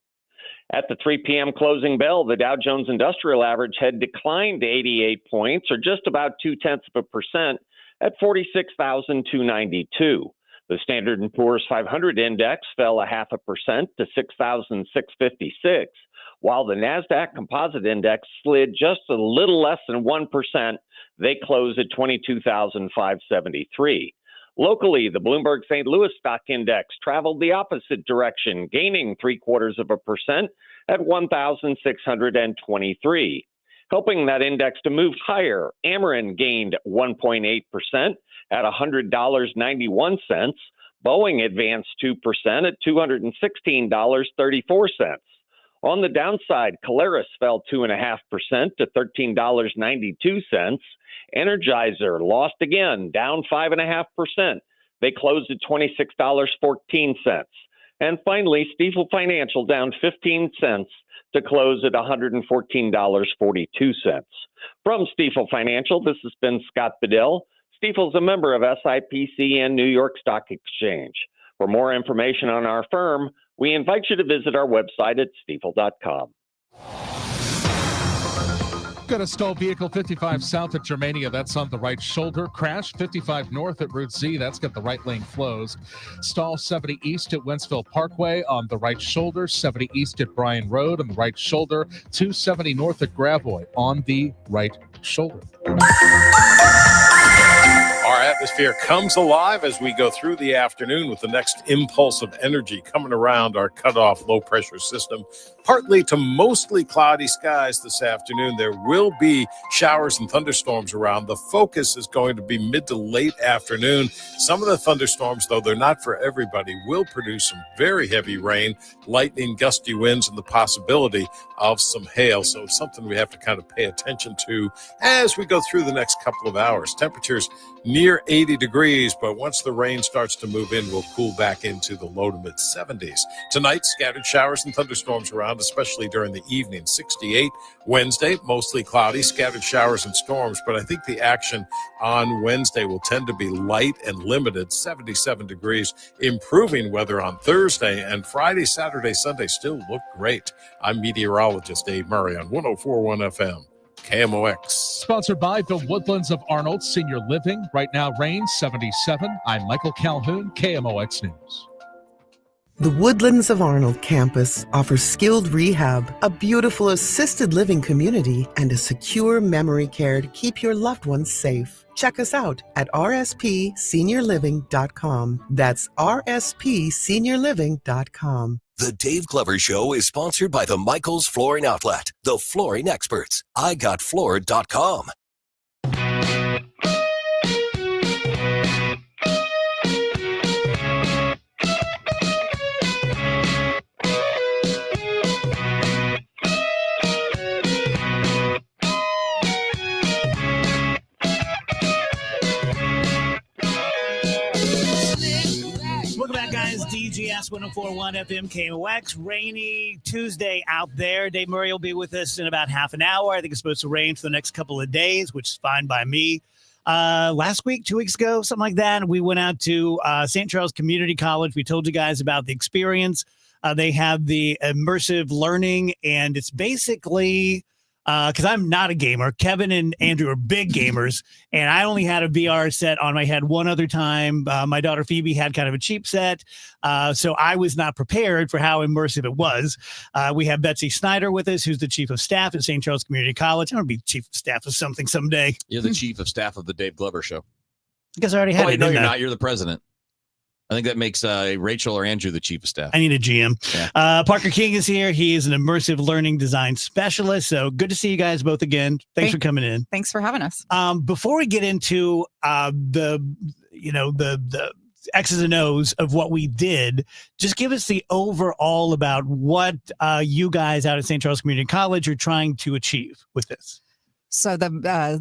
At the 3 p.m. closing bell, the Dow Jones Industrial Average had declined 88 points, or just about 0.2% at 46,292. The Standard & Poor's 500 index fell 0.5% to 6,656, while the NASDAQ Composite Index slid just a little less than 1%. They closed at 22,573. Locally, the Bloomberg St. Louis Stock Index traveled the opposite direction, gaining 0.75% at 1,623. Helping that index to move higher, Ameren gained 1.8% at $100.91. Boeing advanced 2% at $216.34. On the downside, Caleres fell 2.5% to $13.92. Energizer lost again, down 5.5%. They closed at $26.14. And finally, Stifel Financial down 15 cents to close at $114.42. From Stifel Financial, this has been Scott Bedell. Stifel's a member of SIPC and New York Stock Exchange. For more information on our firm, we invite you to visit our website at stifel.com. Got a stalled vehicle 55 south at Germania. That's on the right shoulder. Crash 55 north at Route Z. That's got the right lane closed. Stall 70 east at Wentzville Parkway on the right shoulder. 70 east at Bryan Road on the right shoulder. 270 north at Gravois on the right shoulder. RF atmosphere comes alive as we go through the afternoon with the next impulse of energy coming around our cutoff low pressure system. Partly to mostly cloudy skies this afternoon. There will be showers and thunderstorms around. The focus is going to be mid to late afternoon. Some of the thunderstorms, though they're not for everybody, will produce some very heavy rain, lightning, gusty winds, and the possibility of some hail. So it's something we have to kind of pay attention to as we go through the next couple of hours. Temperatures near 80 degrees, but once the rain starts to move in, we'll cool back into the low to mid 70s. Tonight, scattered showers and thunderstorms around, especially during the evening. 68 Wednesday, mostly cloudy, scattered showers and storms, but I think the action on Wednesday will tend to be light and limited. 77 degrees, improving weather on Thursday, and Friday, Saturday, Sunday still look great. I'm meteorologist Dave Murray on 104.1 FM. KMOX. Sponsored by the Woodlands of Arnold Senior Living. Right now, rain 77. I'm Michael Calhoun, KMOX News. The Woodlands of Arnold campus offers skilled rehab, a beautiful assisted living community, and a secure memory care to keep your loved ones safe. Check us out at rspseniorliving.com. That's rspseniorliving.com. The Dave Glover Show is sponsored by the Michaels Flooring Outlet, the flooring experts. IGotFloored.com. Welcome back, guys. DGS 104.1 FM KMOX. Rainy Tuesday out there. Dave Murray will be with us in about half an hour. I think it's supposed to rain for the next couple of days, which is fine by me. Last week, 2 weeks ago, something like that, we went out to St. Charles Community College. We told you guys about the experience. They have the immersive learning, and it's basically... because I'm not a gamer. Kevin and Andrew are big gamers, and I only had a VR set on my head one other time. My daughter Phoebe had kind of a cheap set, so I was not prepared for how immersive it was. We have Betsy Snyder with us, who's the chief of staff at St. Charles Community College. I'm going to be chief of staff of something someday. You're the chief of staff of the Dave Glover Show. I guess I already had it. No, didn't you're I? not. You're the president. I think that makes Rachel or Andrew the chief of staff. I need a GM. Yeah. Parker King is here. He is an immersive learning design specialist. So good to see you guys both again. Thanks for coming in. Thanks for having us. Before we get into the X's and O's of what we did, just give us the overall about what you guys out at St. Charles Community College are trying to achieve with this. So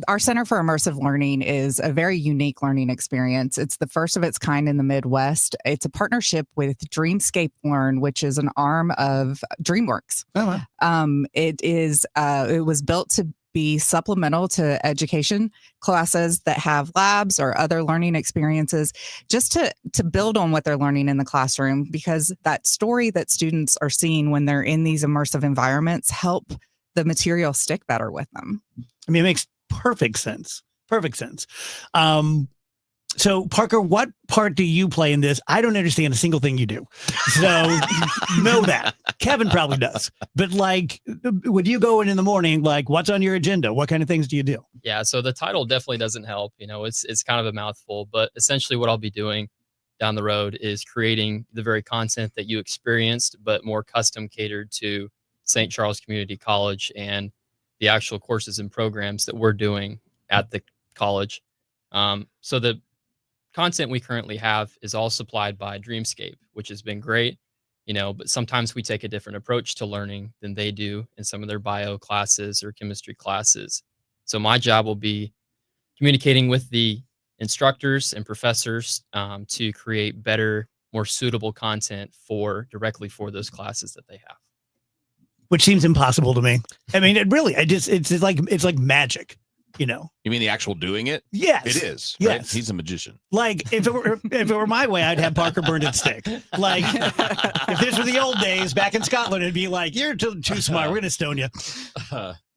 our Center for Immersive Learning is a very unique learning experience. It's the first of its kind in the Midwest. It's a partnership with Dreamscape Learn, which is an arm of DreamWorks. Oh, wow. It was built to be supplemental to education classes that have labs or other learning experiences, just to build on what they're learning in the classroom, because that story that students are seeing when they're in these immersive environments help the material stick better with them. I mean, it makes perfect sense. Perfect sense. So, Parker, what part do you play in this? I don't understand a single thing you do. So, know that. Kevin probably does. But, like, when you go in the morning, like, what's on your agenda? What kind of things do you do? Yeah, so the title definitely doesn't help. You know, it's kind of a mouthful, but essentially what I'll be doing down the road is creating the very content that you experienced, but more custom catered to St. Charles Community College and the actual courses and programs that we're doing at the college. So the content we currently have is all supplied by Dreamscape, which has been great, you know, but sometimes we take a different approach to learning than they do in some of their bio classes or chemistry classes. So my job will be communicating with the instructors and professors to create better, more suitable content directly for those classes that they have. Which seems impossible to me. I mean, it's like magic, you know. You mean the actual doing it? Yes. It is. Yes. Right? He's a magician. Like, if it were my way, I'd have Parker burned at stick. Like, if this were the old days back in Scotland, it'd be like, you're too smart. We're going to stone you.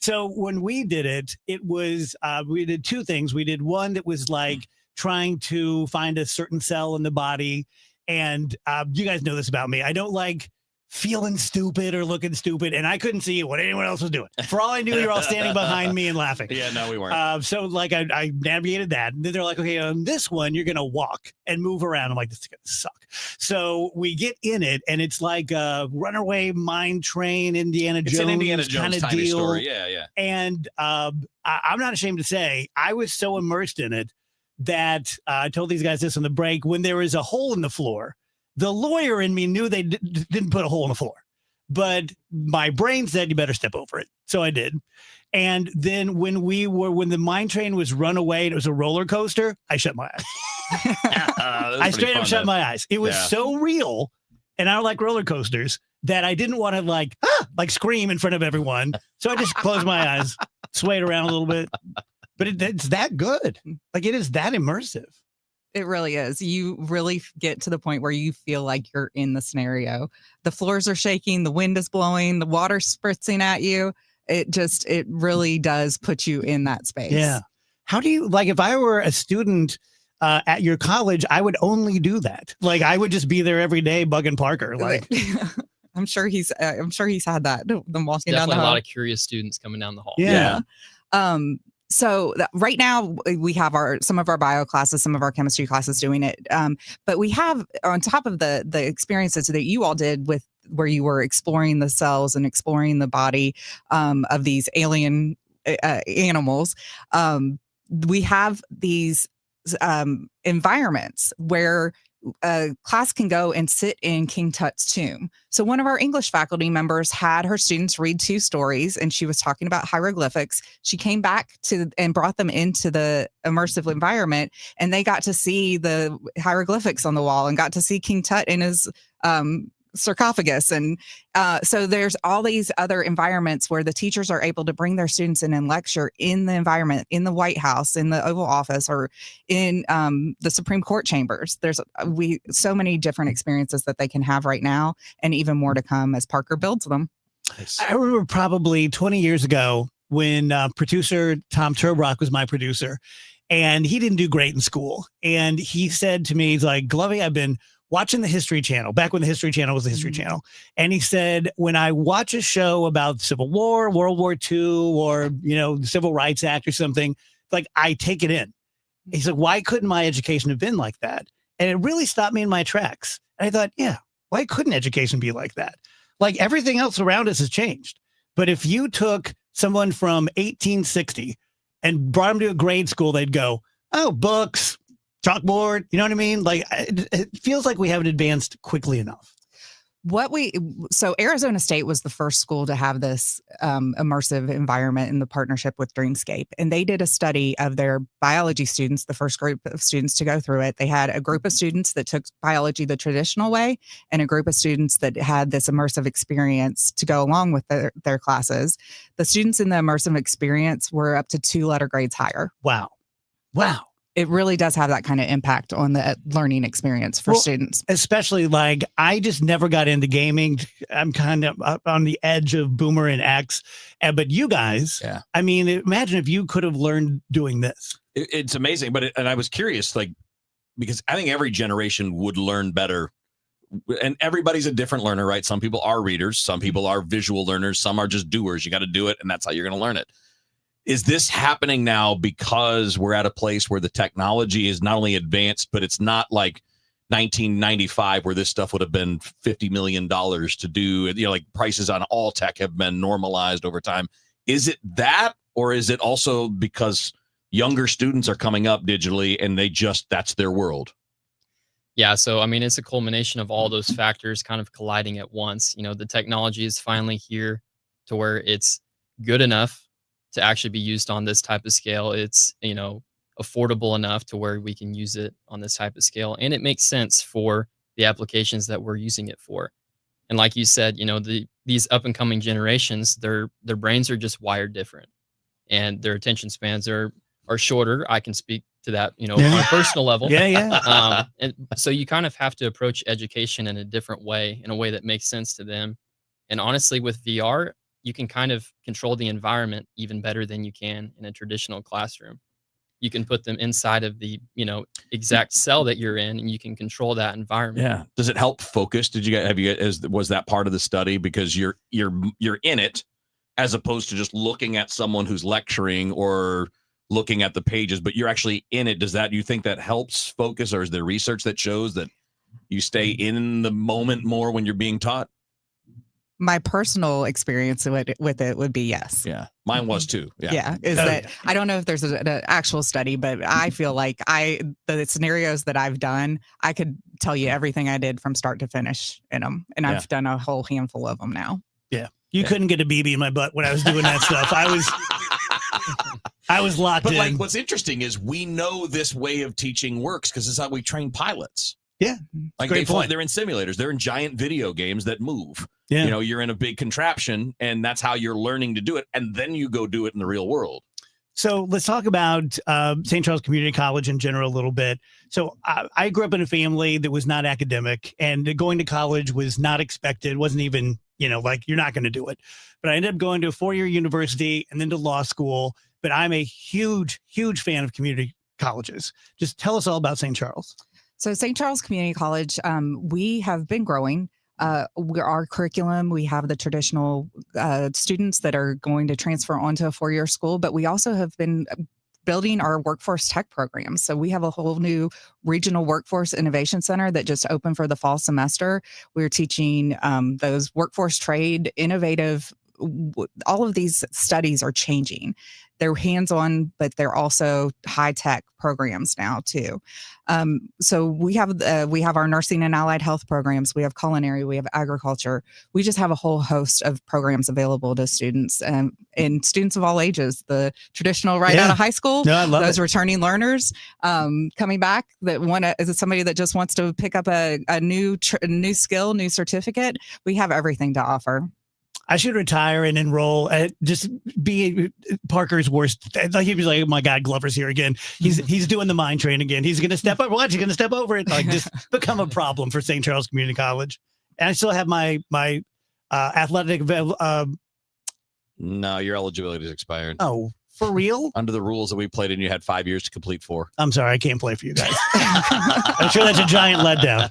So when we did it, it was, we did two things. We did one that was like trying to find a certain cell in the body. And you guys know this about me. I don't like feeling stupid or looking stupid, and I couldn't see what anyone else was doing. For all I knew, you're all standing behind me and laughing. Yeah, no, we weren't. So like I navigated that. And then they're like, okay, on this one, you're going to walk and move around. I'm like, this is going to suck. So we get in it, and it's like a runaway mine train, Indiana It's Jones, an Indiana Jones kind of type of deal. story. Yeah, yeah. And I'm not ashamed to say I was so immersed in it that I told these guys this on the break. When there was a hole in the floor, the lawyer in me knew they didn't put a hole in the floor, but my brain said you better step over it. So I did. And then when the mine train was run away and it was a roller coaster, I shut my eyes. I straight up shut my eyes. It was so real, and I don't like roller coasters, that I didn't want to like scream in front of everyone. So I just closed my eyes, swayed around a little bit. But it's that good. Like, it is that immersive. It really is. You really get to the point where you feel like you're in the scenario. The floors are shaking, the wind is blowing, the water's spritzing at you. It really does put you in that space. Yeah. How do you, like, if I were a student at your college, I would only do that. Like, I would just be there every day bugging Parker. Like, I'm sure he's had that. Them walking down Definitely the a hall. lot of curious students coming down the hall. Yeah. So right now we have some of our bio classes, some of our chemistry classes doing it. But we have, on top of the experiences that you all did with where you were exploring the cells and exploring the body of these alien animals, we have these environments where a class can go and sit in King Tut's tomb. So one of our English faculty members had her students read 2 stories, and she was talking about hieroglyphics. She came back and brought them into the immersive environment, and they got to see the hieroglyphics on the wall and got to see King Tut in his sarcophagus. And so there's all these other environments where the teachers are able to bring their students in and lecture in the environment, in the White House, in the Oval Office, or in the Supreme Court chambers. There's so many different experiences that they can have right now, and even more to come as Parker builds them. I remember probably 20 years ago when producer Tom Turbrock was my producer, and he didn't do great in school. And he said to me, he's like, Glovey, I've been watching the History Channel, back when the History Channel was the History Channel. And he said, when I watch a show about Civil War, World War II, or, the Civil Rights Act or something, like, I take it in. He said, why couldn't my education have been like that? And it really stopped me in my tracks. And I thought, yeah, why couldn't education be like that? Like, everything else around us has changed. But if you took someone from 1860 and brought them to a grade school, they'd go, oh, books, chalkboard, you know what I mean? Like, it feels like we haven't advanced quickly enough. So Arizona State was the first school to have this immersive environment in the partnership with Dreamscape. And they did a study of their biology students, the first group of students to go through it. They had a group of students that took biology the traditional way, and a group of students that had this immersive experience to go along with their classes. The students in the immersive experience were up to 2 letter grades higher. Wow. It really does have that kind of impact on the learning experience for students. Especially, like, I just never got into gaming. I'm kind of up on the edge of Boomer and X. But you guys, I mean, imagine if you could have learned doing this. It's amazing. And I was curious, like, because I think every generation would learn better. And everybody's a different learner, right? Some people are readers. Some people are visual learners. Some are just doers. You got to do it, and that's how you're going to learn it. Is this happening now because we're at a place where the technology is not only advanced, but it's not like 1995 where this stuff would have been $50 million to do? Like, prices on all tech have been normalized over time. Is it that, or is it also because younger students are coming up digitally and that's their world? Yeah, so I mean, it's a culmination of all those factors kind of colliding at once. The technology is finally here to where it's good enough to actually be used on this type of scale. It's, affordable enough to where we can use it on this type of scale. And it makes sense for the applications that we're using it for. And like you said, these up and coming generations, their brains are just wired different, and their attention spans are shorter. I can speak to that, on a personal level. And so you kind of have to approach education in a different way, in a way that makes sense to them. And honestly, with VR, you can kind of control the environment even better than you can in a traditional classroom. you can put them inside of the, exact cell that you're in, and you can control that environment. Yeah. Does it help focus? Was that part of the study? Because you're in it, as opposed to just looking at someone who's lecturing or looking at the pages, but you're actually in it. Do you think that helps focus, or is there research that shows that you stay in the moment more when you're being taught? My personal experience with it would be yes. Yeah, mine was too. Yeah. That I don't know if there's an actual study, but I feel like the scenarios that I've done, I could tell you everything I did from start to finish in them, and I've done a whole handful of them now. Yeah, you couldn't get a BB in my butt when I was doing that stuff. I was locked in. But what's interesting is we know this way of teaching works because it's how we train pilots. Yeah, they're in simulators. They're in giant video games that move. Yeah. You're in a big contraption, and that's how you're learning to do it. And then you go do it in the real world. So let's talk about St. Charles Community College in general a little bit. So I grew up in a family that was not academic, and going to college was not expected. Wasn't even, you're not going to do it. But I ended up going to a 4-year university and then to law school. But I'm a huge, huge fan of community colleges. Just tell us all about St. Charles. So St. Charles Community College, we have been growing. Our curriculum, we have the traditional students that are going to transfer onto a 4-year school, but we also have been building our workforce tech programs. So we have a whole new regional workforce innovation center that just opened for the fall semester. We're teaching those workforce trade, innovative. All of these studies are changing. They're hands-on, but they're also high-tech programs now too. So we have our nursing and allied health programs. We have culinary. We have agriculture. We just have a whole host of programs available to students and students of all ages. The traditional out of high school. No, I love those it. returning learners coming back that is it somebody that just wants to pick up a new skill, new certificate. We have everything to offer. I should retire and enroll at just be Parker's worst. Like he was like, oh my God, Glover's here again. He's doing the mind train again. He's going to step up. Watch, he's going to step over it. Just become a problem for St. Charles Community College. And I still have my athletic. No, your eligibility is expired. Oh, for real? Under the rules that we played in, you had 5 years to complete 4. I'm sorry, I can't play for you guys. I'm sure that's a giant letdown.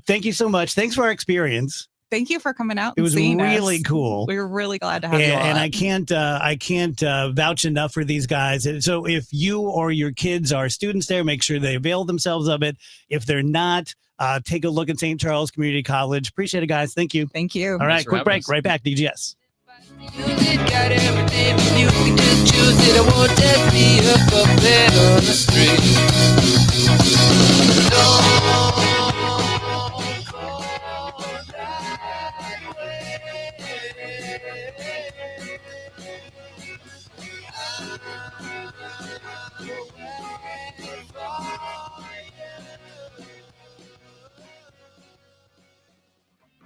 Thank you so much. Thanks for our experience. Thank you for coming out. It was really cool. We were really glad to have you on. And I can't vouch enough for these guys. So if you or your kids are students there, make sure they avail themselves of it. If they're not, take a look at St. Charles Community College. Appreciate it, guys. Thank you. Thank you. All right, quick break. Right back. DGS. Got everything from you can just choose it. I won't just be a puppet on the street.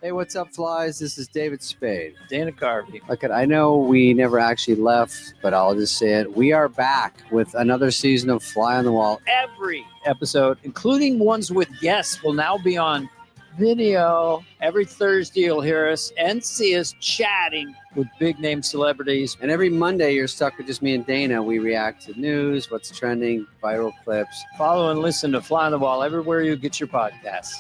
Hey, what's up, flies? This is David Spade. Dana Carvey. Look, I know we never actually left, but I'll just say it. We are back with another season of Fly on the Wall. Every episode, including ones with guests, will now be on video. Every Thursday, you'll hear us and see us chatting with big-name celebrities. And every Monday, you're stuck with just me and Dana. We react to news, what's trending, viral clips. Follow and listen to Fly on the Wall everywhere you get your podcasts.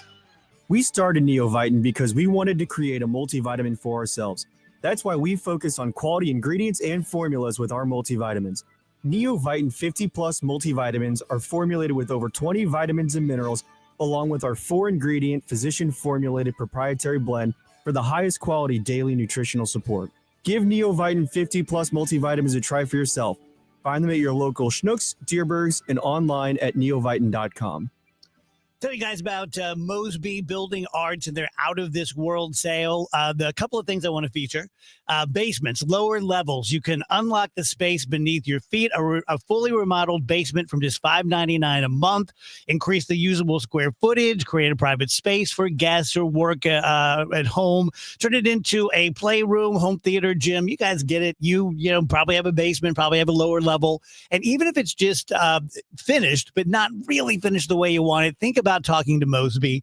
We started Neoviten because we wanted to create a multivitamin for ourselves. That's why we focus on quality ingredients and formulas with our multivitamins. Neoviten 50 Plus multivitamins are formulated with over 20 vitamins and minerals, along with our 4-ingredient physician-formulated proprietary blend for the highest quality daily nutritional support. Give Neoviten 50 Plus multivitamins a try for yourself. Find them at your local Schnucks, Dierbergs, and online at neoviten.com. Tell you guys about Mosby Building Arts and their Out of This World sale. The couple of things I want to feature. Basements, lower levels. You can unlock the space beneath your feet. A fully remodeled basement from just $5.99 a month. Increase the usable square footage. Create a private space for guests or work at home. Turn it into a playroom, home theater, gym. You guys get it. You probably have a basement, probably have a lower level. And even if it's just finished, but not really finished the way you want it, think about about talking to Mosby.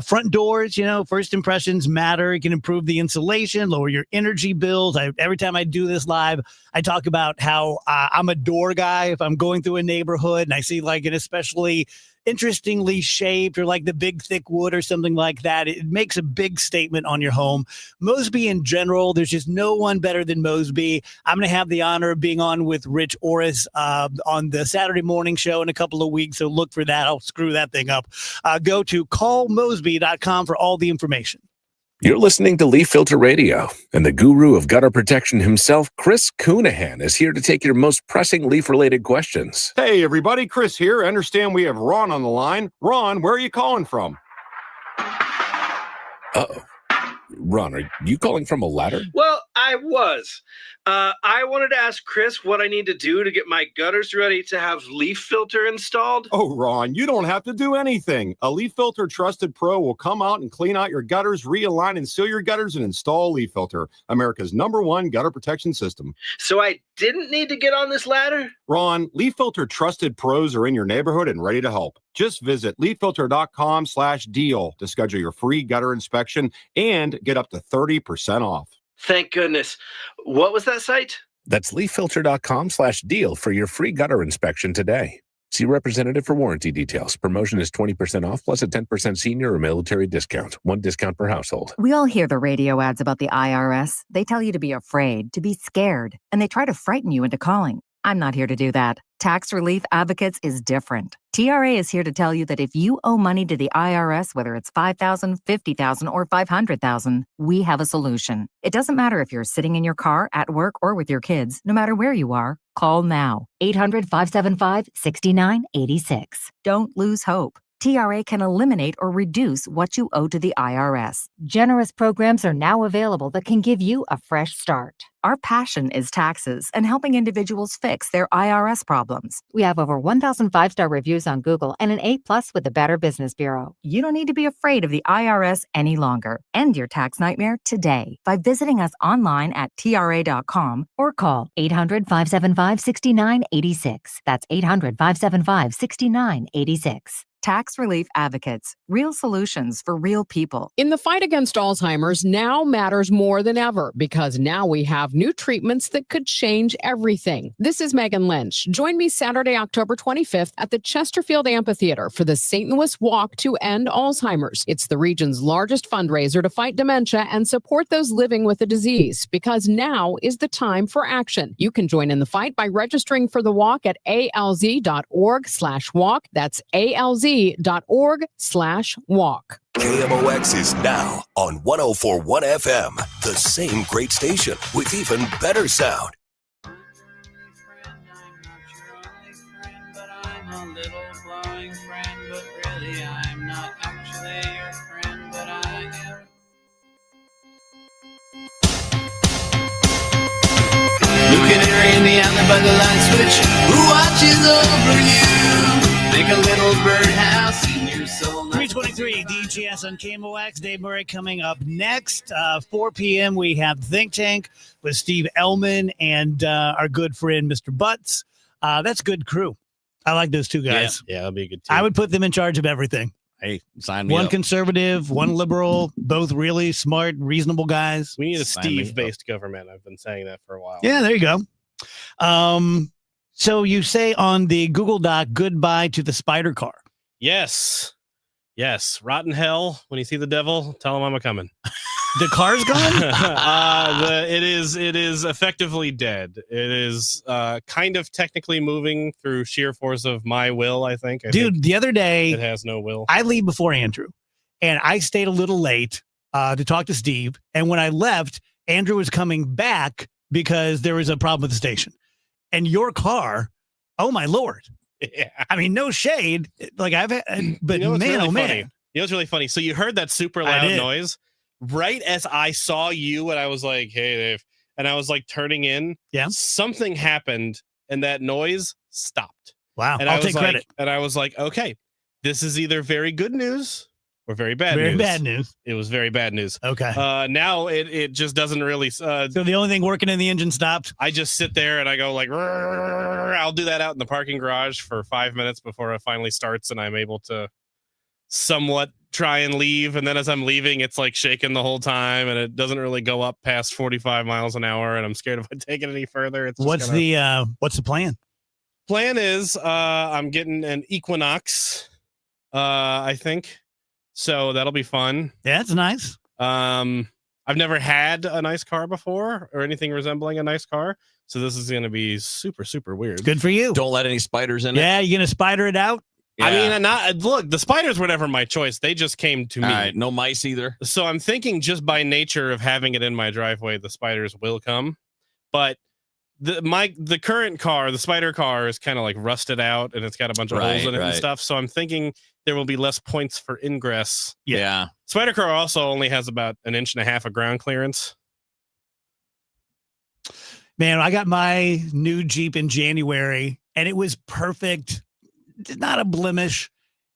Front doors, first impressions matter. It can improve the insulation, lower your energy bills. Every time I do this live, I talk about how I'm a door guy. If I'm going through a neighborhood and I see like an especially interestingly shaped or like the big thick wood or something like that, it makes a big statement on your home. Mosby in general, there's just no one better than Mosby. I'm going to have the honor of being on with Rich Orris on the Saturday morning show in a couple of weeks, so look for that. I'll screw that thing up. Go to callmosby.com for all the information. You're listening to Leaf Filter Radio, and the guru of gutter protection himself, Chris Coonahan, is here to take your most pressing leaf-related questions. Hey, everybody. Chris here. I understand we have Ron on the line. Ron, where are you calling from? Uh-oh. Ron, are you calling from a ladder? Well, I was. I wanted to ask Chris what I need to do to get my gutters ready to have leaf filter installed. Oh, Ron, you don't have to do anything. A Leaf Filter Trusted Pro will come out and clean out your gutters, realign and seal your gutters, and install Leaf Filter, America's #1 gutter protection system. So I didn't need to get on this ladder? Ron, Leaf Filter Trusted Pros are in your neighborhood and ready to help. Just visit leaffilter.com/deal to schedule your free gutter inspection and get up to 30% off. Thank goodness. What was that site? That's leaffilter.com/deal for your free gutter inspection today. See representative for warranty details. Promotion is 20% off plus a 10% senior or military discount. One discount per household. We all hear the radio ads about the IRS. They tell you to be afraid, to be scared, and they try to frighten you into calling. I'm not here to do that. Tax Relief Advocates is different. TRA is here to tell you that if you owe money to the IRS, whether it's $5,000, $50,000, or $500,000, we have a solution. It doesn't matter if you're sitting in your car, at work, or with your kids. No matter where you are, call now. 800-575-6986. Don't lose hope. TRA can eliminate or reduce what you owe to the IRS. Generous programs are now available that can give you a fresh start. Our passion is taxes and helping individuals fix their IRS problems. We have over 1,000 5-star reviews on Google and an A+ with the Better Business Bureau. You don't need to be afraid of the IRS any longer. End your tax nightmare today by visiting us online at TRA.com or call 800-575-6986. That's 800-575-6986. Tax Relief Advocates. Real solutions for real people. In the fight against Alzheimer's, now matters more than ever because now we have new treatments that could change everything. This is Megan Lynch. Join me Saturday, October 25th at the Chesterfield Amphitheater for the St. Louis Walk to End Alzheimer's. It's the region's largest fundraiser to fight dementia and support those living with the disease because now is the time for action. You can join in the fight by registering for the walk at alz.org/walk. That's alz.org/walk. KMOX is now on 104.1 FM, the same great station with even better sound. Look at Randy on the bugger light switch who watches over you. Make a little birdhouse in your soul. 323 DGS on KMOX. Dave Murray coming up next. 4 p.m. we have Think Tank with Steve Ellman and our good friend Mr. Butts. That's good crew. I like those two guys. Yeah, that'll be a good team. I would put them in charge of everything. Hey, sign me One up. conservative, one liberal, both really smart, reasonable guys. We need a Sign me up. Steve-based government. I've been saying that for a while. Yeah, there you go. So you say on the Google Doc, goodbye to the spider car. Yes. Rotten hell. When you see the devil, tell him I'm a coming. The car's gone? It is effectively dead. It is kind of technically moving through sheer force of my will, I think. Dude, the other day, it has no will. I leave before Andrew, and I stayed a little late to talk to Steve. And when I left, Andrew was coming back because there was a problem with the station. And your car, oh my Lord. Yeah. I mean, no shade. Like I've had, but You know what's man, really oh funny? man. You know what's really funny? So you heard that super I loud did. noise right as I saw you, and I was like, "Hey, Dave," and I was like turning in. Yeah. Something happened, and that noise stopped. Wow. And I'll I was take like, credit. And I was like, "Okay, this is either very good news or very bad news." Very bad news. It was very bad news. Okay. Now it just doesn't really. So the only thing working in the engine stopped. I just sit there and I go like, "Rrrr." I'll do that out in the parking garage for 5 minutes before it finally starts, and I'm able to somewhat try and leave, and then as I'm leaving, it's like shaking the whole time, and it doesn't really go up past 45 miles an hour, and I'm scared if I take it any further. It's just What's the plan? Plan is I'm getting an Equinox, I think, so that'll be fun. Yeah, that's nice. I've never had a nice car before or anything resembling a nice car, so this is going to be super, super weird. Good for you. Don't let any spiders in it. Yeah, you gonna spider it out? I mean, look, the spiders were never my choice. They just came to me. All right, no mice either. So I'm thinking just by nature of having it in my driveway, the spiders will come. But the current car, the spider car, is kind of like rusted out and it's got a bunch of holes in it and stuff. So I'm thinking there will be less points for ingress. Yeah. Spider car also only has about 1.5 inches of ground clearance. Man, I got my new Jeep in January and it was perfect. Not a blemish,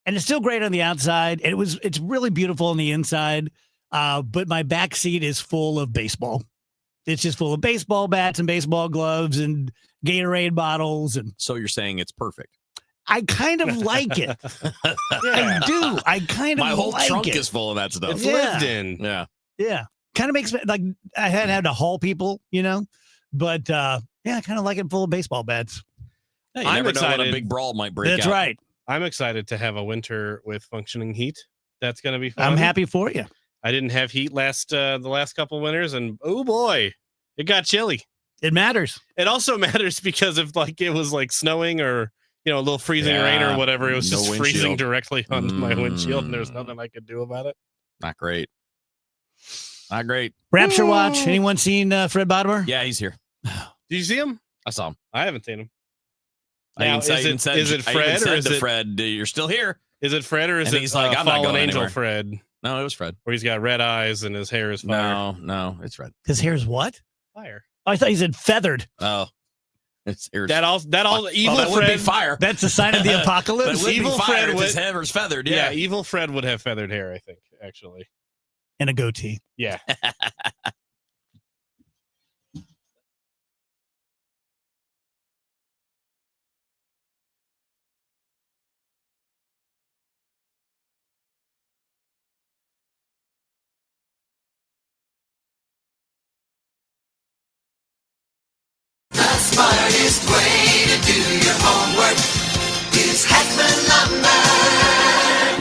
and it's still great on the outside. It's really beautiful on the inside. But my back seat is full of baseball. It's just full of baseball bats and baseball gloves and Gatorade bottles. And so you're saying it's perfect. I kind of like it. I do. I kind of my whole like trunk it. is full of that stuff. It's lived in. Yeah. Yeah. Kind of makes me like I had to haul people, but yeah, I kind of like it full of baseball bats. Hey, you I'm never know when a excited. big brawl might break That's out. right. I'm excited to have a winter with functioning heat. That's going to be fun. I'm happy for you. I didn't have heat the last couple winters, and oh boy, it got chilly. It matters. It also matters because if it was like snowing or a little freezing rain or whatever, it was just freezing directly on my windshield, and there's nothing I could do about it. Not great. Not great. Rapture Watch. Anyone seen Fred Bottomer? Yeah, he's here. Did you see him? I saw him. I haven't seen him. I Now, even said- is it I even Fred said or is to it Fred? You're still here. Is it Fred or is And it he's like, I'm not Fallen going Angel anywhere. Fred? No, it was Fred. Where he's got red eyes and his hair is fire. No, it's Fred. His hair's what? Fire. Oh, I thought he said feathered. Oh, his hair's That all evil that would Fred be fire. That's a sign of the apocalypse. That would Evil be fire Fred if his would- hair was feathered. Yeah, Yeah. evil Fred would have feathered hair, I think, actually. And a goatee. Yeah. The smartest way to do your homework is Heckman Lumber.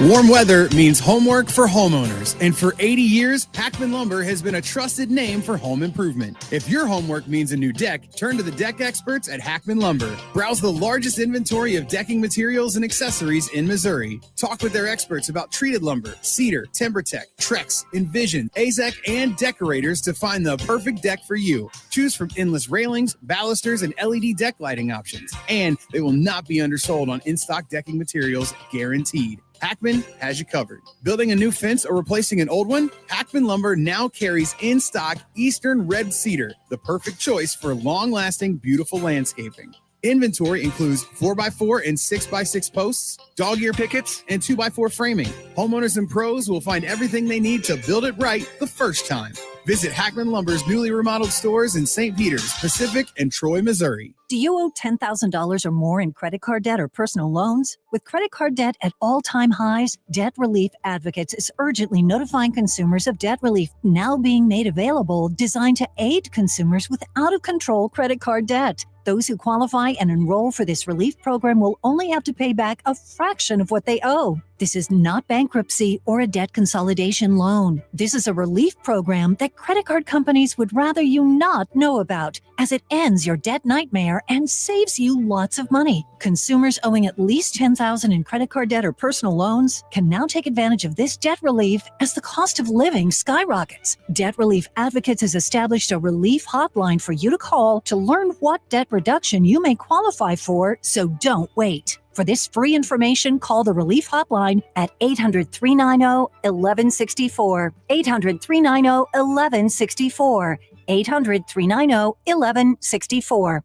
Warm weather means homework for homeowners, and for 80 years, Hackman Lumber has been a trusted name for home improvement. If your homework means a new deck, turn to the deck experts at Hackman Lumber. Browse the largest inventory of decking materials and accessories in Missouri. Talk with their experts about treated lumber, cedar, TimberTech, Trex, Envision, AZEK, and decorators to find the perfect deck for you. Choose from endless railings, balusters, and LED deck lighting options. And they will not be undersold on in-stock decking materials, guaranteed. Hackman has you covered. Building a new fence or replacing an old one? Hackman Lumber now carries in stock Eastern Red Cedar, the perfect choice for long-lasting, beautiful landscaping. Inventory includes 4x4 and 6x6 posts, dog ear pickets, and 2x4 framing. Homeowners and pros will find everything they need to build it right the first time. Visit Hackman Lumber's newly remodeled stores in St. Peters, Pacific, and Troy, Missouri. Do you owe $10,000 or more in credit card debt or personal loans? With credit card debt at all-time highs, Debt Relief Advocates is urgently notifying consumers of debt relief now being made available, designed to aid consumers with out-of-control credit card debt. Those who qualify and enroll for this relief program will only have to pay back a fraction of what they owe. This is not bankruptcy or a debt consolidation loan. This is a relief program that credit card companies would rather you not know about, as it ends your debt nightmare and saves you lots of money. Consumers owing at least $10,000 in credit card debt or personal loans can now take advantage of this debt relief as the cost of living skyrockets. Debt Relief Advocates has established a relief hotline for you to call to learn what debt reduction you may qualify for, so don't wait. For this free information, call the Relief Hotline at 800-390-1164. 800-390-1164. 800-390-1164.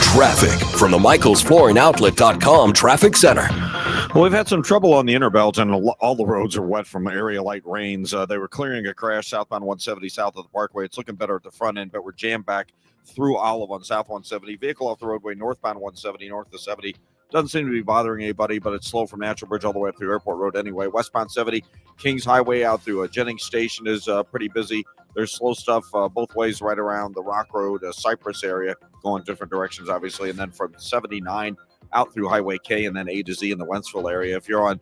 Traffic from the MichaelsFlooringOutlet.com Traffic Center. Well, we've had some trouble on the inner belt, and all the roads are wet from area light rains. They were clearing a crash southbound 170 south of the Parkway. It's looking better at the front end, but we're jammed back through Olive on South 170. Vehicle off the roadway northbound 170 north of 70 Doesn't seem to be bothering anybody, but it's slow from Natural Bridge all the way up through Airport Road anyway. Westbound 70, Kings Highway out through Jennings Station is pretty busy. There's slow stuff both ways right around the Rock Road, Cypress area, going different directions, obviously. And then from 79 out through Highway K and then A to Z in the Wentzville area. If you're on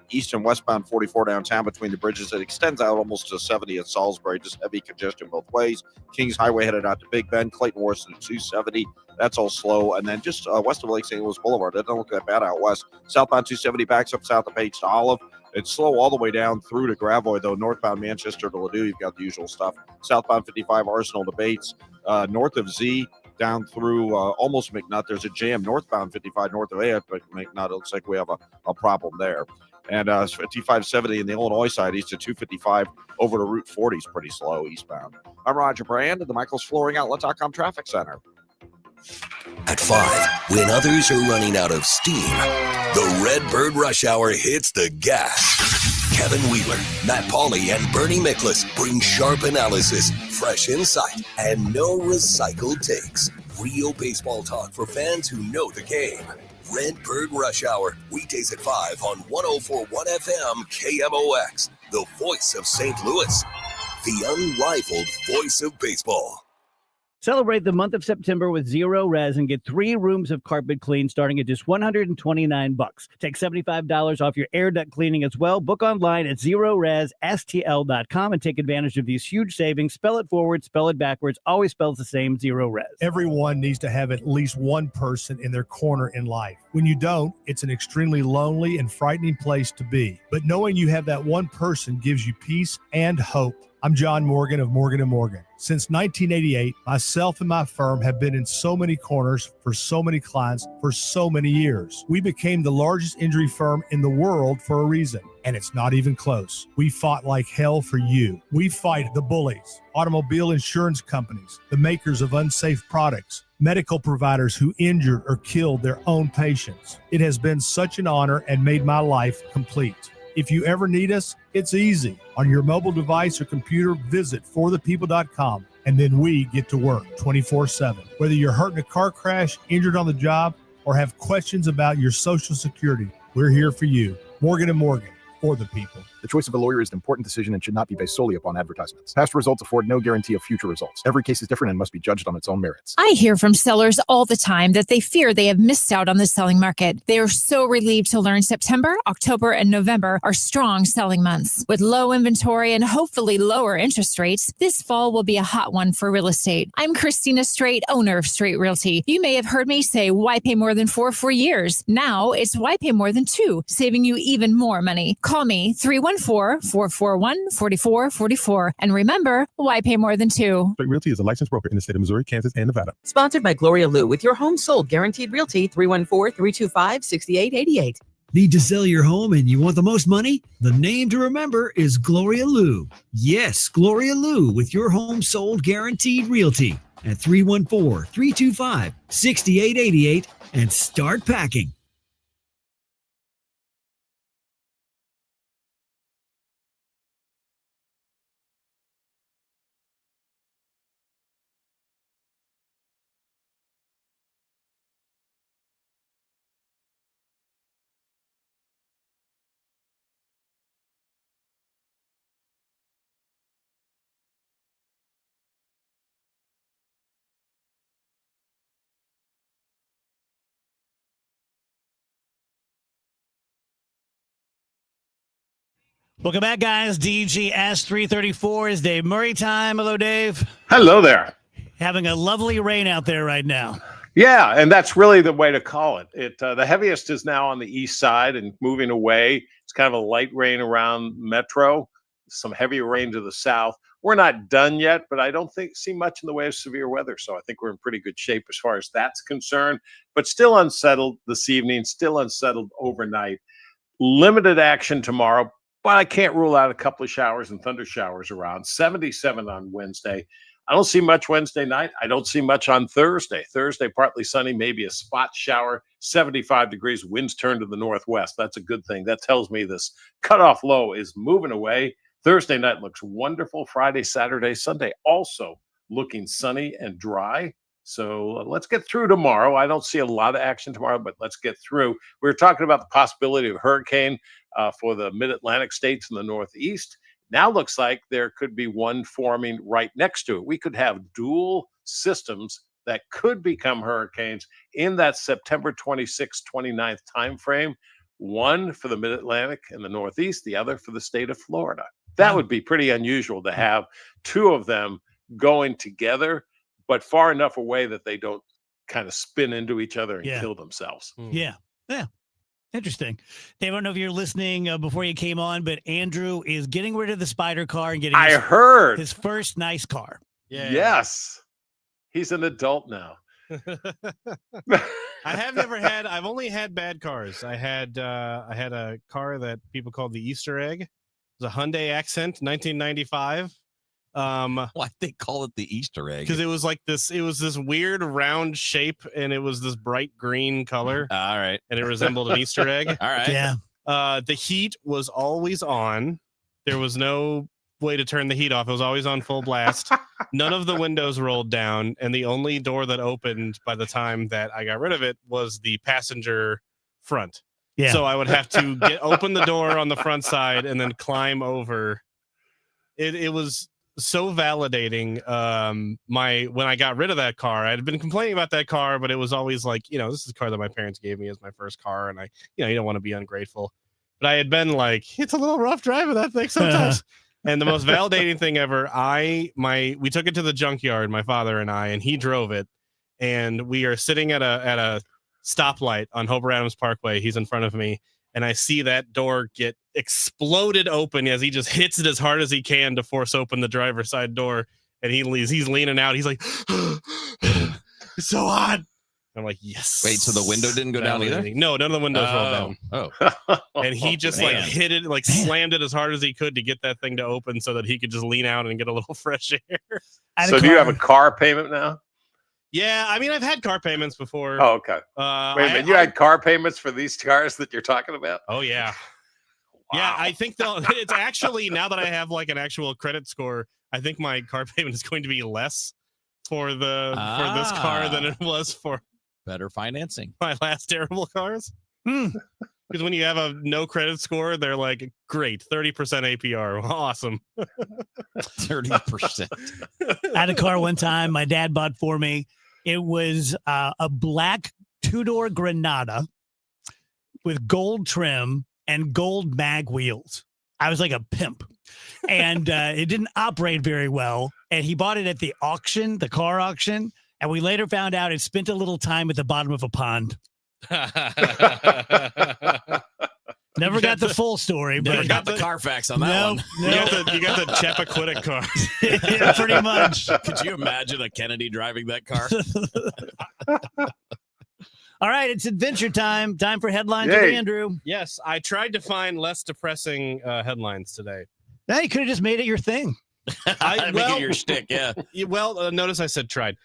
east and westbound 44 downtown between the bridges, it extends out almost to 70 at Salisbury, just heavy congestion both ways. Kings Highway headed out to Big Bend, Clayton Worcester at 270. That's all slow. And then just west of Lake St. Louis Boulevard, it doesn't look that bad out west. Southbound 270 backs up south of Page to Olive. It's slow all the way down through to Gravois, though. Northbound Manchester to Ladue, you've got the usual stuff. Southbound 55 Arsenal to Bates. North of Z down through almost McNutt. There's a jam northbound 55 north of AF, but McNutt, it looks like we have a problem there. And T570 in the Illinois side, east of 255 over to Route 40 is pretty slow eastbound. I'm Roger Brand at the Michaels Flooring Outlet.com Traffic Center. At 5, when others are running out of steam, the Redbird Rush Hour hits the gas. Kevin Wheeler, Matt Pauley, and Bernie Miklasz bring sharp analysis, fresh insight, and no recycled takes. Real baseball talk for fans who know the game. Redbird Rush Hour, weekdays at 5 on 104.1 FM KMOX, the voice of St. Louis, the unrivaled voice of baseball. Celebrate the month of September with Zero Res and get 3 rooms of carpet clean starting at just $129. Take $75 off your air duct cleaning as well. Book online at ZeroResSTL.com and take advantage of these huge savings. Spell it forward, spell it backwards, always spells the same, Zero Res. Everyone needs to have at least one person in their corner in life. When you don't, it's an extremely lonely and frightening place to be. But knowing you have that one person gives you peace and hope. I'm John Morgan of Morgan & Morgan. Since 1988, myself and my firm have been in so many corners for so many clients for so many years. We became the largest injury firm in the world for a reason, and it's not even close. We fought like hell for you. We fight the bullies, automobile insurance companies, the makers of unsafe products, medical providers who injured or killed their own patients. It has been such an honor and made my life complete. If you ever need us, it's easy. On your mobile device or computer, visit forthepeople.com, and then we get to work 24/7. Whether you're hurt in a car crash, injured on the job, or have questions about your Social Security, we're here for you. Morgan & Morgan, for the people. The choice of a lawyer is an important decision and should not be based solely upon advertisements. Past results afford no guarantee of future results. Every case is different and must be judged on its own merits. I hear from sellers all the time that they fear they have missed out on the selling market. They are so relieved to learn September, October, and November are strong selling months. With low inventory and hopefully lower interest rates, this fall will be a hot one for real estate. I'm Christina Straight, owner of Straight Realty. You may have heard me say, why pay more than 4 for years? Now it's why pay more than 2, saving you even more money. Call me 314-441-4444. And remember, why pay more than 2? Straight Realty is a licensed broker in the state of Missouri, Kansas, and Nevada. Sponsored by Gloria Lou with your home sold guaranteed realty 314-325-6888. Need to sell your home and you want the most money? The name to remember is Gloria Lou. Yes, Gloria Lou with your home sold guaranteed realty at 314-325-6888 and start packing. Welcome back, guys. DGS 334 is Dave Murray time. Hello, Dave. Hello there. Having a lovely rain out there right now. Yeah, and that's really the way to call it. The heaviest is now on the east side and moving away. It's kind of a light rain around Metro, some heavier rain to the south. We're not done yet, but I don't see much in the way of severe weather. So I think we're in pretty good shape as far as that's concerned, but still unsettled this evening, still unsettled overnight. Limited action tomorrow, but I can't rule out a couple of showers and thunder showers around. 77 on Wednesday. I don't see much Wednesday night. I don't see much on Thursday. Thursday, partly sunny, maybe a spot shower, 75 degrees, winds turn to the northwest. That's a good thing. That tells me this cutoff low is moving away. Thursday night looks wonderful. Friday, Saturday, Sunday also looking sunny and dry. So let's get through tomorrow. I don't see a lot of action tomorrow, but let's get through. We were talking about the possibility of hurricane for the mid-Atlantic states in the Northeast. Now looks like there could be one forming right next to it. We could have dual systems that could become hurricanes in that September 26th, 29th timeframe. One for the mid-Atlantic and the Northeast, the other for the state of Florida. That would be pretty unusual to have two of them going together, but far enough away that they don't kind of spin into each other and kill themselves. Yeah. Interesting. Dave, I don't know if you're listening before you came on, but Andrew is getting rid of the Spider car and getting his first nice car. Yeah. Yes. He's an adult now. I've only had bad cars. I had a car that people called the Easter egg. It was a Hyundai Accent, 1995. Why they call it the Easter egg? Because it was this weird round shape, and it was this bright green color. All right. And it resembled an Easter egg. All right. Yeah. The heat was always on. There was no way to turn the heat off. It was always on full blast. None of the windows rolled down, and the only door that opened by the time that I got rid of it was the passenger front. Yeah. So I would have to open the door on the front side and then climb over. It was so validating. When I got rid of that car, I had been complaining about that car, but it was always like, this is a car that my parents gave me as my first car, and you don't want to be ungrateful. But I had been like, it's a little rough driving that thing sometimes. And the most validating thing ever, we took it to the junkyard, my father and I, and he drove it. And we are sitting at a stoplight on Hober Adams Parkway. He's in front of me, and I see that door get exploded open as he just hits it as hard as he can to force open the driver's side door. And he's leaning out. He's like, it's so hot. I'm like, yes. Wait, so the window didn't go down either? No, none of the windows rolled down. Oh. And he just hit it, slammed it as hard as he could to get that thing to open so that he could just lean out and get a little fresh air. So do you have a car payment now? Yeah, I mean, I've had car payments before. Oh, okay. Wait a minute, you had car payments for these cars that you're talking about? Oh, yeah. Wow. Yeah, I think it's actually, now that I have an actual credit score, I think my car payment is going to be less for this car than it was for better financing. My last terrible cars. Because when you have a no credit score, they're like, great, 30% APR. Awesome. 30%. I had a car one time my dad bought for me. It was a black two-door Granada with gold trim and gold mag wheels. I was like a pimp. And it didn't operate very well. And he bought it at the auction, the car auction. And we later found out it spent a little time at the bottom of a pond. Never got the full story, but never got the Carfax on that one. You got the Chappaquiddick car. Yeah, pretty much. Could you imagine a Kennedy driving that car? All right, it's adventure time. Time for headlines with Andrew. Yes, I tried to find less depressing headlines today. Now you could have just made it your thing. Make it your shtick, yeah. Well, notice I said tried.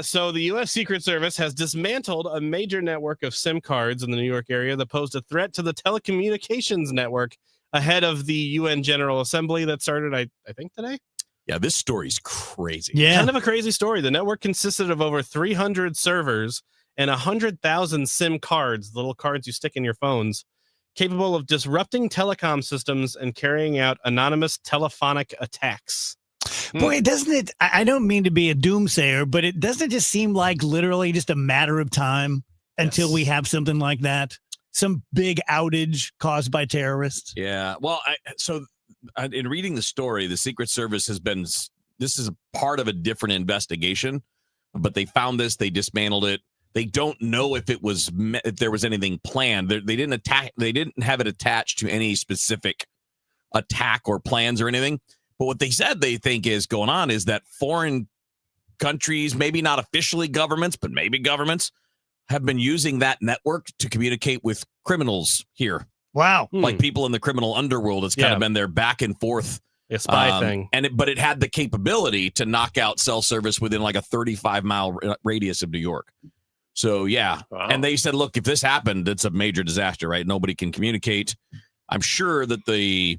So the U.S. Secret Service has dismantled a major network of SIM cards in the New York area that posed a threat to the telecommunications network ahead of the UN General Assembly that started, I think, today. Yeah, this story's crazy. Yeah. Kind of a crazy story. The network consisted of over 300 servers and 100,000 SIM cards, the little cards you stick in your phones, capable of disrupting telecom systems and carrying out anonymous telephonic attacks. Boy, doesn't it? I don't mean to be a doomsayer, but it doesn't just seem like literally just a matter of time until we have something like that, some big outage caused by terrorists. Yeah. Well, in reading the story, the Secret Service this is part of a different investigation, but they found this, they dismantled it. They don't know if there was anything planned. They didn't have it attached to any specific attack or plans or anything. But what they said they think is going on is that foreign countries, maybe not officially governments, but maybe governments, have been using that network to communicate with criminals here. Wow. Like people in the criminal underworld. It's kind of been their back and forth spy thing. But it had the capability to knock out cell service within like a 35-mile radius of New York. So, yeah. Wow. And they said, look, if this happened, it's a major disaster, right? Nobody can communicate. I'm sure that the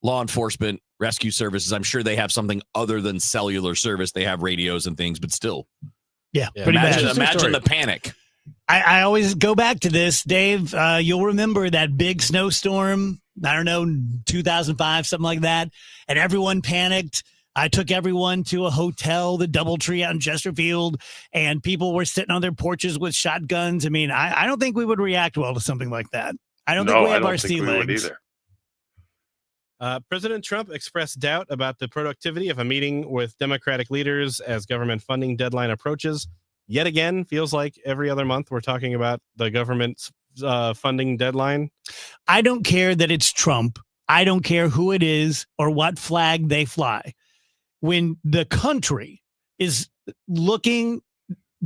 law enforcement rescue services, I'm sure they have something other than cellular service. They have radios and things, but still, Yeah, pretty imagine, bad. Imagine the panic. I always go back to this, Dave. You'll remember that big snowstorm, I don't know, 2005, something like that, and everyone panicked. I took everyone to a hotel, the Doubletree out in Chesterfield, and people were sitting on their porches with shotguns. I mean, I don't think we would react well to something like that. I don't think we have our sea legs. President Trump expressed doubt about the productivity of a meeting with Democratic leaders as government funding deadline approaches. Yet again, feels like every other month we're talking about the government's funding deadline. I don't care that it's Trump. I don't care who it is or what flag they fly. When the country is looking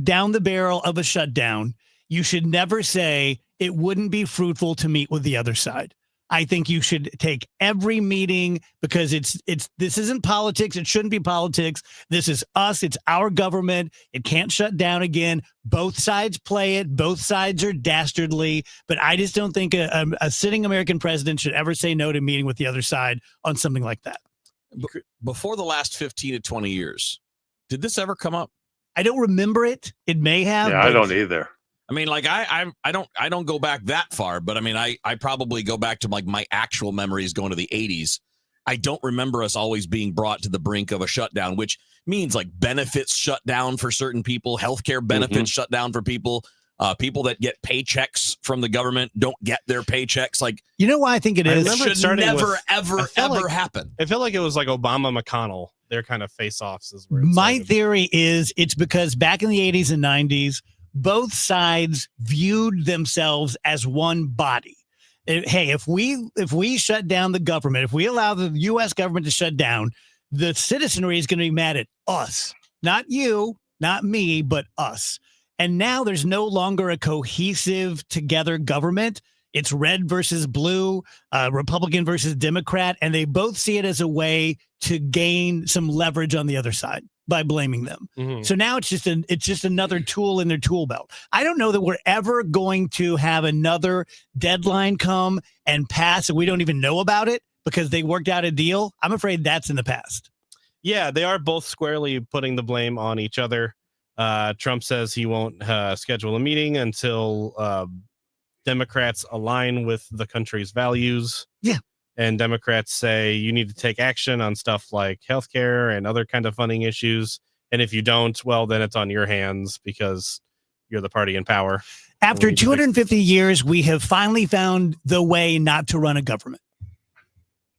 down the barrel of a shutdown, you should never say it wouldn't be fruitful to meet with the other side. I think you should take every meeting because this isn't politics. It shouldn't be politics. This is us. It's our government. It can't shut down again. Both sides play it. Both sides are dastardly. But I just don't think a sitting American president should ever say no to meeting with the other side on something like that. Before the last 15 to 20 years, did this ever come up? I don't remember it. It may have. Yeah, I don't either. I mean, like I don't go back that far, but I mean, I probably go back to like my actual memories going to the 80s. I don't remember us always being brought to the brink of a shutdown, which means like benefits shut down for certain people, healthcare benefits shut down for people. People that get paychecks from the government don't get their paychecks. Like, you know why I think it is? It should never, ever happen. I feel like it was like Obama McConnell. Their kind of face-offs is where my theory is it's because back in the 80s and 90s, both sides viewed themselves as one body. Hey, if we shut down the government, if we allow the U.S. government to shut down, the citizenry is going to be mad at us, not you, not me, but us. And now there's no longer a cohesive together government. It's red versus blue, Republican versus Democrat, and they both see it as a way to gain some leverage on the other side by blaming them. So now it's just another tool in their tool belt. I don't know that we're ever going to have another deadline come and pass and we don't even know about it because they worked out a deal. I'm afraid that's in the past. Yeah, they are both squarely putting the blame on each other. Trump says he won't schedule a meeting until Democrats align with the country's values. Yeah. And Democrats say you need to take action on stuff like healthcare and other kind of funding issues. And if you don't, well, then it's on your hands because you're the party in power. After 250 years, we have finally found the way not to run a government.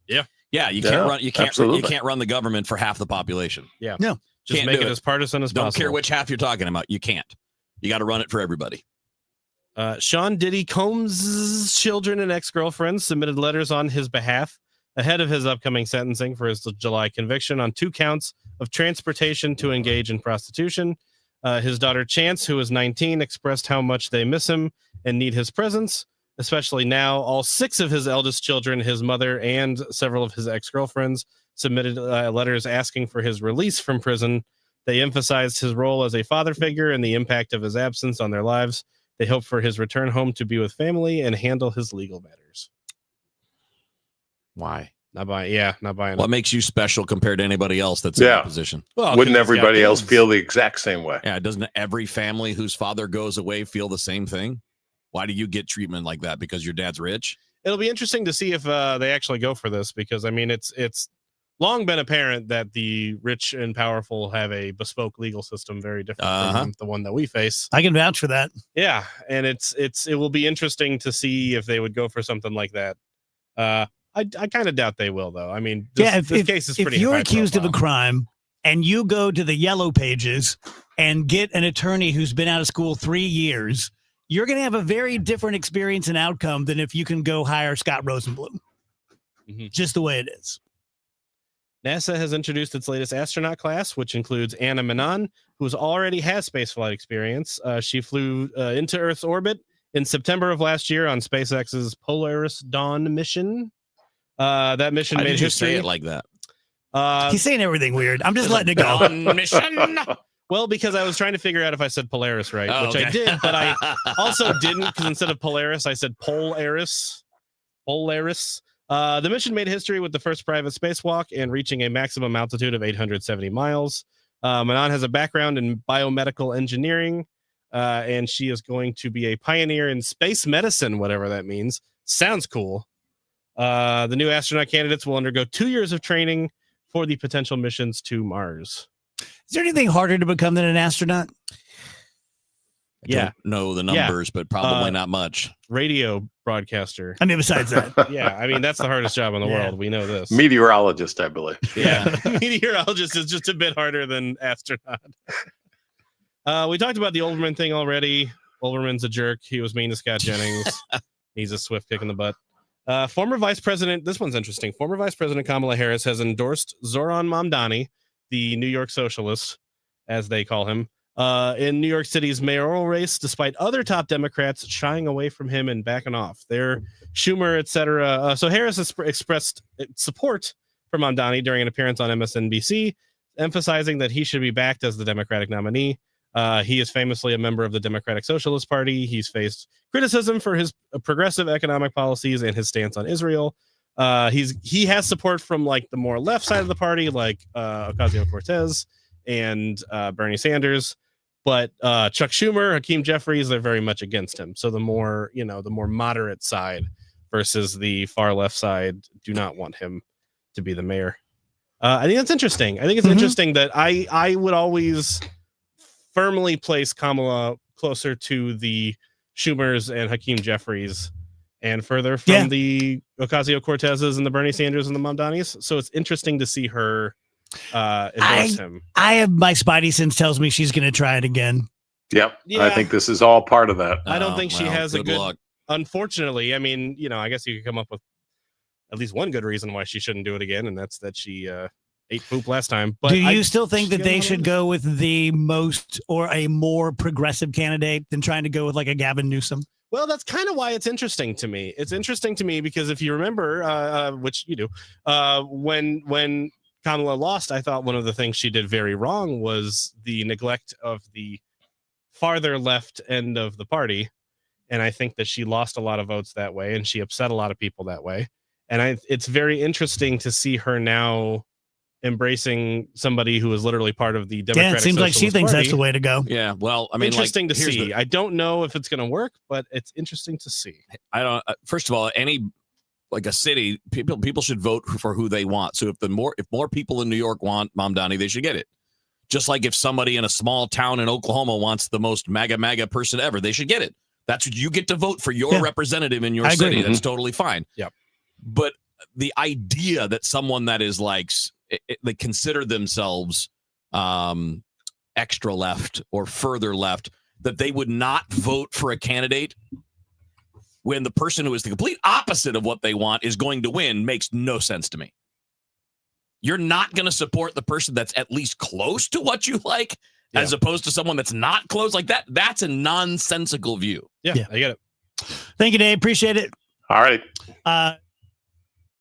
Yeah. Yeah, you can't run the government for half the population. Yeah. No. Just make it as partisan as possible. Don't care which half you're talking about. You can't. You got to run it for everybody. Sean Diddy Combs' children and ex-girlfriends submitted letters on his behalf ahead of his upcoming sentencing for his July conviction on 2 counts of transportation to engage in prostitution. His daughter Chance, who is 19, expressed how much they miss him and need his presence, especially now. All 6 of his eldest children, his mother, and several of his ex-girlfriends submitted letters asking for his release from prison. They emphasized his role as a father figure and the impact of his absence on their lives. They hope for his return home to be with family and handle his legal matters. Why? Not buying. What makes you special compared to anybody else that's in that position? Well, wouldn't everybody else feel the exact same way? Yeah, doesn't every family whose father goes away feel the same thing? Why do you get treatment like that? Because your dad's rich? It'll be interesting to see if they actually go for this because, I mean, it's long been apparent that the rich and powerful have a bespoke legal system very different from the one that we face. I can vouch for that. Yeah, and it will be interesting to see if they would go for something like that. I kind of doubt they will, though. I mean, this case is pretty. If you're accused of a crime and you go to the yellow pages and get an attorney who's been out of school 3 years, you're going to have a very different experience and outcome than if you can go hire Scott Rosenblum. Just the way it is. NASA has introduced its latest astronaut class, which includes Anna Menon, who already has spaceflight experience. She flew into Earth's orbit in September of last year on SpaceX's Polaris Dawn mission. That mission made history. Say it like that. He's saying everything weird. I'm just letting it go. Mission. Well, because I was trying to figure out if I said Polaris right, which I did, but I also didn't because instead of Polaris, I said Polaris. The mission made history with the first private spacewalk and reaching a maximum altitude of 870 miles. Manon has a background in biomedical engineering, and she is going to be a pioneer in space medicine, whatever that means. Sounds cool. The new astronaut candidates will undergo 2 years of training for the potential missions to Mars. Is there anything harder to become than an astronaut? I don't know the numbers, but probably not much. Radio broadcaster. I mean, besides that. Yeah, I mean, that's the hardest job in the world. We know this. Meteorologist, I believe. Yeah, meteorologist is just a bit harder than astronaut. We talked about the Olbermann thing already. Olbermann's a jerk. He was mean to Scott Jennings. He's a swift kick in the butt. Former Vice President, this one's interesting. Former Vice President Kamala Harris has endorsed Zoran Mamdani, the New York socialist, as they call him, in New York City's mayoral race, despite other top Democrats shying away from him and backing off. They're Schumer, etc. So Harris has expressed support for Mamdani during an appearance on MSNBC, emphasizing that he should be backed as the Democratic nominee. He is famously a member of the Democratic Socialist Party. He's faced criticism for his progressive economic policies and his stance on Israel. He has support from like the more left side of the party, like Ocasio-Cortez and Bernie Sanders. But Chuck Schumer, Hakeem Jeffries, they're very much against him. So the more moderate side versus the far left side do not want him to be the mayor. I think that's interesting. I think it's interesting that I would always firmly place Kamala closer to the Schumers and Hakeem Jeffries and further from the Ocasio-Cortezes and the Bernie Sanders and the Mamdanis. So it's interesting to see her endorse him. I have my spidey sense tells me she's going to try it again. Yep. Yeah. I think this is all part of that. I don't think she has a good luck. Unfortunately, I mean, I guess you could come up with at least one good reason why she shouldn't do it again, and that's that she ate poop last time. But do you still think that they should go with the most or a more progressive candidate than trying to go with like a Gavin Newsom? Well, that's kind of why it's interesting to me. It's interesting to me because if you remember, which you do, when Kamala lost, I thought one of the things she did very wrong was the neglect of the farther left end of the party. And I think that she lost a lot of votes that way, and she upset a lot of people that way. And it's very interesting to see her now embracing somebody who is literally part of the Democratic it seems like she thinks Party. that's the way to go. Yeah, well, I mean, interesting to here's see. I don't know if it's going to work, but it's interesting to see. I don't. First of all, like a city, people should vote for who they want. So if more people in New York want Mamdani, they should get it. Just like if somebody in a small town in Oklahoma wants the most MAGA person ever, they should get it. That's what you get to vote for your representative in your city. That's totally fine. Yep. But the idea that someone that is like they consider themselves extra left or further left, that they would not vote for a candidate when the person who is the complete opposite of what they want is going to win makes no sense to me. You're not going to support the person that's at least close to what you like, as opposed to someone that's not close like that. That's a nonsensical view. Yeah, I get it. Thank you, Dave. Appreciate it. All right.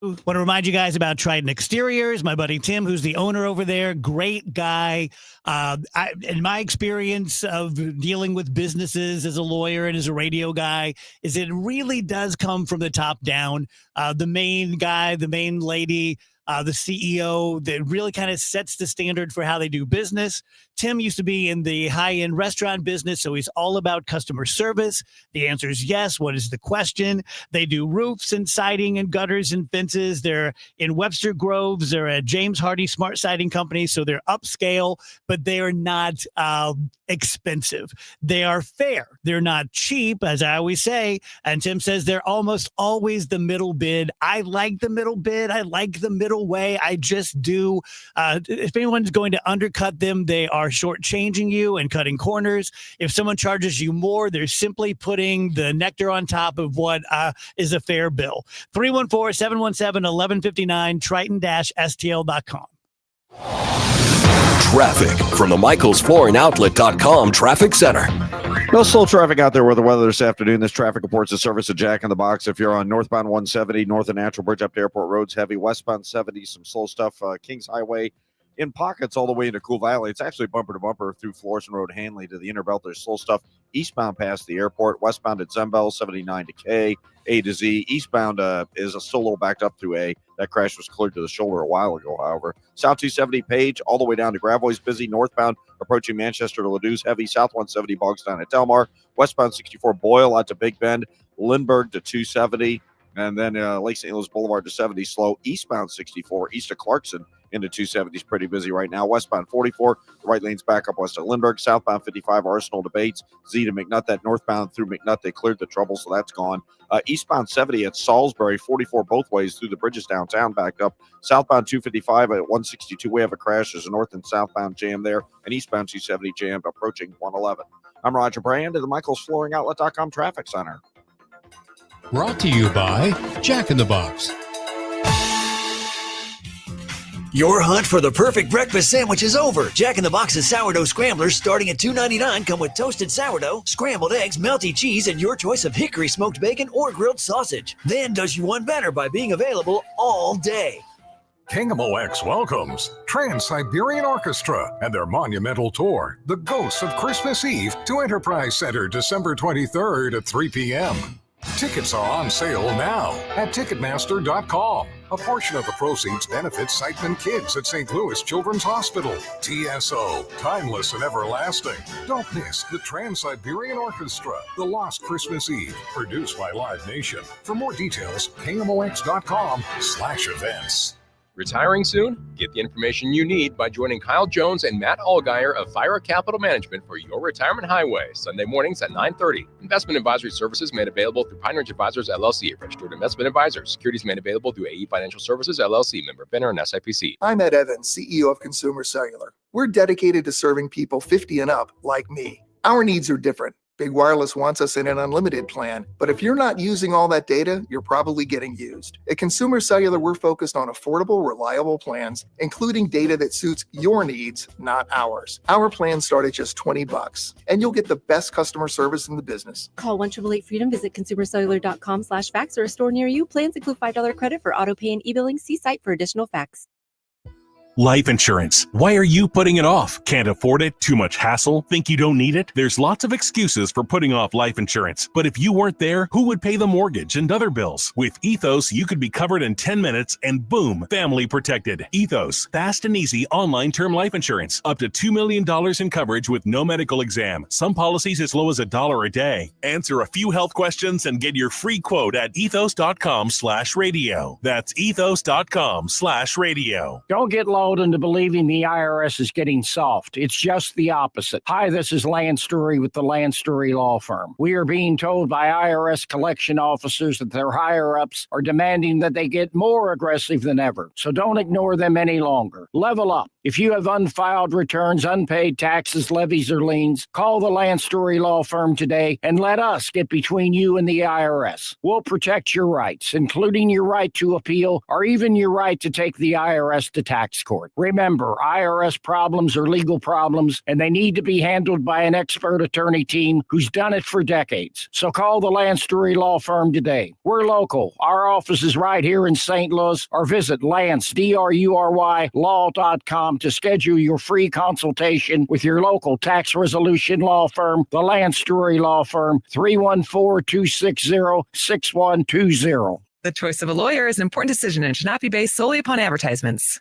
Want to remind you guys about Trident Exteriors. My buddy Tim, who's the owner over there, great guy. In my experience of dealing with businesses as a lawyer and as a radio guy, is it really does come from the top down. The main guy, the main lady, the CEO that really kind of sets the standard for how they do business. Tim used to be in the high-end restaurant business, so he's all about customer service. The answer is yes. What is the question? They do roofs and siding and gutters and fences. They're in Webster Groves. They're a James Hardy Smart Siding Company, so they're upscale, but they are not expensive. They are fair. They're not cheap, as I always say, and Tim says they're almost always the middle bid. I like the middle bid. I like the middle way. I just do. If anyone's going to undercut them, they are shortchanging you and cutting corners. If someone charges you more, they're simply putting the nectar on top of what is a fair bill. 314-717-1159, Triton-STL.com. Traffic from the MichaelsFlooringOutlet.com Traffic Center. No slow traffic out there with the weather this afternoon. This traffic reports a service of Jack in the Box. If you're on northbound 170, north of Natural Bridge up to Airport Roads, heavy. Westbound 70, some slow stuff. Kings Highway in pockets all the way into Cool Valley. It's actually bumper to bumper through Florissant Road, Hanley to the Inner Belt. There's slow stuff eastbound past the airport, westbound at Zembel, 79 to K, A to Z. Eastbound is still a little backed up through A. That crash was cleared to the shoulder a while ago, however. South 270 Page all the way down to Gravois busy. Northbound approaching Manchester to Ladou's heavy. South 170 bogs down at Delmar. Westbound 64 Boyle out to Big Bend. Lindbergh to 270. And then Lake St. Louis Boulevard to 70 slow. Eastbound 64 east of Clarkson into 270 is pretty busy right now. Westbound 44, the right lane's back up west of Lindbergh. Southbound 55, Arsenal to Bates. Z to McNutt. That northbound through McNutt, they cleared the trouble, so that's gone. Eastbound 70 at Salisbury, 44 both ways through the bridges downtown backed up. Southbound 255 at 162, we have a crash. There's a north and southbound jam there. And eastbound 270 jammed approaching 111. I'm Roger Brand at the MichaelsFlooringOutlet.com Traffic Center. Brought to you by Jack in the Box. Your hunt for the perfect breakfast sandwich is over. Jack in the Box's sourdough scramblers starting at $2.99 come with toasted sourdough, scrambled eggs, melty cheese, and your choice of hickory smoked bacon or grilled sausage. Then does you one better by being available all day. KMOX welcomes Trans-Siberian Orchestra and their monumental tour, The Ghosts of Christmas Eve, to Enterprise Center December 23rd at 3 p.m. Tickets are on sale now at Ticketmaster.com. A portion of the proceeds benefits Siteman Kids at St. Louis Children's Hospital. TSO, timeless and everlasting. Don't miss the Trans-Siberian Orchestra, The Lost Christmas Eve, produced by Live Nation. For more details, KMOX.com/events. Retiring soon? Get the information you need by joining Kyle Jones and Matt Allgeier of Fire Capital Management for Your Retirement Highway, Sunday mornings at 9:30. Investment advisory services made available through Pine Ridge Advisors, LLC, registered investment advisors. Securities made available through AE Financial Services, LLC, member FINRA and SIPC. I'm Ed Evans, CEO of Consumer Cellular. We're dedicated to serving people 50 and up like me. Our needs are different. Big Wireless wants us in an unlimited plan, but if you're not using all that data, you're probably getting used. At Consumer Cellular, we're focused on affordable, reliable plans, including data that suits your needs, not ours. Our plans start at just $20, and you'll get the best customer service in the business. Call 1-888-FREEDOM, visit consumercellular.com/fax or a store near you. Plans include $5 credit for auto pay and e-billing. See site for additional facts. Life insurance. Why are you putting it off? Can't afford it? Too much hassle? Think you don't need it? There's lots of excuses for putting off life insurance. But if you weren't there, who would pay the mortgage and other bills? With Ethos, you could be covered in 10 minutes and boom, family protected. Ethos, fast and easy online term life insurance. Up to $2 million in coverage with no medical exam. Some policies as low as $1 a day. Answer a few health questions and get your free quote at ethos.com/radio. That's ethos.com/radio. Don't get lulled into believing the IRS is getting soft. It's just the opposite. Hi, this is Lance Story with the Lance Story Law Firm. We are being told by IRS collection officers that their higher-ups are demanding that they get more aggressive than ever. So don't ignore them any longer. Level up. If you have unfiled returns, unpaid taxes, levies, or liens, call the Lance Story Law Firm today and let us get between you and the IRS. We'll protect your rights, including your right to appeal or even your right to take the IRS to tax court. Remember, IRS problems are legal problems, and they need to be handled by an expert attorney team who's done it for decades. So call the Lance Story Law Firm today. We're local. Our office is right here in St. Louis, or visit Lance, DRURY, law.com to schedule your free consultation with your local tax resolution law firm, the Lance Story Law Firm, 314-260-6120. The choice of a lawyer is an important decision and should not be based solely upon advertisements.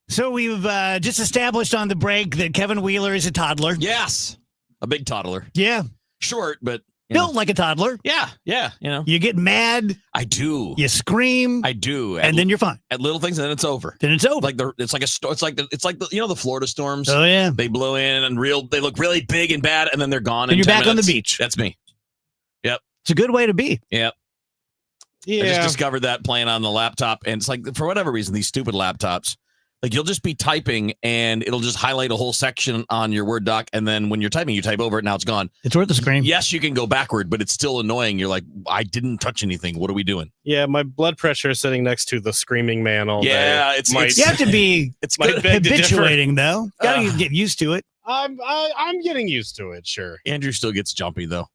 So we've just established on the break that Kevin Wheeler is a toddler. Yes. A big toddler. Yeah. Short, but built like a toddler. Yeah. You get mad. I do. You scream. I do. And then you're fine. At little things, and then it's over. Then it's over. Like it's like the Florida storms. Oh yeah. They blow in and they look really big and bad, and then they're gone. And you're back 10 on the minutes. beach. That's me. Yep. It's a good way to be. Yep. Yeah. I just discovered that playing on the laptop, and it's like, for whatever reason, these stupid laptops, like you'll just be typing and it'll just highlight a whole section on your Word doc, and then when you're typing, you type over it, now it's gone. It's worth the scream. Yes, you can go backward, but it's still annoying. You're like, I didn't touch anything. What are we doing? Yeah, my blood pressure is sitting next to the screaming man all day. Yeah, you have to be it's habituating, though. Got to get used to it. I'm getting used to it. Sure. Andrew still gets jumpy though.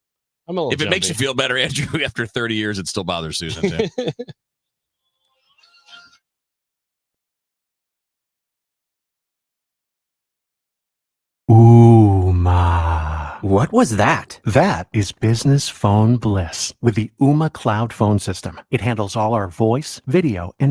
I'm a little If it makes you jumpy. feel better, Andrew, after 30 years, it still bothers Susan too. Ooma. What was that? That is business phone bliss with the Ooma Cloud phone system. It handles all our voice, video, and